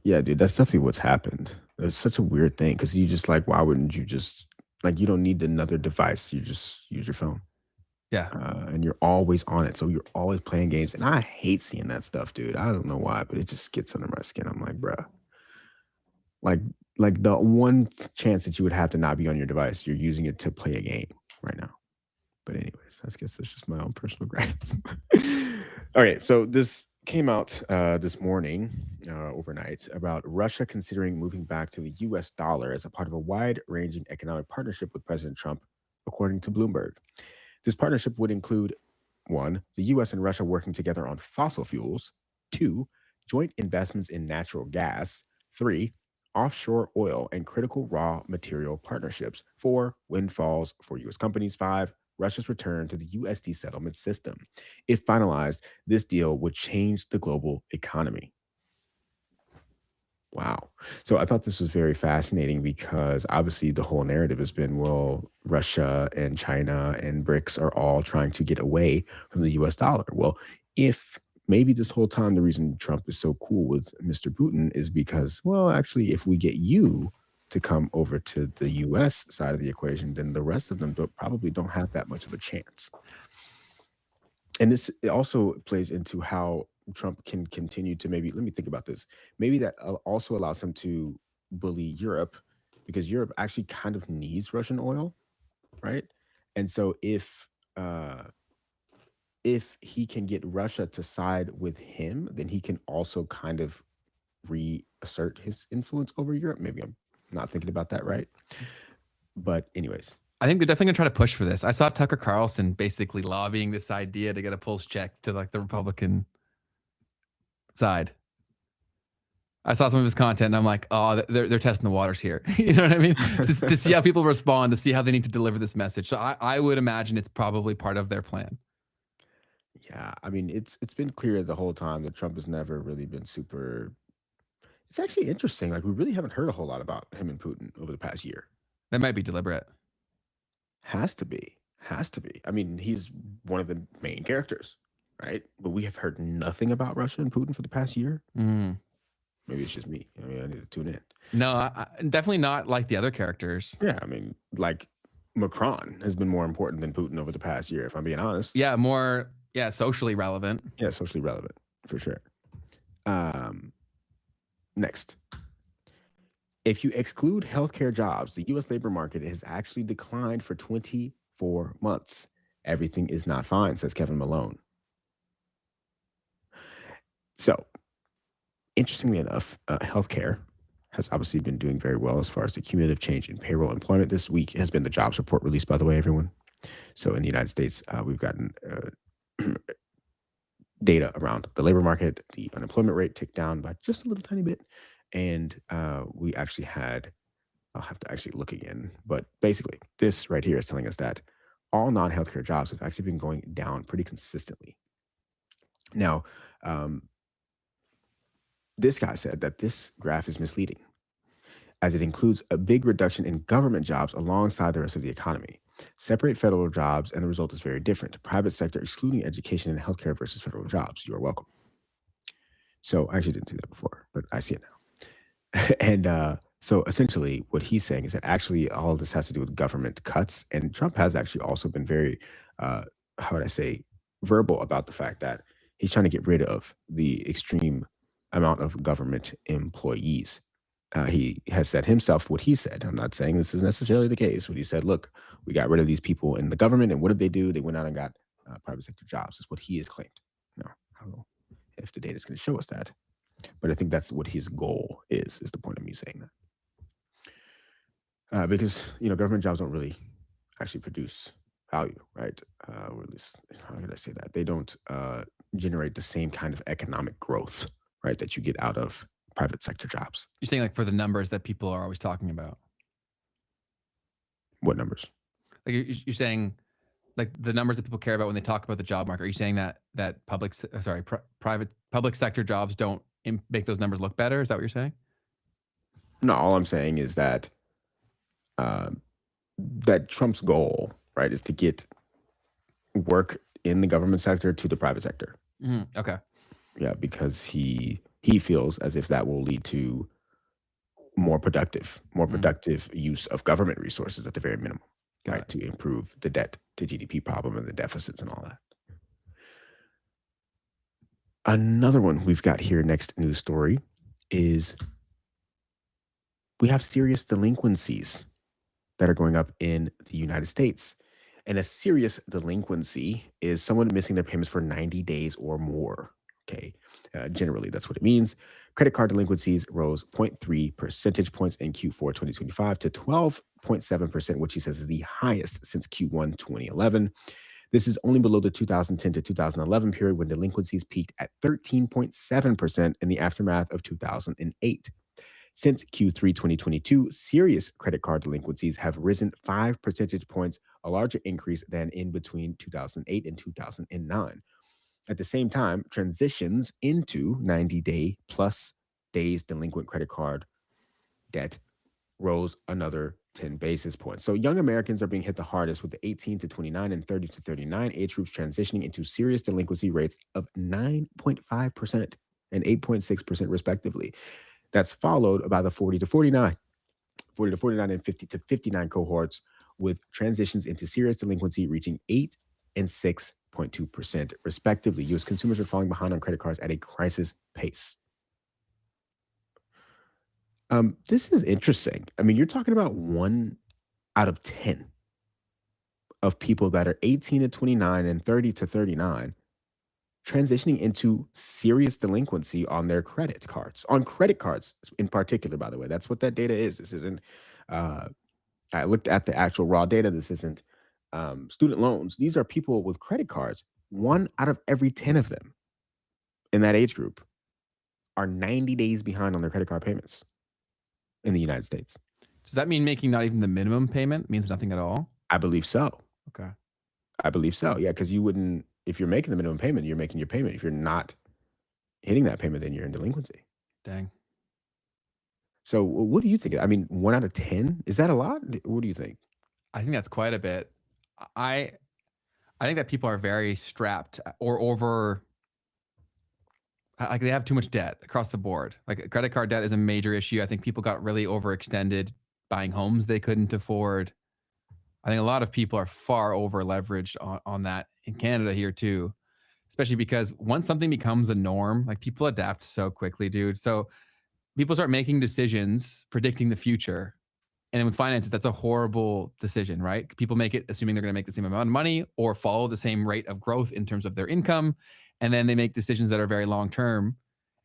B: Yeah, dude, that's definitely what's happened. It's such a weird thing because you just like, why wouldn't you just like, you don't need another device. You just use your phone.
A: Yeah.
B: And you're always on it. So you're always playing games. And I hate seeing that stuff, dude. I don't know why, but it just gets under my skin. I'm like, bruh. Like the one chance that you would have to not be on your device, you're using it to play a game right now. But anyways, I guess that's just my own personal gripe. Okay, so this came out this morning, overnight, about Russia considering moving back to the US dollar as a part of a wide-ranging economic partnership with President Trump according to Bloomberg. This partnership would include 1, the US and Russia working together on fossil fuels, 2, joint investments in natural gas, 3, offshore oil and critical raw material partnerships, 4, windfalls for US companies, 5, Russia's return to the USD settlement system. If finalized, this deal would change the global economy. Wow. So I thought this was very fascinating because obviously the whole narrative has been, well, Russia and China and BRICS are all trying to get away from the US dollar. Well, if maybe this whole time the reason Trump is so cool with Mr. Putin is because, well, actually, if we get you to come over to the US side of the equation, then the rest of them probably don't have that much of a chance. And this also plays into how Trump can continue to maybe, let me think about this. Maybe that also allows him to bully Europe because Europe actually kind of needs Russian oil, right? And so if he can get Russia to side with him, then he can also kind of reassert his influence over Europe. Maybe I'm not thinking about that right. But anyways.
A: I think they're definitely gonna try to push for this. I saw Tucker Carlson basically lobbying this idea to get a pulse check to like the Republican side. I saw some of his content and I'm like, oh, they're testing the waters here. You know what I mean? to see how people respond, to see how they need to deliver this message. So I would imagine it's probably part of their plan.
B: Yeah, I mean, it's been clear the whole time that Trump has never really been super. It's actually interesting. Like, we really haven't heard a whole lot about him and Putin over the past year.
A: That might be deliberate.
B: Has to be. I mean, he's one of the main characters, right? But we have heard nothing about Russia and Putin for the past year. Maybe it's just me. I mean, I need to tune in.
A: No, definitely not like the other characters.
B: Yeah, I mean, like Macron has been more important than Putin over the past year, if I'm being honest.
A: Yeah, more, socially relevant.
B: Yeah, socially relevant, for sure. Next. If you exclude healthcare jobs, the U.S. labor market has actually declined for 24 months. Everything is not fine, says Kevin Malone. So, interestingly enough, healthcare has obviously been doing very well as far as the cumulative change in payroll employment. This week has been the jobs report released, by the way, everyone. So in the United States, we've gotten data around the labor market. The unemployment rate ticked down by just a little tiny bit. And we actually had, I'll have to actually look again, but basically this right here is telling us that all non-healthcare jobs have actually been going down pretty consistently. Now, this guy said that this graph is misleading as it includes a big reduction in government jobs alongside the rest of the economy. Separate federal jobs and the result is very different. Private sector excluding education and healthcare versus federal jobs. You are welcome. So I actually didn't see that before, but I see it now. And so essentially what he's saying is that actually all of this has to do with government cuts. And Trump has actually also been very, how would I say, verbal about the fact that he's trying to get rid of the extreme amount of government employees. He has said himself what he said. I'm not saying this is necessarily the case, but he said, look, we got rid of these people in the government. And what did they do? They went out and got private sector jobs, is what he has claimed. Now, I don't know if the data is going to show us that. But I think that's what his goal is the point of me saying that. Because, government jobs don't really actually produce value, right? Or at least, how could I say that? They don't generate the same kind of economic growth, right, that you get out of private sector jobs.
A: You're saying like for the numbers that people are always talking about?
B: What numbers?
A: Like you're saying like the numbers that people care about when they talk about the job market. Are you saying that private public sector jobs don't make those numbers look better? Is that what you're saying?
B: No, all I'm saying is that that Trump's goal, right, is to get work in the government sector to the private sector.
A: Okay.
B: Yeah, because he feels as if that will lead to more productive use of government resources at the very minimum, right, to improve the debt to GDP problem and the deficits and all that. Another one we've got here, next news story, is we have serious delinquencies that are going up in the United States. And a serious delinquency is someone missing their payments for 90 days or more. Okay. Generally, that's what it means. Credit card delinquencies rose 0.3 percentage points in Q4 2025 to 12.7%, which he says is the highest since Q1 2011. This is only below the 2010 to 2011 period when delinquencies peaked at 13.7% in the aftermath of 2008. Since Q3 2022, serious credit card delinquencies have risen 5 percentage points, a larger increase than in between 2008 and 2009. At the same time, transitions into 90-day plus days delinquent credit card debt rose another 10 basis points. So young Americans are being hit the hardest, with the 18 to 29 and 30 to 39 age groups transitioning into serious delinquency rates of 9.5% and 8.6% respectively. That's followed by the 40 to 49 and 50 to 59 cohorts, with transitions into serious delinquency reaching 8 and 6.2% respectively. U.S. consumers are falling behind on credit cards at a crisis pace. This is interesting. I mean, you're talking about 1 out of 10 of people that are 18 to 29 and 30 to 39 transitioning into serious delinquency on their credit cards, in particular, by the way. That's what that data is. This isn't, I looked at the actual raw data. This isn't student loans. These are people with credit cards. 1 out of every 10 of them in that age group are 90 days behind on their credit card payments in the United States.
A: Does that mean making not even the minimum payment means nothing at all?
B: I believe so.
A: Okay.
B: I believe so. Yeah, because you wouldn't, if you're making the minimum payment, you're making your payment. If you're not hitting that payment, then you're in delinquency.
A: Dang.
B: So what do you think? I mean, 1 out of 10, is that a lot? What do you think?
A: I think that's quite a bit. I think that people are very strapped or over, like they have too much debt across the board. Like credit card debt is a major issue. I think people got really overextended buying homes they couldn't afford. I think a lot of people are far over leveraged on that in Canada here too, especially because once something becomes a norm, like people adapt so quickly, dude. So people start making decisions, predicting the future. And with finances, that's a horrible decision, right? People make it assuming they're going to make the same amount of money or follow the same rate of growth in terms of their income. And then they make decisions that are very long-term,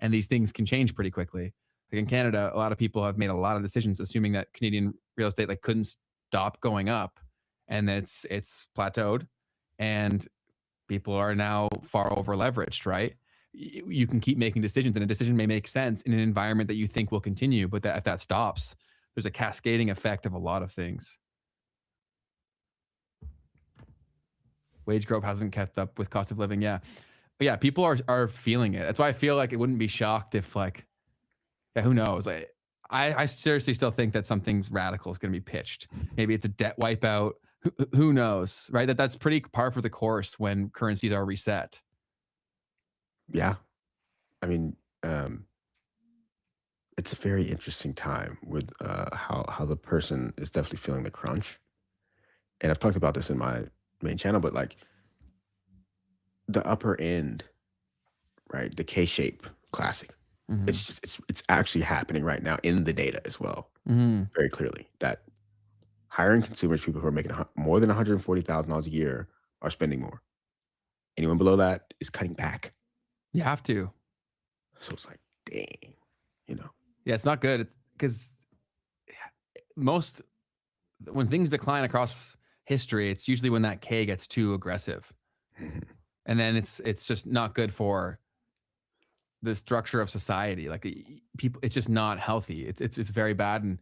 A: and these things can change pretty quickly. Like in Canada, a lot of people have made a lot of decisions assuming that Canadian real estate like couldn't stop going up, and it's plateaued, and people are now far over leveraged, right? You can keep making decisions, and a decision may make sense in an environment that you think will continue, but that if that stops, there's a cascading effect of a lot of things. Wage growth hasn't kept up with cost of living. Yeah. But yeah, people are feeling it. That's why I feel like it wouldn't be shocked if like, yeah, who knows? Like, I seriously still think that something radical is going to be pitched. Maybe it's a debt wipeout. Who knows, right? That's pretty par for the course when currencies are reset.
B: Yeah. I mean, it's a very interesting time with how the person is definitely feeling the crunch. And I've talked about this in my main channel, but like the upper end, right? The K-shape classic.
A: Mhm.
B: It's just, it's actually happening right now in the data as well.
A: Mhm.
B: Very clearly that higher end consumers, people who are making more than $140,000 a year, are spending more. Anyone below that is cutting back.
A: You have to.
B: So it's like, dang, you know.
A: Yeah, it's not good. It's because when things decline across history, it's usually when that K gets too aggressive.
B: Mhm.
A: And then it's just not good for the structure of society. Like people, it's just not healthy. It's very bad. And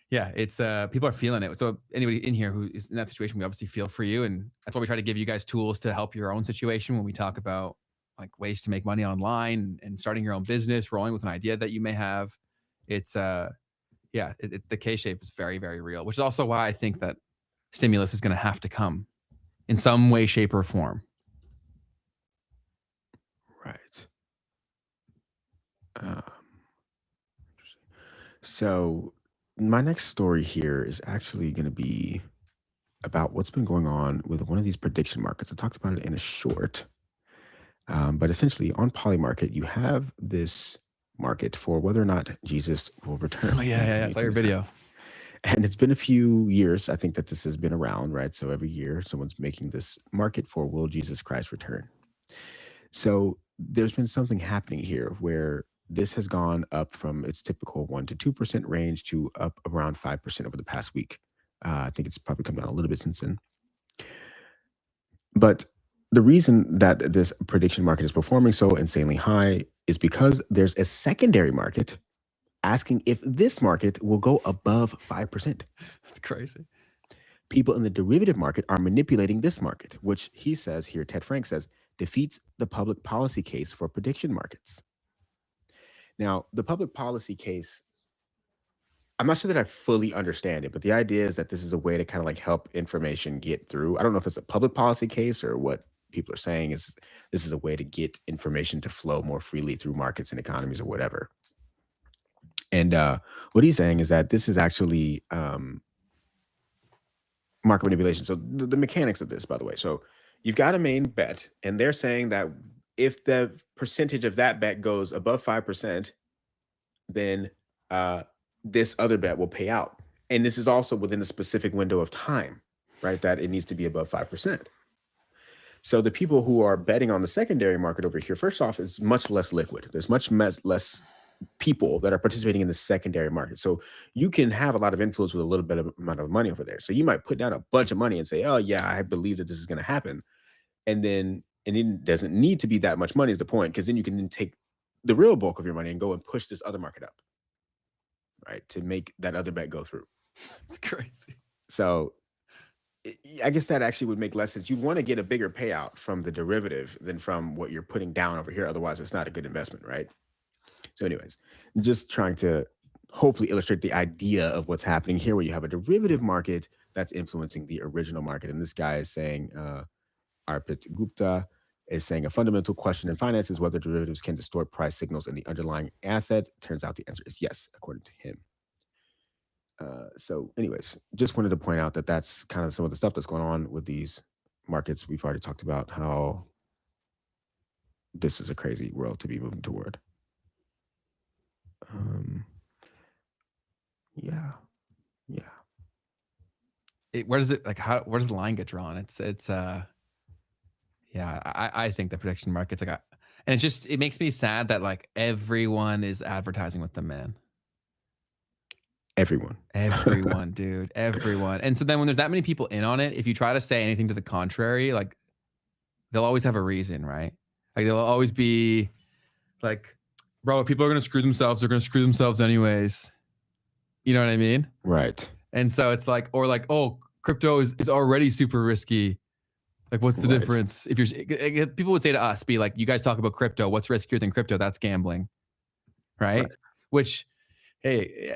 A: yeah, it's people are feeling it. So anybody in here who is in that situation, we obviously feel for you. And that's why we try to give you guys tools to help your own situation when we talk about like ways to make money online and starting your own business, rolling with an idea that you may have. It's the K-shape is very, very real, which is also why I think that stimulus is going to have to come in some way, shape, or form.
B: Right. Interesting. So my next story here is actually going to be about what's been going on with one of these prediction markets. I talked about it in a short, but essentially on Polymarket, you have this market for whether or not Jesus will return.
A: Oh, yeah. I saw your video.
B: And it's been a few years, I think, that this has been around, right? So every year someone's making this market for will Jesus Christ return? So there's been something happening here where this has gone up from its typical 1 to 2% range to up around 5% over the past week. I think it's probably come down a little bit since then. But the reason that this prediction market is performing so insanely high is because there's a secondary market asking if this market will go above 5%.
A: That's crazy.
B: People in the derivative market are manipulating this market, which he says here, Ted Frank says, defeats the public policy case for prediction markets. Now, the public policy case, I'm not sure that I fully understand it, but the idea is that this is a way to kind of like help information get through. I don't know if it's a public policy case or what people are saying is this is a way to get information to flow more freely through markets and economies or whatever. And what he's saying is that this is actually market manipulation. So the mechanics of this, by the way. So you've got a main bet, and they're saying that if the percentage of that bet goes above 5%, then this other bet will pay out. And this is also within a specific window of time, right? That it needs to be above 5%. So the people who are betting on the secondary market over here, first off, is much less liquid. There's much less people that are participating in the secondary market. So you can have a lot of influence with a little bit of amount of money over there. So you might put down a bunch of money and say, oh yeah, I believe that this is going to happen. And it doesn't need to be that much money is the point, because then you can then take the real bulk of your money and go and push this other market up, right? To make that other bet go through.
A: It's crazy.
B: So I guess that actually would make less sense. You want to get a bigger payout from the derivative than from what you're putting down over here. Otherwise, it's not a good investment, right? So anyways, just trying to hopefully illustrate the idea of what's happening here, where you have a derivative market that's influencing the original market. And this guy is saying, Arpit Gupta is saying, a fundamental question in finance is whether derivatives can distort price signals in the underlying asset. Turns out the answer is yes, according to him. So anyways, just wanted to point out that that's kind of some of the stuff that's going on with these markets. We've already talked about how this is a crazy world to be moving toward. Yeah.
A: Where does it, like, where does the line get drawn? Yeah, I think the prediction market's like, and it makes me sad that like everyone is advertising with them, man.
B: Everyone,
A: dude, everyone. And so then when there's that many people in on it, if you try to say anything to the contrary, like they'll always have a reason, right? Like they'll always be like, bro, if people are going to screw themselves, they're going to screw themselves anyways. You know what I mean?
B: Right.
A: And so it's like, or like, oh, crypto is already super risky. Like, what's the difference? If you're, people would say to us, be like, you guys talk about crypto. What's riskier than crypto? That's gambling. Right? Which, hey,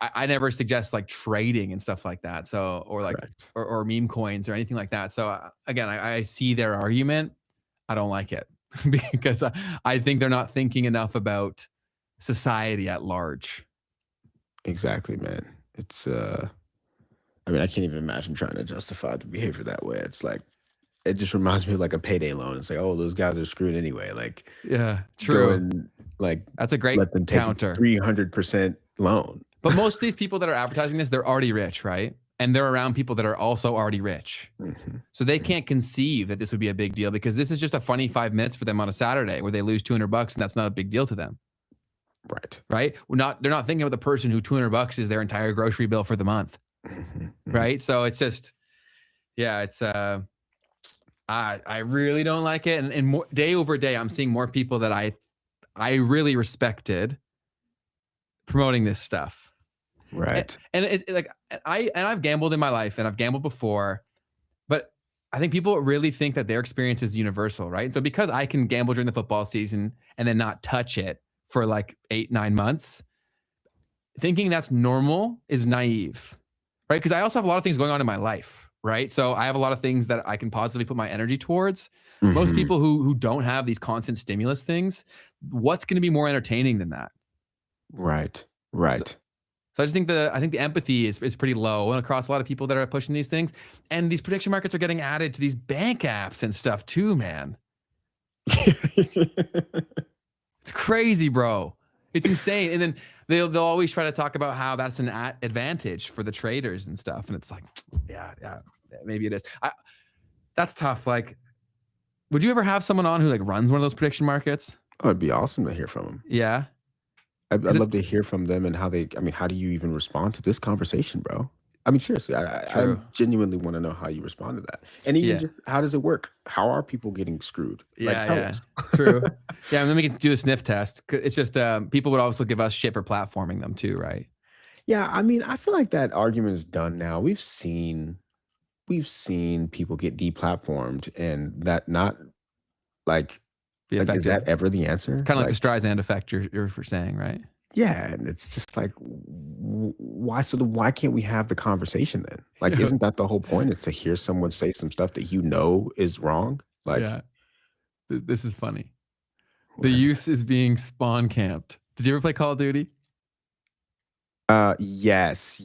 A: I never suggest like trading and stuff like that. So, or like, or meme coins or anything like that. So again, I see their argument. I don't like it because I think they're not thinking enough about society at large.
B: Exactly, man. It's, I mean, I can't even imagine trying to justify the behavior that way. It's like, it just reminds me of like a payday loan. It's like, oh, those guys are screwed anyway. Like,
A: yeah, true.
B: And like,
A: that's a great
B: let them take
A: counter.
B: 300% loan.
A: But most of these people that are advertising this, they're already rich, right? And they're around people that are also already rich. So they can't conceive that this would be a big deal because this is just a funny 5 minutes for them on a Saturday where they lose $200 and that's not a big deal to them. Right? They're not thinking about the person who $200 is their entire grocery bill for the month. Right? So it's just, yeah, it's, I really don't like it. And more, day over day, I'm seeing more people that I really respected promoting this stuff.
B: Right.
A: And it's like, I've gambled in my life and I've gambled before, but I think people really think that their experience is universal, right? So because I can gamble during the football season and then not touch it for like 8-9 months, thinking that's normal is naive, right? Because I also have a lot of things going on in my life, right? So I have a lot of things that I can positively put my energy towards. Most people who don't have these constant stimulus things, what's going to be more entertaining than that?
B: Right.
A: So I just think the empathy is pretty low and across a lot of people that are pushing these things. And these prediction markets are getting added to these bank apps and stuff too, man. It's crazy, bro. It's insane. And then they'll always try to talk about how that's an advantage for the traders and stuff. And it's like, yeah, maybe it is. That's tough. Like, Would you ever have someone on who like runs one of those prediction markets?
B: Oh, it'd be awesome to hear from them.
A: Yeah.
B: I'd love to hear from them and how they, I mean, how do you even respond to this conversation, bro? I mean, seriously, I genuinely want to know how you respond to that. And even just, how does it work? How are people getting screwed?
A: Yeah, true. Yeah, and then we can do a sniff test. It's just people would also give us shit for platforming them too, right?
B: Yeah, I mean, I feel like that argument is done now. We've seen people get deplatformed, and that not like is that ever the answer?
A: It's kind of like the Streisand effect you're saying, right?
B: Yeah, and it's just like, why can't we have the conversation then? Like, isn't that the whole point, is to hear someone say some stuff that you know is wrong? Like,
A: yeah, this is funny. The youth is being spawn camped. Did you ever play Call of Duty?
B: Yes.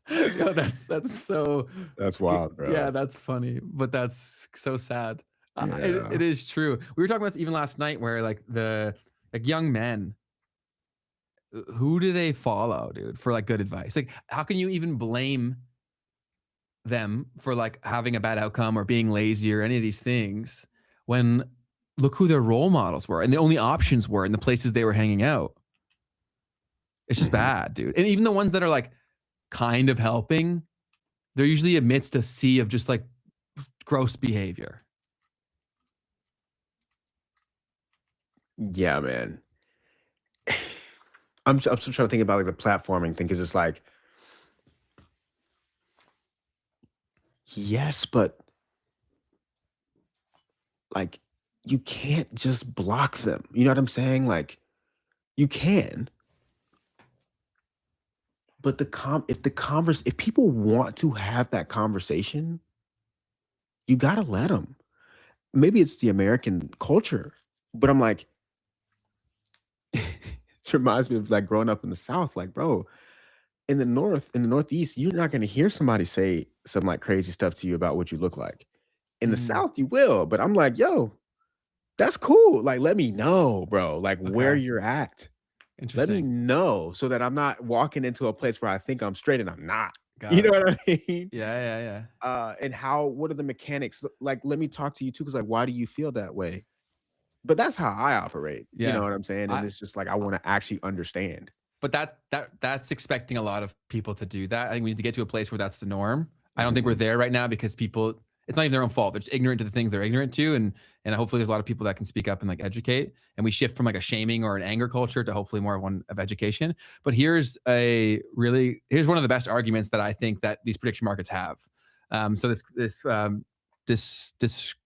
A: Yo, that's so.
B: That's wild, bro.
A: Yeah, that's funny, but that's so sad. It is true. We were talking about this even last night, where like young men, who do they follow, dude, for like good advice? Like, how can you even blame them for like having a bad outcome or being lazy or any of these things when look who their role models were and the only options were in the places they were hanging out? It's just bad, dude. And even the ones that are like kind of helping, they're usually amidst a sea of just like gross behavior.
B: Yeah, man. I'm still trying to think about like the platforming thing, because it's like, yes, but like you can't just block them. You know what I'm saying? Like, you can, but if people want to have that conversation, you gotta let them. Maybe it's the American culture, but I'm like, it reminds me of like growing up in the South. Like, bro, in the Northeast, you're not going to hear somebody say some like crazy stuff to you about what you look like. In the South, you will. But I'm like, yo, that's cool. Like, let me know, bro, like where you're at. Let me know, so that I'm not walking into a place where I think I'm straight and I'm not. You know what I mean?
A: Yeah.
B: And what are the mechanics? Like, let me talk to you too, because like, why do you feel that way? But that's how I operate.
A: Yeah.
B: You know what I'm saying? And it's just like, I want to actually understand.
A: But that's expecting a lot of people to do that. I think we need to get to a place where that's the norm. I don't think we're there right now, because people, it's not even their own fault. They're just ignorant to the things they're ignorant to. And hopefully there's a lot of people that can speak up and like educate. And we shift from like a shaming or an anger culture to hopefully more one of education. But here's one of the best arguments that I think that these prediction markets have. So this disc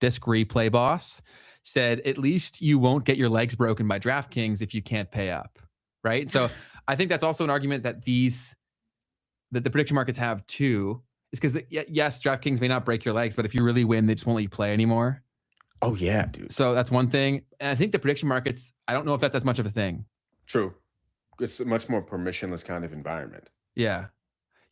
A: replay boss said, at least you won't get your legs broken by DraftKings if you can't pay up, right? So I think that's also an argument that the prediction markets have too, is because yes, DraftKings may not break your legs, but if you really win, they just won't let you play anymore.
B: Oh yeah, dude.
A: So that's one thing. And I think the prediction markets, I don't know if that's as much of a thing.
B: True. It's a much more permissionless kind of environment.
A: Yeah.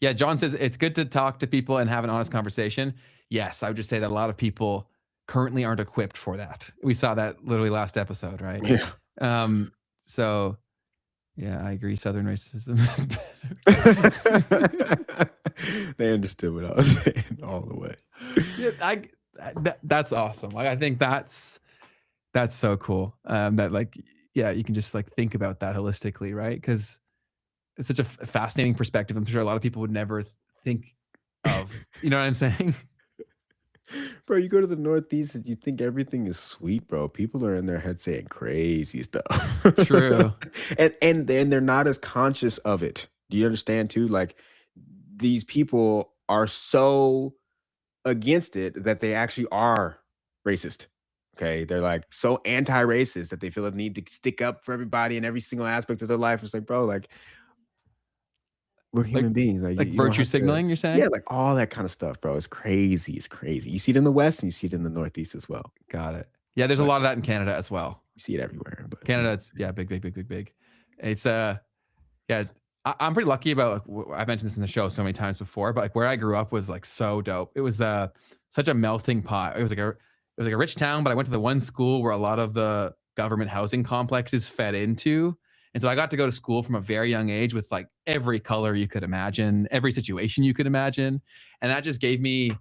A: Yeah, John says it's good to talk to people and have an honest conversation. Yes, I would just say that a lot of people currently aren't equipped for that. We saw that literally last episode, right?
B: Yeah.
A: So yeah, I agree. Southern racism is better.
B: They understood what I was saying all the way.
A: Yeah, that's awesome. Like, I think that's so cool. That like, yeah, you can just like think about that holistically, right? Because it's such a fascinating perspective. I'm sure a lot of people would never think of. You know what I'm saying?
B: Bro, you go to the Northeast and you think everything is sweet, bro. People are in their head saying crazy stuff.
A: True.
B: and they're not as conscious of it. Do you understand too? Like, these people are so against it that they actually are racist. Okay. They're like so anti-racist that they feel the need to stick up for everybody in every single aspect of their life. It's like, bro, like, we're human beings.
A: Like virtue signaling, you're saying?
B: Yeah, like all that kind of stuff, bro. It's crazy. It's crazy. You see it in the West and you see it in the Northeast as well.
A: Got it. Yeah, there's a lot of that in Canada as well.
B: You see it everywhere. But
A: Canada, it's big. It's yeah. I'm pretty lucky about, I've mentioned this in the show so many times before, but like where I grew up was like so dope. It was such a melting pot. It was like a rich town, but I went to the one school where a lot of the government housing complexes fed into. And so I got to go to school from a very young age with like every color you could imagine, every situation you could imagine. And that just gave me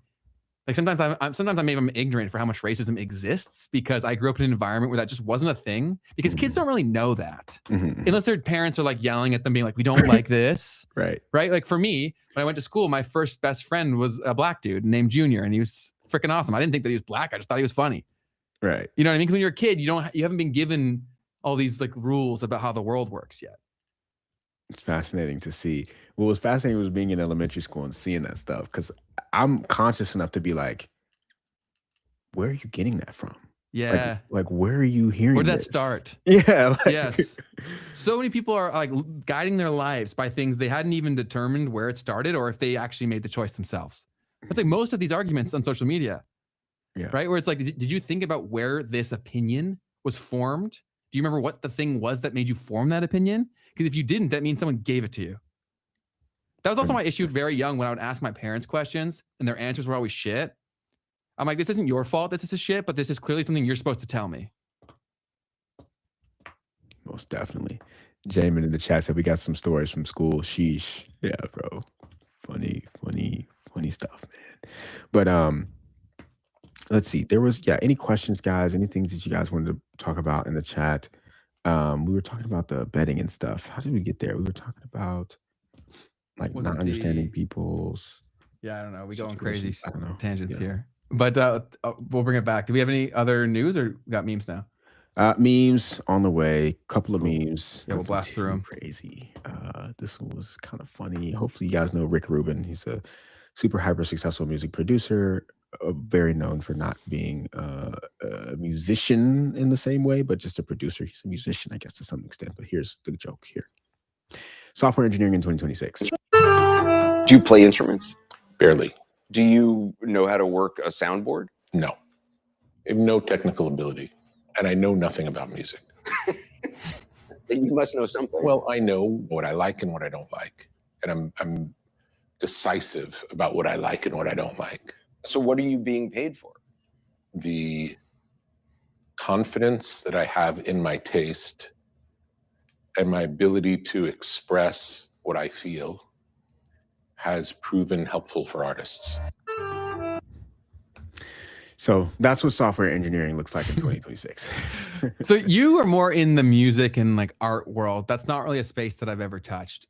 A: Like sometimes I'm ignorant for how much racism exists because I grew up in an environment where that just wasn't a thing. Because kids don't really know that unless their parents are like yelling at them, being like, "We don't like this."
B: Right.
A: Like for me, when I went to school, my first best friend was a black dude named Junior, and he was freaking awesome. I didn't think that he was black. I just thought he was funny.
B: Right.
A: You know what I mean? 'Cause when you're a kid, you haven't been given all these like rules about how the world works yet.
B: It's fascinating to see. What was fascinating was being in elementary school and seeing that stuff, because I'm conscious enough to be like, where are you getting that from?
A: Yeah.
B: Like where are you hearing
A: Where did that
B: this?
A: start?
B: Yeah.
A: Yes. So many people are like guiding their lives by things they hadn't even determined where it started or if they actually made the choice themselves. That's like most of these arguments on social media.
B: Yeah.
A: Right? Where it's like, did you think about where this opinion was formed? Do you remember what the thing was that made you form that opinion? Because if you didn't, that means someone gave it to you. That was also my issue very young when I would ask my parents questions and their answers were always shit. I'm like, this isn't your fault. This is shit, but this is clearly something you're supposed to tell me.
B: Most definitely. Jamin in the chat said we got some stories from school. Sheesh. Yeah, bro. Funny stuff, man. But let's see. There was any questions, guys? Any things that you guys wanted to talk about in the chat? We were talking about the betting and stuff. How did we get there? We were talking about like not understanding people's.
A: Yeah, I don't know. We go on crazy
B: I don't know.
A: tangents here. But we'll bring it back. Do we have any other news or we got memes now?
B: Memes on the way. Couple of memes.
A: Yeah, we'll blast through them.
B: Crazy. This one was kind of funny. Hopefully, you guys know Rick Rubin. He's a super hyper successful music producer, very known for not being a musician in the same way, but just a producer. He's a musician, I guess, to some extent. But here's the joke here. Software engineering in 2026.
L: Do you play instruments?
M: Barely.
L: Do you know how to work a soundboard?
M: No. I have no technical ability, and I know nothing about music.
L: You must know something.
M: Well, I know what I like and what I don't like, and I'm decisive about what I like and what I don't like.
L: So what are you being paid for?
M: The confidence that I have in my taste and my ability to express what I feel has proven helpful for artists.
B: So that's what software engineering looks like in 2026.
A: So you are more in the music and like art world. That's not really a space that I've ever touched.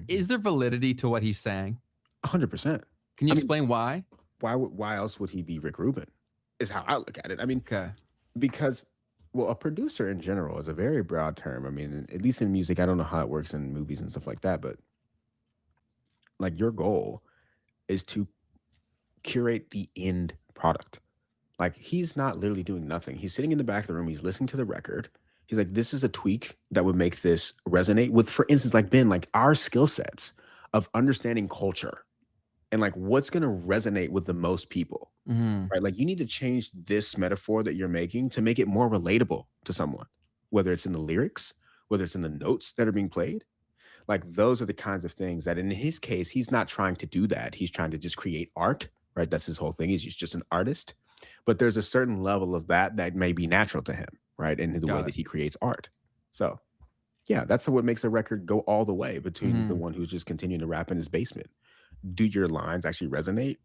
A: Is there validity to what he's saying?
B: 100%.
A: Can you explain why?
B: Why else would he be Rick Rubin? Is how I look at it. I mean, because a producer in general is a very broad term. I mean, at least in music, I don't know how it works in movies and stuff like that, but like your goal is to curate the end product. Like he's not literally doing nothing. He's sitting in the back of the room. He's listening to the record. He's like, this is a tweak that would make this resonate with, for instance, like Ben, like our skill sets of understanding culture and like what's going to resonate with the most people, right? Like you need to change this metaphor that you're making to make it more relatable to someone, whether it's in the lyrics, whether it's in the notes that are being played. Like those are the kinds of things that in his case, he's not trying to do that. He's trying to just create art, right? That's his whole thing. He's just an artist. But there's a certain level of that may be natural to him, right? And the way that he creates art. So yeah, that's what makes a record go all the way between the one who's just continuing to rap in his basement. Do your lines actually resonate?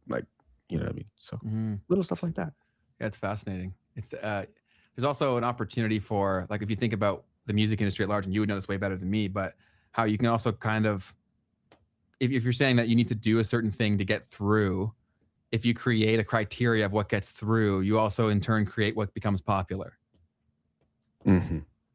B: Like, you know what I mean? So little stuff like that.
A: Yeah, it's fascinating. It's there's also an opportunity for, like, if you think about the music industry at large, and you would know this way better than me, but how you can also kind of, if you're saying that you need to do a certain thing to get through, if you create a criteria of what gets through, you also in turn create what becomes popular.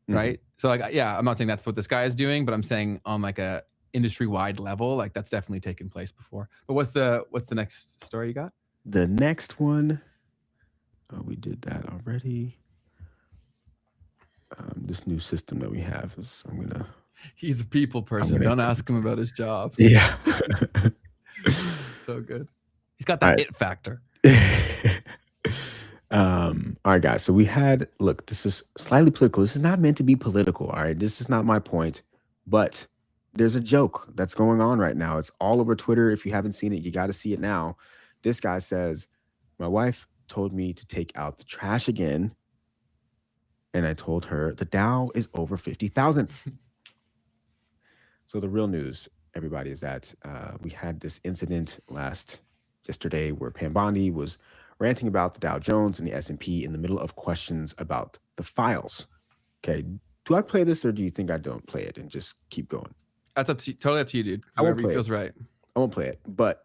A: Right? So like, yeah, I'm not saying that's what this guy is doing, but I'm saying on like a industry-wide level, like that's definitely taken place before. But what's the next story you got?
B: The next one, we did that already. This new system that we have is,
A: He's a people person. Don't ask him about his job.
B: Yeah.
A: So good. He's got that it factor.
B: All right, guys. So we had, look, this is slightly political. This is not meant to be political. All right. This is not my point, but there's a joke that's going on right now. It's all over Twitter. If you haven't seen it, you got to see it now. This guy says, my wife told me to take out the trash again. And I told her the Dow is over 50,000. So the real news, everybody, is that we had this incident last yesterday where Pam Bondi was ranting about the Dow Jones and the S&P in the middle of questions about the files. Okay, do I play this or do you think I don't play it and just keep going?
A: That's totally up to you, dude.
B: I won't
A: Whoever
B: play
A: feels
B: it.
A: right.
B: I won't play it, but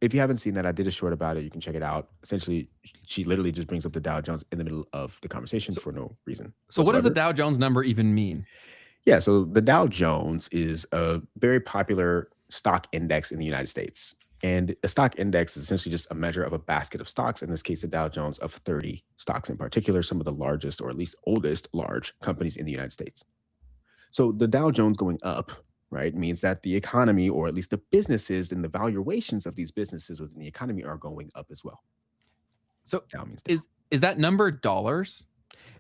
B: if you haven't seen that, I did a short about it. You can check it out. Essentially, she literally just brings up the Dow Jones in the middle of the conversation for no reason.
A: So what does the Dow Jones number even mean?
B: Yeah, so the Dow Jones is a very popular stock index in the United States. And a stock index is essentially just a measure of a basket of stocks, in this case, the Dow Jones of 30 stocks in particular, some of the largest or at least oldest large companies in the United States. So the Dow Jones going up, right, means that the economy, or at least the businesses and the valuations of these businesses within the economy are going up as well.
A: So
B: down means down.
A: Is that number dollars?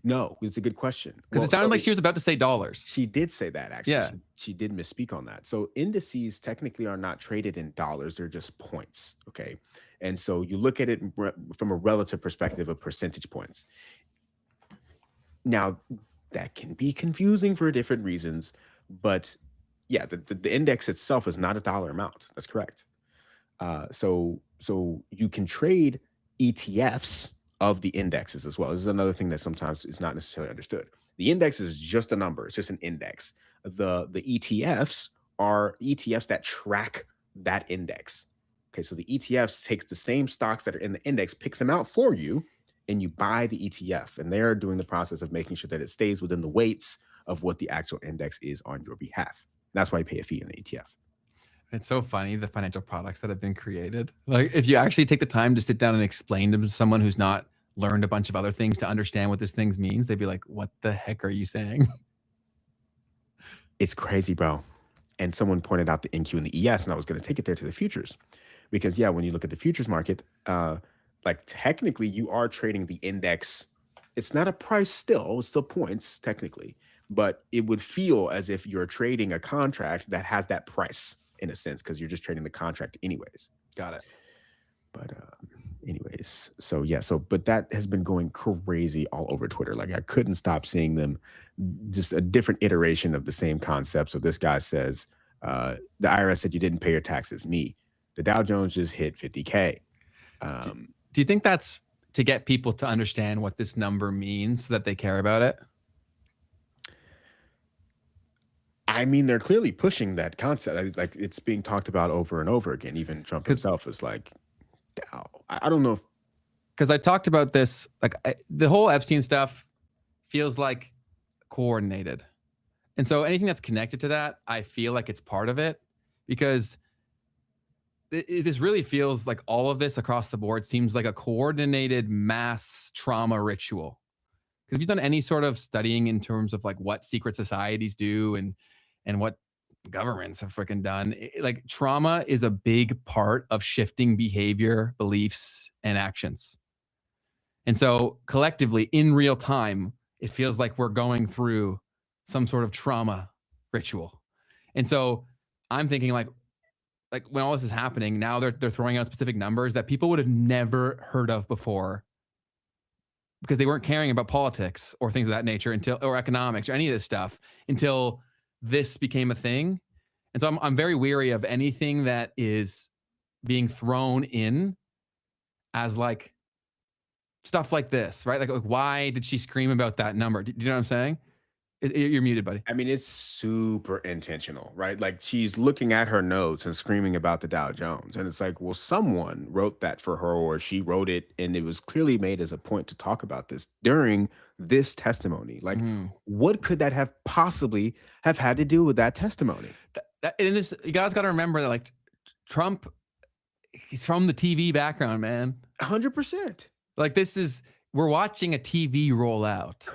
B: No, it's a good question.
A: Because it sounded like she was about to say dollars.
B: She did say that, actually.
A: Yeah.
B: She did misspeak on that. So indices technically are not traded in dollars. They're just points, okay? And so you look at it from a relative perspective of percentage points. Now, that can be confusing for different reasons, but yeah, the index itself is not a dollar amount. That's correct. So you can trade ETFs of the indexes as well. This is another thing that sometimes is not necessarily understood. The index is just a number. It's just an index. The ETFs are ETFs that track that index. Okay, so the ETFs takes the same stocks that are in the index, picks them out for you, and you buy the ETF. And they're doing the process of making sure that it stays within the weights of what the actual index is on your behalf. That's why you pay a fee in the ETF.
A: It's so funny, the financial products that have been created. Like, if you actually take the time to sit down and explain to someone who's not learned a bunch of other things to understand what this thing means, they'd be like, what the heck are you saying?
B: It's crazy, bro. And someone pointed out the NQ and the ES, and I was going to take it there to the futures. Because, yeah, when you look at the futures market, like technically you are trading the index. It's not a price still, it's still points technically, but it would feel as if you're trading a contract that has that price in a sense, because you're just trading the contract anyways.
A: Got it.
B: But anyways, so yeah, but that has been going crazy all over Twitter. Like I couldn't stop seeing them, just a different iteration of the same concept. So this guy says, the IRS said you didn't pay your taxes. Me, the Dow Jones just hit 50K.
A: Do you think that's to get people to understand what this number means so that they care about it?
B: I mean, they're clearly pushing that concept. Like it's being talked about over and over again. Even Trump himself is like, I don't know.
A: Because I talked about this, like the whole Epstein stuff feels like coordinated. And so anything that's connected to that, I feel like it's part of it, because this really feels like all of this across the board seems like a coordinated mass trauma ritual. Because if you've done any sort of studying in terms of like what secret societies do and what governments have freaking done, like trauma is a big part of shifting behavior, beliefs, and actions. And so collectively in real time, it feels like we're going through some sort of trauma ritual. And so I'm thinking like when all this is happening, now they're throwing out specific numbers that people would have never heard of before, because they weren't caring about politics or things of that nature or economics or any of this stuff until this became a thing. And so I'm very weary of anything that is being thrown in as like stuff like this, right? Like why did she scream about that number? Do you know what I'm saying? You're muted, buddy.
B: I mean, it's super intentional, right? Like she's looking at her notes and screaming about the Dow Jones. And it's like, well, someone wrote that for her, or she wrote it, and it was clearly made as a point to talk about this during this testimony. Like, what could that have possibly have had to do with that testimony?
A: And this, you guys got to remember that like Trump, he's from the TV background, man.
B: 100%.
A: Like we're watching a TV roll out.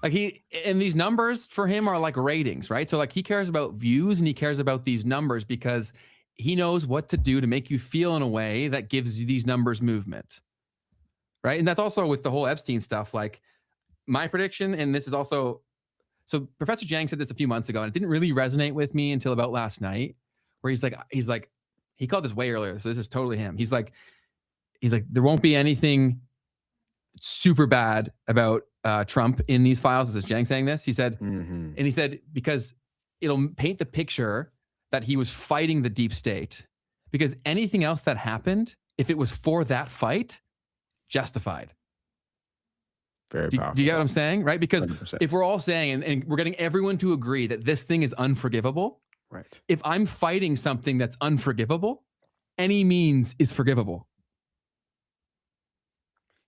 A: Like and these numbers for him are like ratings, right? So like he cares about views and he cares about these numbers because he knows what to do to make you feel in a way that gives you these numbers movement, right? And that's also with the whole Epstein stuff. Like my prediction, and this is also, so Professor Jang said this a few months ago and it didn't really resonate with me until about last night, where he's like, he called this way earlier. So this is totally him. He's like, there won't be anything super bad about Trump in these files. This is Jang saying this. He said, and he said, because it'll paint the picture that he was fighting the deep state, because anything else that happened if it was for that fight, justified.
B: Very
A: Do
B: powerful.
A: you get what I'm saying? Right? Because
B: 100%.
A: if we're all saying, and we're getting everyone to agree that this thing is unforgivable,
B: Right.
A: if I'm fighting something that's unforgivable, any means is forgivable.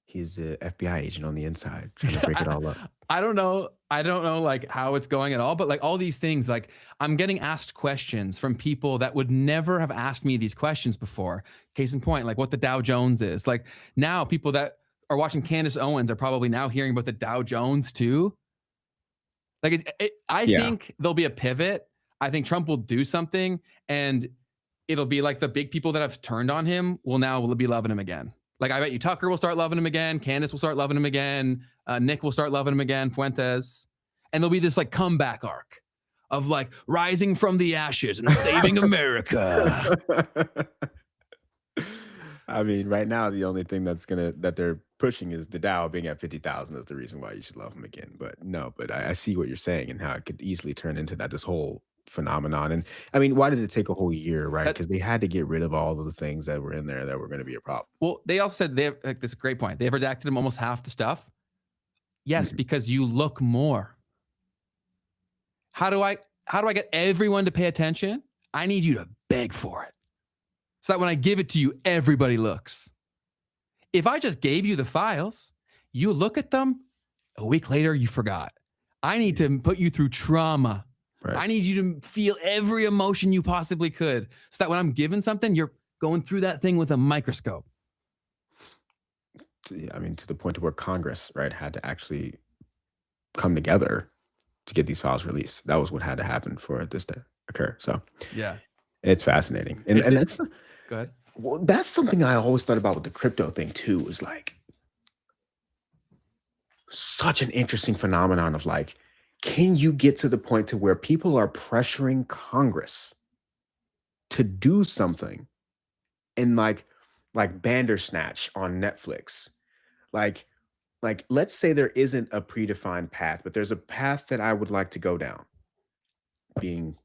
B: He's the FBI agent on the inside trying to break it all up.
A: I don't know like how it's going at all, but like all these things, like I'm getting asked questions from people that would never have asked me these questions before. Case in point, like what the Dow Jones is. Like now people that are watching Candace Owens are probably now hearing about the Dow Jones too. Like I think there'll be a pivot. I think Trump will do something and it'll be like the big people that have turned on him will now be loving him again. Like I bet you Tucker will start loving him again. Candace will start loving him again. Nick will start loving him again. Fuentes. And there'll be this like comeback arc of like rising from the ashes and saving America.
B: I mean, right now, the only thing that they're pushing is the Dow being at 50,000 is the reason why you should love him again. But no, I see what you're saying and how it could easily turn into this whole phenomenon. And I mean, why did it take a whole year, right? Because they had to get rid of all of the things that were in there that were going to be a problem.
A: Well, they also said they have like this great point. They've redacted them almost half the stuff. Yes, because you look more. How do I get everyone to pay attention? I need you to beg for it. So that when I give it to you, everybody looks. If I just gave you the files, you look at them, a week later, you forgot. I need to put you through trauma.
B: Right.
A: I need you to feel every emotion you possibly could so that when I'm given something, you're going through that thing with a microscope.
B: I mean, to the point to where Congress, right, had to actually come together to get these files released. That was what had to happen for this to occur. So
A: yeah,
B: it's fascinating. And that's
A: go ahead.
B: Well, that's something I always thought about with the crypto thing too, is like such an interesting phenomenon of like, can you get to the point to where people are pressuring Congress to do something and like Bandersnatch on Netflix? Like let's say there isn't a predefined path, but there's a path that I would like to go down, being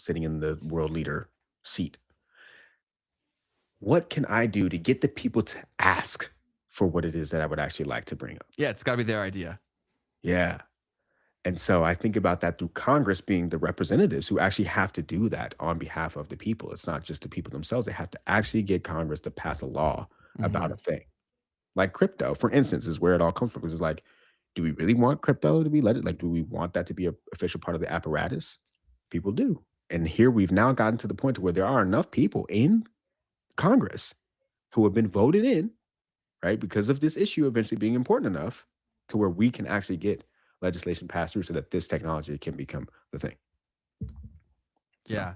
B: sitting in the world leader seat. What can I do to get the people to ask for what it is that I would actually like to bring up?
A: Yeah, it's got to be their idea.
B: Yeah. And so I think about that through Congress being the representatives who actually have to do that on behalf of the people. It's not just the people themselves. They have to actually get Congress to pass a law about a thing. Like crypto, for instance, is where it all comes from. Because it's like, do we really want crypto to be let it? Like, do we want that to be an official part of the apparatus? People do. And here we've now gotten to the point where there are enough people in Congress who have been voted in, right, because of this issue eventually being important enough to where we can actually get legislation passed through so that this technology can become the thing. So,
A: yeah.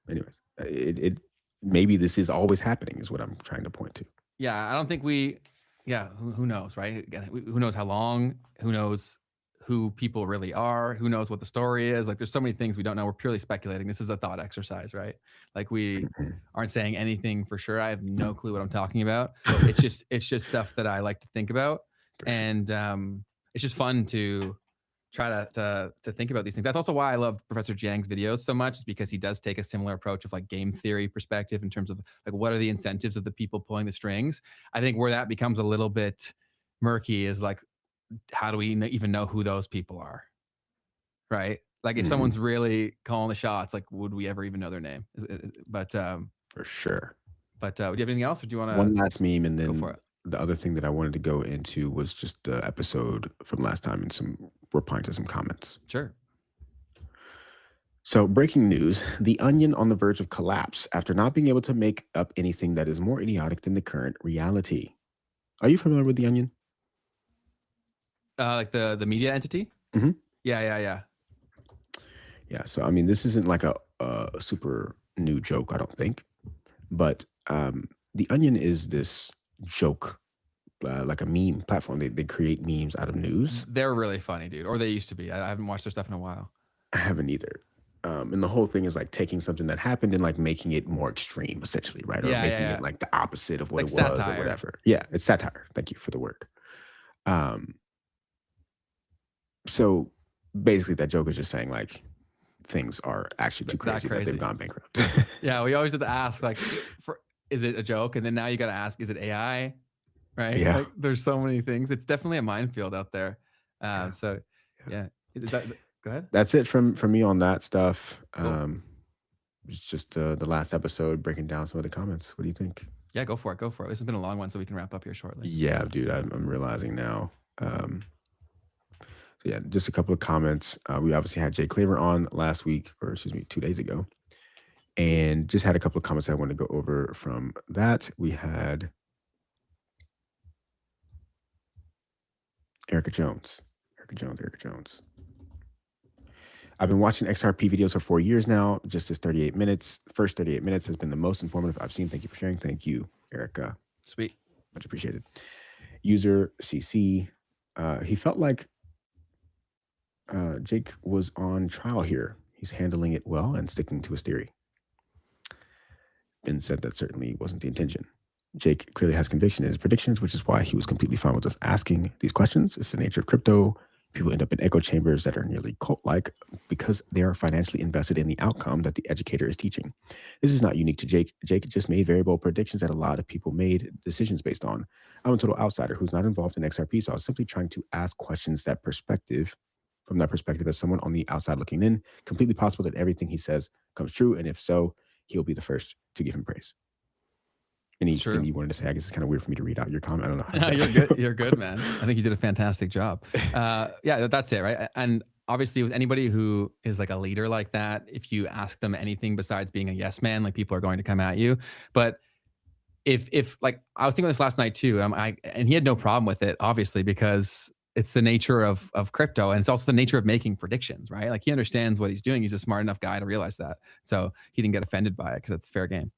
B: Anyways, it maybe this is always happening is what I'm trying to point to.
A: Yeah, I don't think who knows, right? Again, who knows how long, who knows who people really are, who knows what the story is. Like there's so many things we don't know. We're purely speculating. This is a thought exercise, right? Like we aren't saying anything for sure. I have no clue what I'm talking about. It's just stuff that I like to think about. And it's just fun to try to think about these things. That's also why I love Professor Jiang's videos so much, is because he does take a similar approach of like game theory perspective in terms of like, what are the incentives of the people pulling the strings? I think where that becomes a little bit murky is like, how do we even know who those people are? Right? Like if someone's really calling the shots, like would we ever even know their name? But
B: for sure.
A: But do you have anything else, or do you want to?
B: One last meme, and then
A: go for it.
B: The other thing that I wanted to go into was just the episode from last time and some replying to some comments.
A: Sure.
B: So breaking news, The Onion on the verge of collapse after not being able to make up anything that is more idiotic than the current reality. Are you familiar with The Onion?
A: Like the media entity?
B: Mm-hmm.
A: Yeah.
B: Yeah. So, I mean, this isn't like a super new joke, I don't think. But The Onion is this joke, like a meme platform. They create memes out of news.
A: They're really funny, dude. Or they used to be. I haven't watched their stuff in a while.
B: I haven't either. And the whole thing is like taking something that happened and like making it more extreme, essentially, right? Or making it like the opposite of what
A: like
B: it was
A: satire.
B: or whatever. Yeah, it's satire. Thank you for the word. So basically that joke is just saying like things are actually too crazy that they've gone bankrupt.
A: Yeah, we always have to ask like, is it a joke? And then now you got to ask, is it AI? Right?
B: Yeah.
A: Like, there's so many things. It's definitely a minefield out there. So yeah. Is that, go ahead.
B: That's it from me on that stuff. It's just the last episode breaking down some of the comments. What do you think?
A: Yeah, go for it. Go for it. This has been a long one, so we can wrap up here shortly.
B: Yeah, dude, I'm realizing now. So yeah, just a couple of comments. We obviously had Jay Claver on last week, or excuse me, 2 days ago, and just had a couple of comments I want to go over from that. We had Erica Jones. I've been watching XRP videos for 4 years now. Just this 38 minutes. First 38 minutes has been the most informative I've seen. Thank you for sharing. Thank you, Erica.
A: Sweet.
B: Much appreciated. User CC. He felt like Jake was on trial here. He's handling it well and sticking to his theory. Ben said that certainly wasn't the intention. Jake clearly has conviction in his predictions, which is why he was completely fine with us asking these questions. It's the nature of crypto. People end up in echo chambers that are nearly cult-like because they are financially invested in the outcome that the educator is teaching. This is not unique to Jake. Jake just made very bold predictions that a lot of people made decisions based on. I'm a total outsider who's not involved in XRP, so I was simply trying to ask questions from that perspective as someone on the outside looking in. Completely possible that everything he says comes true, and if so, he'll be the first to give him praise. Anything you wanted to say? I guess it's kind of weird for me to read out your comment. I don't know how to say
A: You're good. You're good, man. I think you did a fantastic job. Yeah, that's it, right? And obviously, with anybody who is like a leader like that, if you ask them anything besides being a yes man, like people are going to come at you. But if like I was thinking this last night too, and he had no problem with it, obviously, because it's the nature of crypto, and it's also the nature of making predictions, right? Like he understands what he's doing. He's a smart enough guy to realize that, so he didn't get offended by it because it's fair game.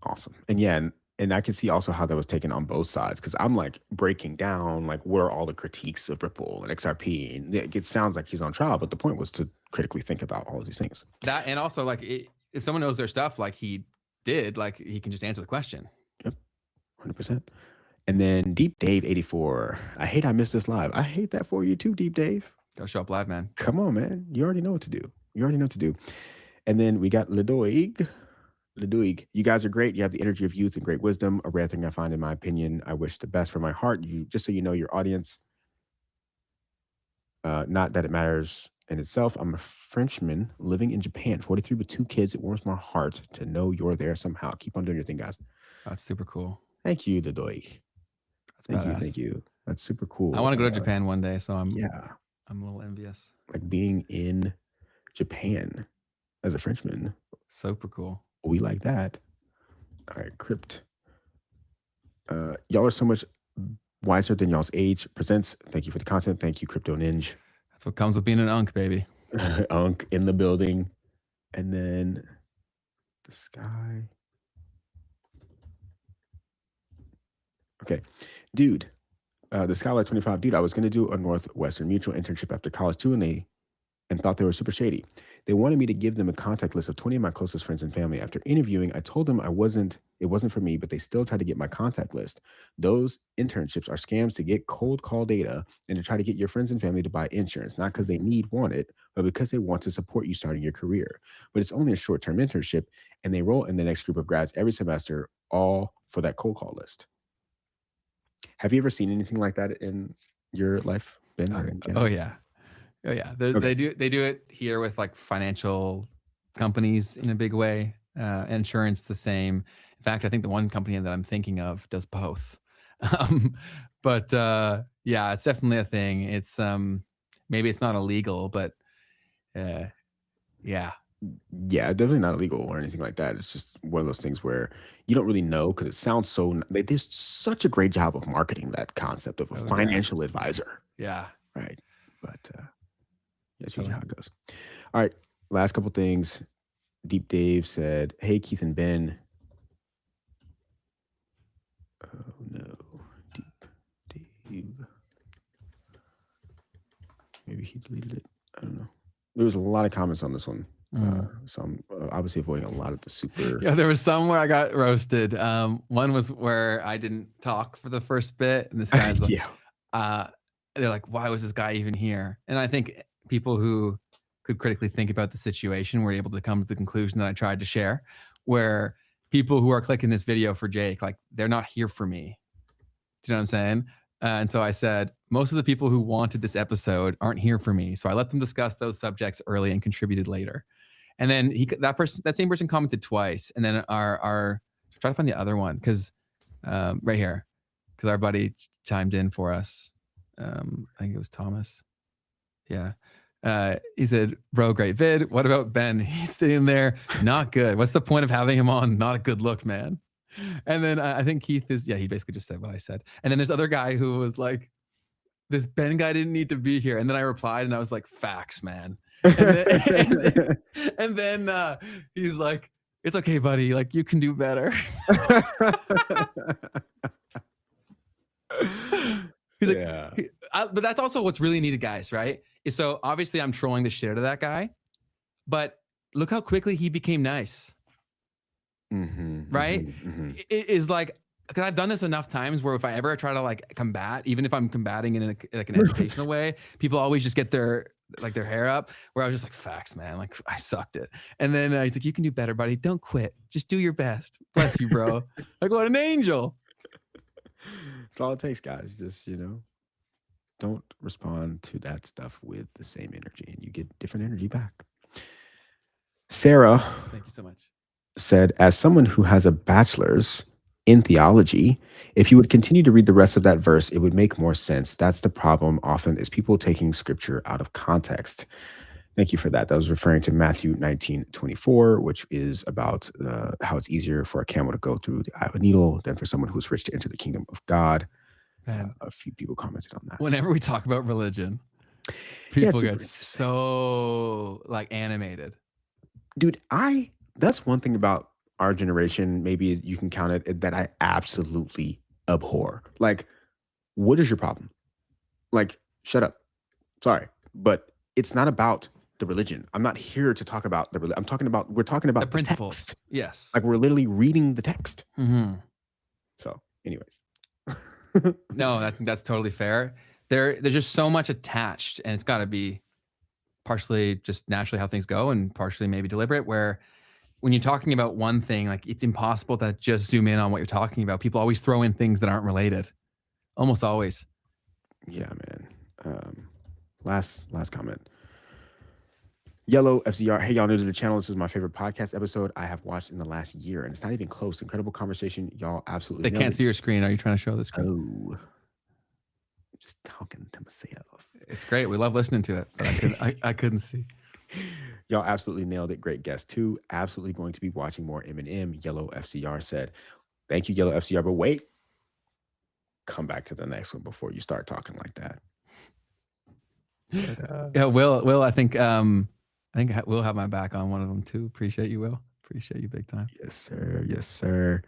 B: Awesome. And yeah, and I can see also how that was taken on both sides, because I'm like breaking down like where are all the critiques of Ripple and XRP, and it sounds like he's on trial, but the point was to critically think about all of these things.
A: That, and also like if someone knows their stuff like he did, like he can just answer the question.
B: Yep, 100%. And then Deep Dave 84. I hate I missed this live. I hate that for you too, Deep Dave.
A: Gotta show up live, man.
B: Come on, man. You already know what to do. And then we got Ledoig. You guys are great. You have the energy of youth and great wisdom, a rare thing I find in my opinion. I wish the best for my heart. Just so you know, your audience, not that it matters in itself. I'm a Frenchman living in Japan, 43 with 2 kids. It warms my heart to know you're there somehow. Keep on doing your thing, guys.
A: That's super cool.
B: Thank you, Ledoig. Thank you. That's super cool.
A: I want to go to Japan one day, so I'm a little envious.
B: Like being in Japan as a Frenchman.
A: Super cool.
B: We like that. All right, Crypt. Y'all are so much wiser than y'all's age. Presents. Thank you for the content. Thank you, Crypto Ninja.
A: That's what comes with being an Unk, baby.
B: Unk in the building. And then the sky. Okay, dude. The Skylight 25, dude. I was gonna do a Northwestern Mutual internship after college too, and thought they were super shady. They wanted me to give them a contact list of 20 of my closest friends and family. After interviewing, I told them it wasn't for me, but they still tried to get my contact list. Those internships are scams to get cold call data and to try to get your friends and family to buy insurance, not because they want it, but because they want to support you starting your career. But it's only a short-term internship, and they roll in the next group of grads every semester, all for that cold call list. Have you ever seen anything like that in your life, Ben?
A: Oh yeah. They do it here with like financial companies in a big way. Insurance the same. In fact, I think the one company that I'm thinking of does both. But yeah, it's definitely a thing. It's maybe it's not illegal, but yeah,
B: definitely not illegal or anything like that. It's just one of those things where you don't really know, because it sounds so. They did such a great job of marketing that concept of a financial advisor.
A: Yeah,
B: right. But that's usually how it goes. All right, last couple things. Deep Dave said, "Hey Keith and Ben." Oh no, Deep Dave. Maybe he deleted it. I don't know. There was a lot of comments on this one. So I'm obviously avoiding a lot of the super.
A: Yeah, there was some where I got roasted. One was where I didn't talk for the first bit, and this guy's like, they're like, "Why was this guy even here?" And I think people who could critically think about the situation were able to come to the conclusion that I tried to share, where people who are clicking this video for Jake, like they're not here for me. Do you know what I'm saying? And so I said, most of the people who wanted this episode aren't here for me. So I let them discuss those subjects early and contributed later. And then that same person commented twice. And then our try to find the other one because right here, because our buddy chimed in for us. I think it was Thomas. Yeah. He said, bro, great vid. What about Ben? He's sitting there, not good. What's the point of having him on? Not a good look, man. And then I think Keith he basically just said what I said. And then there's other guy who was like, this Ben guy didn't need to be here. And then I replied and I was like, facts, man. And then he's like, it's okay, buddy. Like, you can do better. He's like, but that's also what's really needed, guys, right? So obviously I'm trolling the shit out of that guy, but look how quickly he became nice. Right? It is like, because I've done this enough times where if I ever try to like combat, even if I'm combating in an educational way, people always just get their hair up, where I was just like, facts, man. Like, I sucked it. And then he's like, you can do better, buddy. Don't quit. Just do your best. Bless you, bro. Like, what an angel.
B: That's all it takes, guys. Just, don't respond to that stuff with the same energy and you get different energy back. Sarah.
A: Thank you so much.
B: Said, as someone who has a bachelor's in theology, if you would continue to read the rest of that verse, it would make more sense. That's the problem often, is people taking scripture out of context. Thank you for that. That was referring to Matthew 19:24, which is about how it's easier for a camel to go through the eye of a needle than for someone who's rich to enter the kingdom of God. A few people commented on that.
A: Whenever we talk about religion, people get so like animated.
B: Dude, that's one thing about our generation, maybe you can count it, that I absolutely abhor. Like, what is your problem? Like, shut up. Sorry, but it's not about the religion. I'm not here to talk about the religion. We're talking about the
A: principles.
B: Text.
A: Yes.
B: Like, we're literally reading the text. So, anyways.
A: No, I think that's totally fair. There's just so much attached, and it's got to be partially just naturally how things go and partially maybe deliberate, where when you're talking about one thing, like, it's impossible to just zoom in on what you're talking about. People always throw in things that aren't related. Almost always.
B: Yeah, man. Last comment. Yellow FCR. Hey, y'all new to the channel. This is my favorite podcast episode I have watched in the last year, and it's not even close. Incredible conversation. Y'all absolutely.
A: They can't see your screen. Are you trying to show the screen?
B: Oh, just talking to myself.
A: It's great. We love listening to it, but I couldn't see.
B: Y'all absolutely nailed it. Great guest too. Absolutely going to be watching more M&M. Yellow FCR said, "Thank you, Yellow FCR." But wait, come back to the next one before you start talking like that.
A: Yeah, Will. I think Will have my back on one of them too. Appreciate you, Will. Appreciate you big time.
B: Yes, sir. Yes, sir.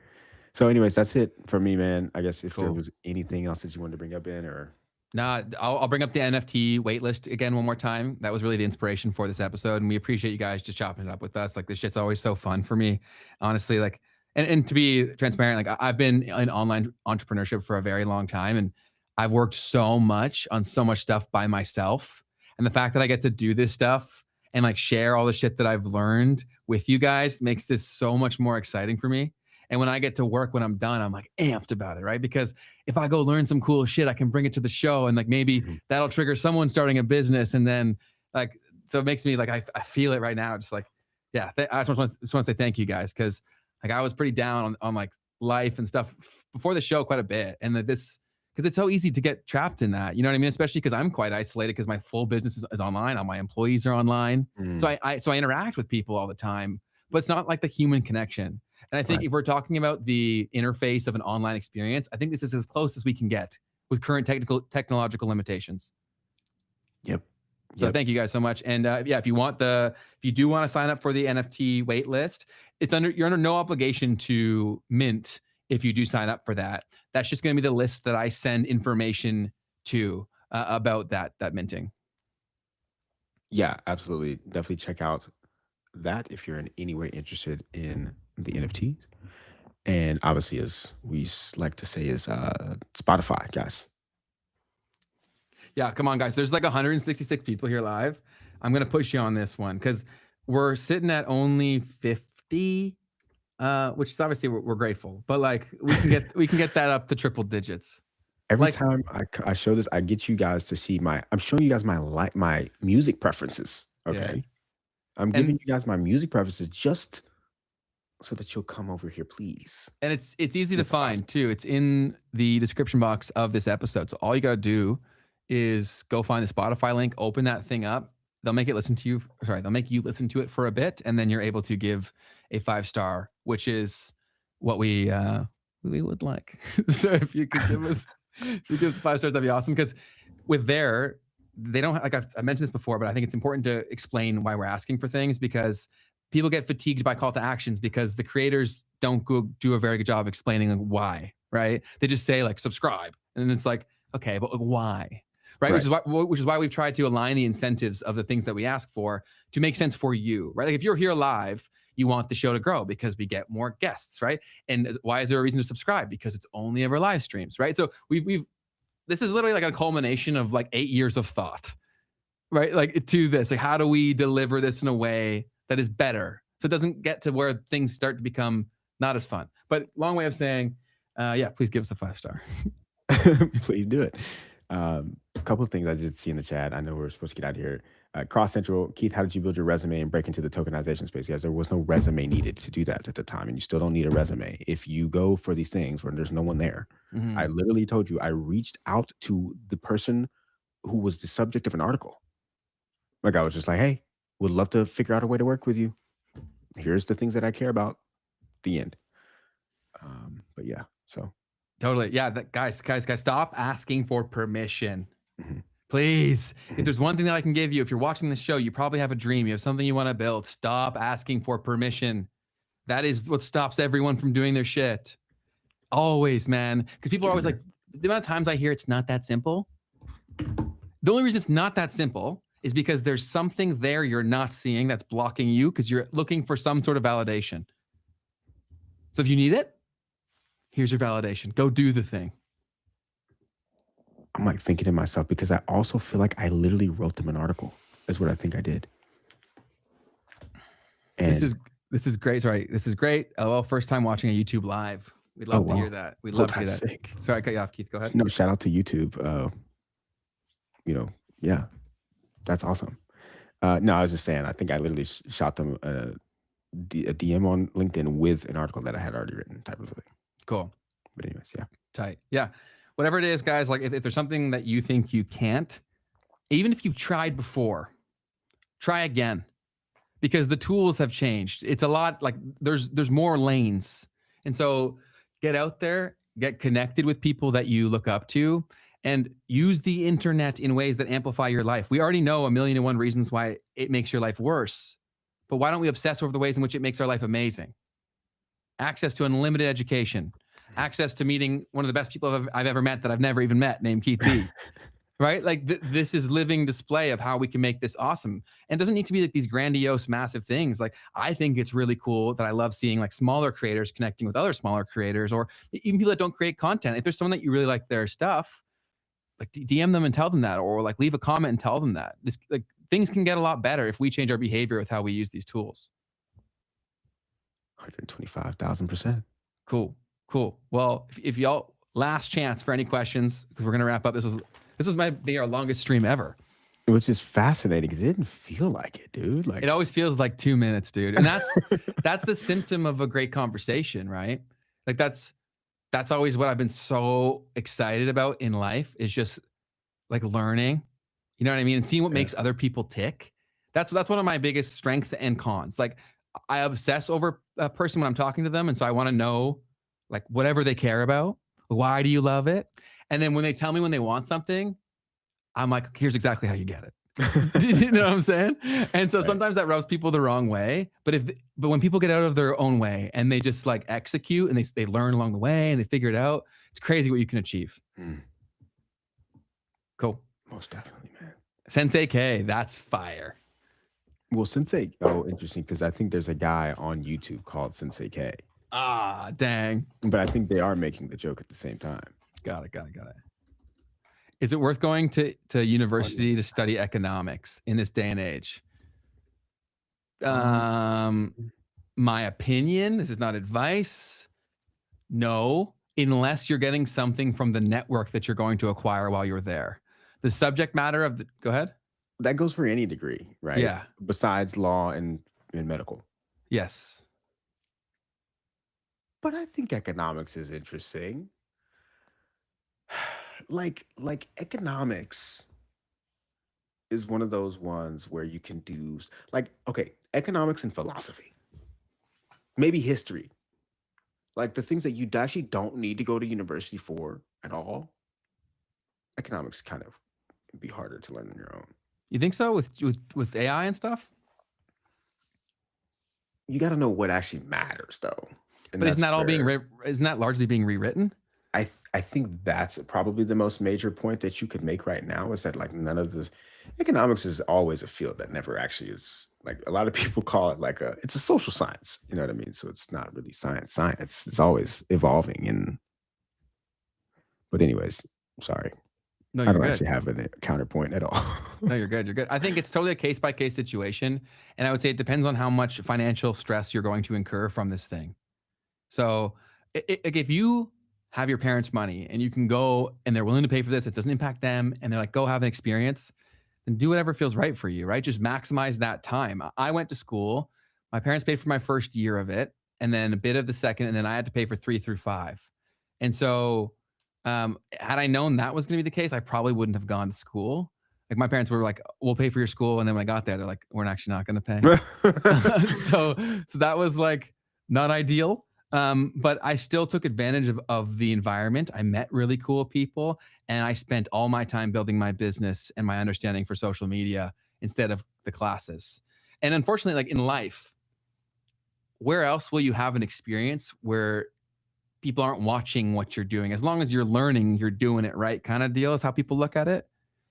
B: So, anyways, that's it for me, man. I guess if there was anything else that you wanted to bring up in, or
A: nah, I'll bring up the NFT waitlist again one more time. That was really the inspiration for this episode, and we appreciate you guys just chopping it up with us. Like, this shit's always so fun for me, honestly. Like, and to be transparent, like, I've been in online entrepreneurship for a very long time, and I've worked so much on so much stuff by myself. And the fact that I get to do this stuff and like share all the shit that I've learned with you guys makes this so much more exciting for me. And when I get to work, when I'm done, I'm like amped about it, right? Because if I go learn some cool shit, I can bring it to the show, and like maybe that'll trigger someone starting a business. And then like, so it makes me like, I feel it right now. Just like, yeah, I just want to say thank you guys. Cause like I was pretty down on like life and stuff before the show quite a bit. And that because it's so easy to get trapped in that, you know what I mean? Especially because I'm quite isolated because my full business is online. All my employees are online. So I interact with people all the time, but it's not like the human connection. And I think if we're talking about the interface of an online experience, I think this is as close as we can get with current technological limitations.
B: Yep.
A: So thank you guys so much. And yeah, if you do want to sign up for the NFT wait list, you're under no obligation to mint if you do sign up for that. That's just going to be the list that I send information to about that minting.
B: Yeah, absolutely. Definitely check out that if you're in any way interested in the NFTs. And obviously, as we like to say, is Spotify, guys.
A: Yeah, come on, guys. There's like 166 people here live. I'm going to push you on this one because we're sitting at only 50 which is obviously we're grateful, but like we can get that up to triple digits.
B: Every
A: Like-
B: time I show this, I get you guys to see I'm showing you guys my music preferences. Okay. I'm giving you guys my music preferences just so that you'll come over here, please.
A: And it's easy to find too. It's in the description box of this episode. So all you got to do is go find the Spotify link, open that thing up. They'll make you listen to it for a bit, and then you're able to give a 5-star, which is what we would like. So if you could give us 5 stars, that'd be awesome. Because with they don't like I mentioned this before, but I think it's important to explain why we're asking for things, because people get fatigued by call to actions because the creators don't do a very good job explaining like why, right? They just say like subscribe, and then it's like, okay, but like, why? Right? Which is why we've tried to align the incentives of the things that we ask for to make sense for you, right? Like if you're here live, you want the show to grow because we get more guests, right? And why is there a reason to subscribe? Because it's only ever live streams, right? So this is literally like a culmination of like 8 years of thought, right? Like to this, like how do we deliver this in a way that is better, so it doesn't get to where things start to become not as fun? But long way of saying, please give us a 5-star.
B: Please do it. A couple of things I did see in the chat. I know we're supposed to get out of here. Cross Central, Keith, how did you build your resume and break into the tokenization space? Guys, there was no resume needed to do that at the time, and you still don't need a resume. If you go for these things where there's no one there, I literally told you, I reached out to the person who was the subject of an article. Like I was just like, hey, would love to figure out a way to work with you. Here's the things that I care about. The end. But yeah, so.
A: Totally. Yeah. Guys, stop asking for permission. Please. If there's one thing that I can give you, if you're watching this show, you probably have a dream. You have something you want to build. Stop asking for permission. That is what stops everyone from doing their shit. Always, man. Because people are always like, the amount of times I hear it's not that simple. The only reason it's not that simple is because there's something there you're not seeing that's blocking you because you're looking for some sort of validation. So if you need it, here's your validation. Go do the thing.
B: I'm like thinking to myself, because I also feel like I literally wrote them an article. That's what I think I did. And
A: this is great. Sorry, this is great. Oh, first time watching a YouTube live. We'd love to hear that. We'd love to hear that.
B: Sick.
A: Sorry, I cut you off, Keith. Go ahead.
B: No, shout out to YouTube. Yeah, that's awesome. No, I was just saying, I think I literally shot them a DM on LinkedIn with an article that I had already written, type of thing.
A: Cool.
B: But anyways, yeah.
A: Tight. Yeah. Whatever it is, guys, like if there's something that you think you can't, even if you've tried before, try again, because the tools have changed. It's a lot like there's more lanes. And so get out there, get connected with people that you look up to, and use the internet in ways that amplify your life. We already know 1,000,001 reasons why it makes your life worse, but why don't we obsess over the ways in which it makes our life amazing? Access to unlimited education, access to meeting one of the best people I've ever met that I've never even met, named Keith B. Right? Like this is living display of how we can make this awesome. And it doesn't need to be like these grandiose, massive things. Like I think it's really cool that I love seeing like smaller creators connecting with other smaller creators, or even people that don't create content. If there's someone that you really like their stuff, like DM them and tell them that, or like leave a comment and tell them that. This, like things can get a lot better if we change our behavior with how we use these tools.
B: 125,000%.
A: Cool. Well, if y'all last chance for any questions, because we're gonna wrap up. This might be our longest stream ever.
B: Which is fascinating because it didn't feel like it, dude. Like
A: it always feels like 2 minutes, dude. And that's the symptom of a great conversation, right? Like that's always what I've been so excited about in life, is just like learning, you know what I mean? And seeing what makes other people tick. That's one of my biggest strengths and cons. Like I obsess over a person when I'm talking to them. And so I want to know like whatever they care about. Why do you love it? And then when they tell me when they want something, I'm like, here's exactly how you get it. You know what I'm saying? And so sometimes that rubs people the wrong way. But when people get out of their own way and they just like execute and they learn along the way and they figure it out, it's crazy what you can achieve. Cool.
B: Most definitely, man.
A: Sensei K, that's fire.
B: Well, Sensei, interesting, because I think there's a guy on YouTube called Sensei K.
A: Ah, dang.
B: But I think they are making the joke at the same time.
A: Got it. Is it worth going to university to study economics in this day and age? my opinion. This is not advice. No, unless you're getting something from the network that you're going to acquire while you're there. The subject matter of the, go ahead.
B: That goes for any degree, right?
A: Yeah.
B: Besides law and medical.
A: Yes.
B: But I think economics is interesting. Like economics is one of those ones where you can do like, okay, economics and philosophy, maybe history, like the things that you actually don't need to go to university for at all. Economics kind of be harder to learn on your own.
A: You think so with AI and stuff?
B: You got to know what actually matters, though.
A: But isn't that all isn't that largely being rewritten?
B: I think that's probably the most major point that you could make right now, is that like none of the economics is always a field that never actually is, like, a lot of people call it like it's a social science, you know what I mean? So it's not really science. It's always evolving. But anyways, sorry.
A: No,
B: I don't actually have a counterpoint at all.
A: No, you're good. You're good. I think it's totally a case-by-case situation. And I would say it depends on how much financial stress you're going to incur from this thing. So if you have your parents' money and you can go and they're willing to pay for this, it doesn't impact them, and they're like, go have an experience, then do whatever feels right for you, right? Just maximize that time. I went to school. My parents paid for my first year of it, and then a bit of the second, and then I had to pay for 3 through 5. And so had I known that was going to be the case, I probably wouldn't have gone to school. Like, my parents were like, we'll pay for your school. And then when I got there, they're like, we're actually not going to pay. So that was like not ideal. But I still took advantage of the environment. I met really cool people, and I spent all my time building my business and my understanding for social media instead of the classes. And unfortunately, like in life, where else will you have an experience where people aren't watching what you're doing? As long as you're learning, you're doing it right, kind of deal is how people look at it.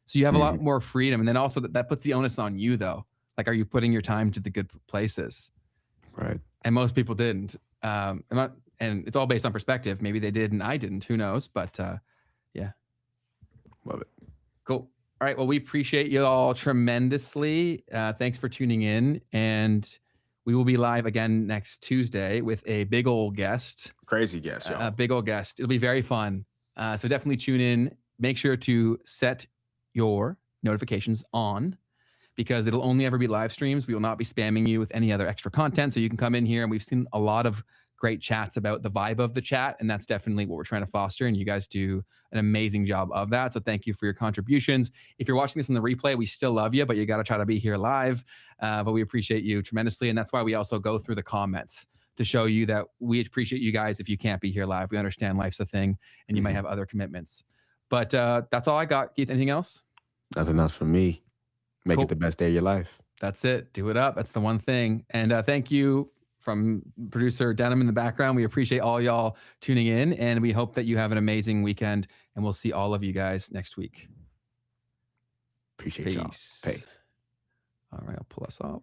A: So you have a lot more freedom. And then also that puts the onus on you, though. Like, are you putting your time to the good places?
B: Right.
A: And most people didn't. And it's all based on perspective. Maybe they did and I didn't. Who knows? But yeah.
B: Love it.
A: Cool. All right. Well, we appreciate you all tremendously. Thanks for tuning in. And we will be live again next Tuesday with a big old guest.
B: Crazy guest, y'all.
A: A big old guest. It'll be very fun. So definitely tune in. Make sure to set your notifications on, because it'll only ever be live streams. We will not be spamming you with any other extra content. So you can come in here, and we've seen a lot of great chats about the vibe of the chat. And that's definitely what we're trying to foster. And you guys do an amazing job of that. So thank you for your contributions. If you're watching this in the replay, we still love you, but you got to try to be here live. But we appreciate you tremendously. And that's why we also go through the comments to show you that we appreciate you guys. If you can't be here live, we understand life's a thing and you might have other commitments. But that's all I got. Keith, anything else?
B: Nothing else from me. Make it the best day of your life.
A: That's it. Do it up. That's the one thing. And thank you from producer Denim in the background. We appreciate all y'all tuning in, and we hope that you have an amazing weekend, and we'll see all of you guys next week.
B: Appreciate y'all. Peace.
A: All right. I'll pull us off.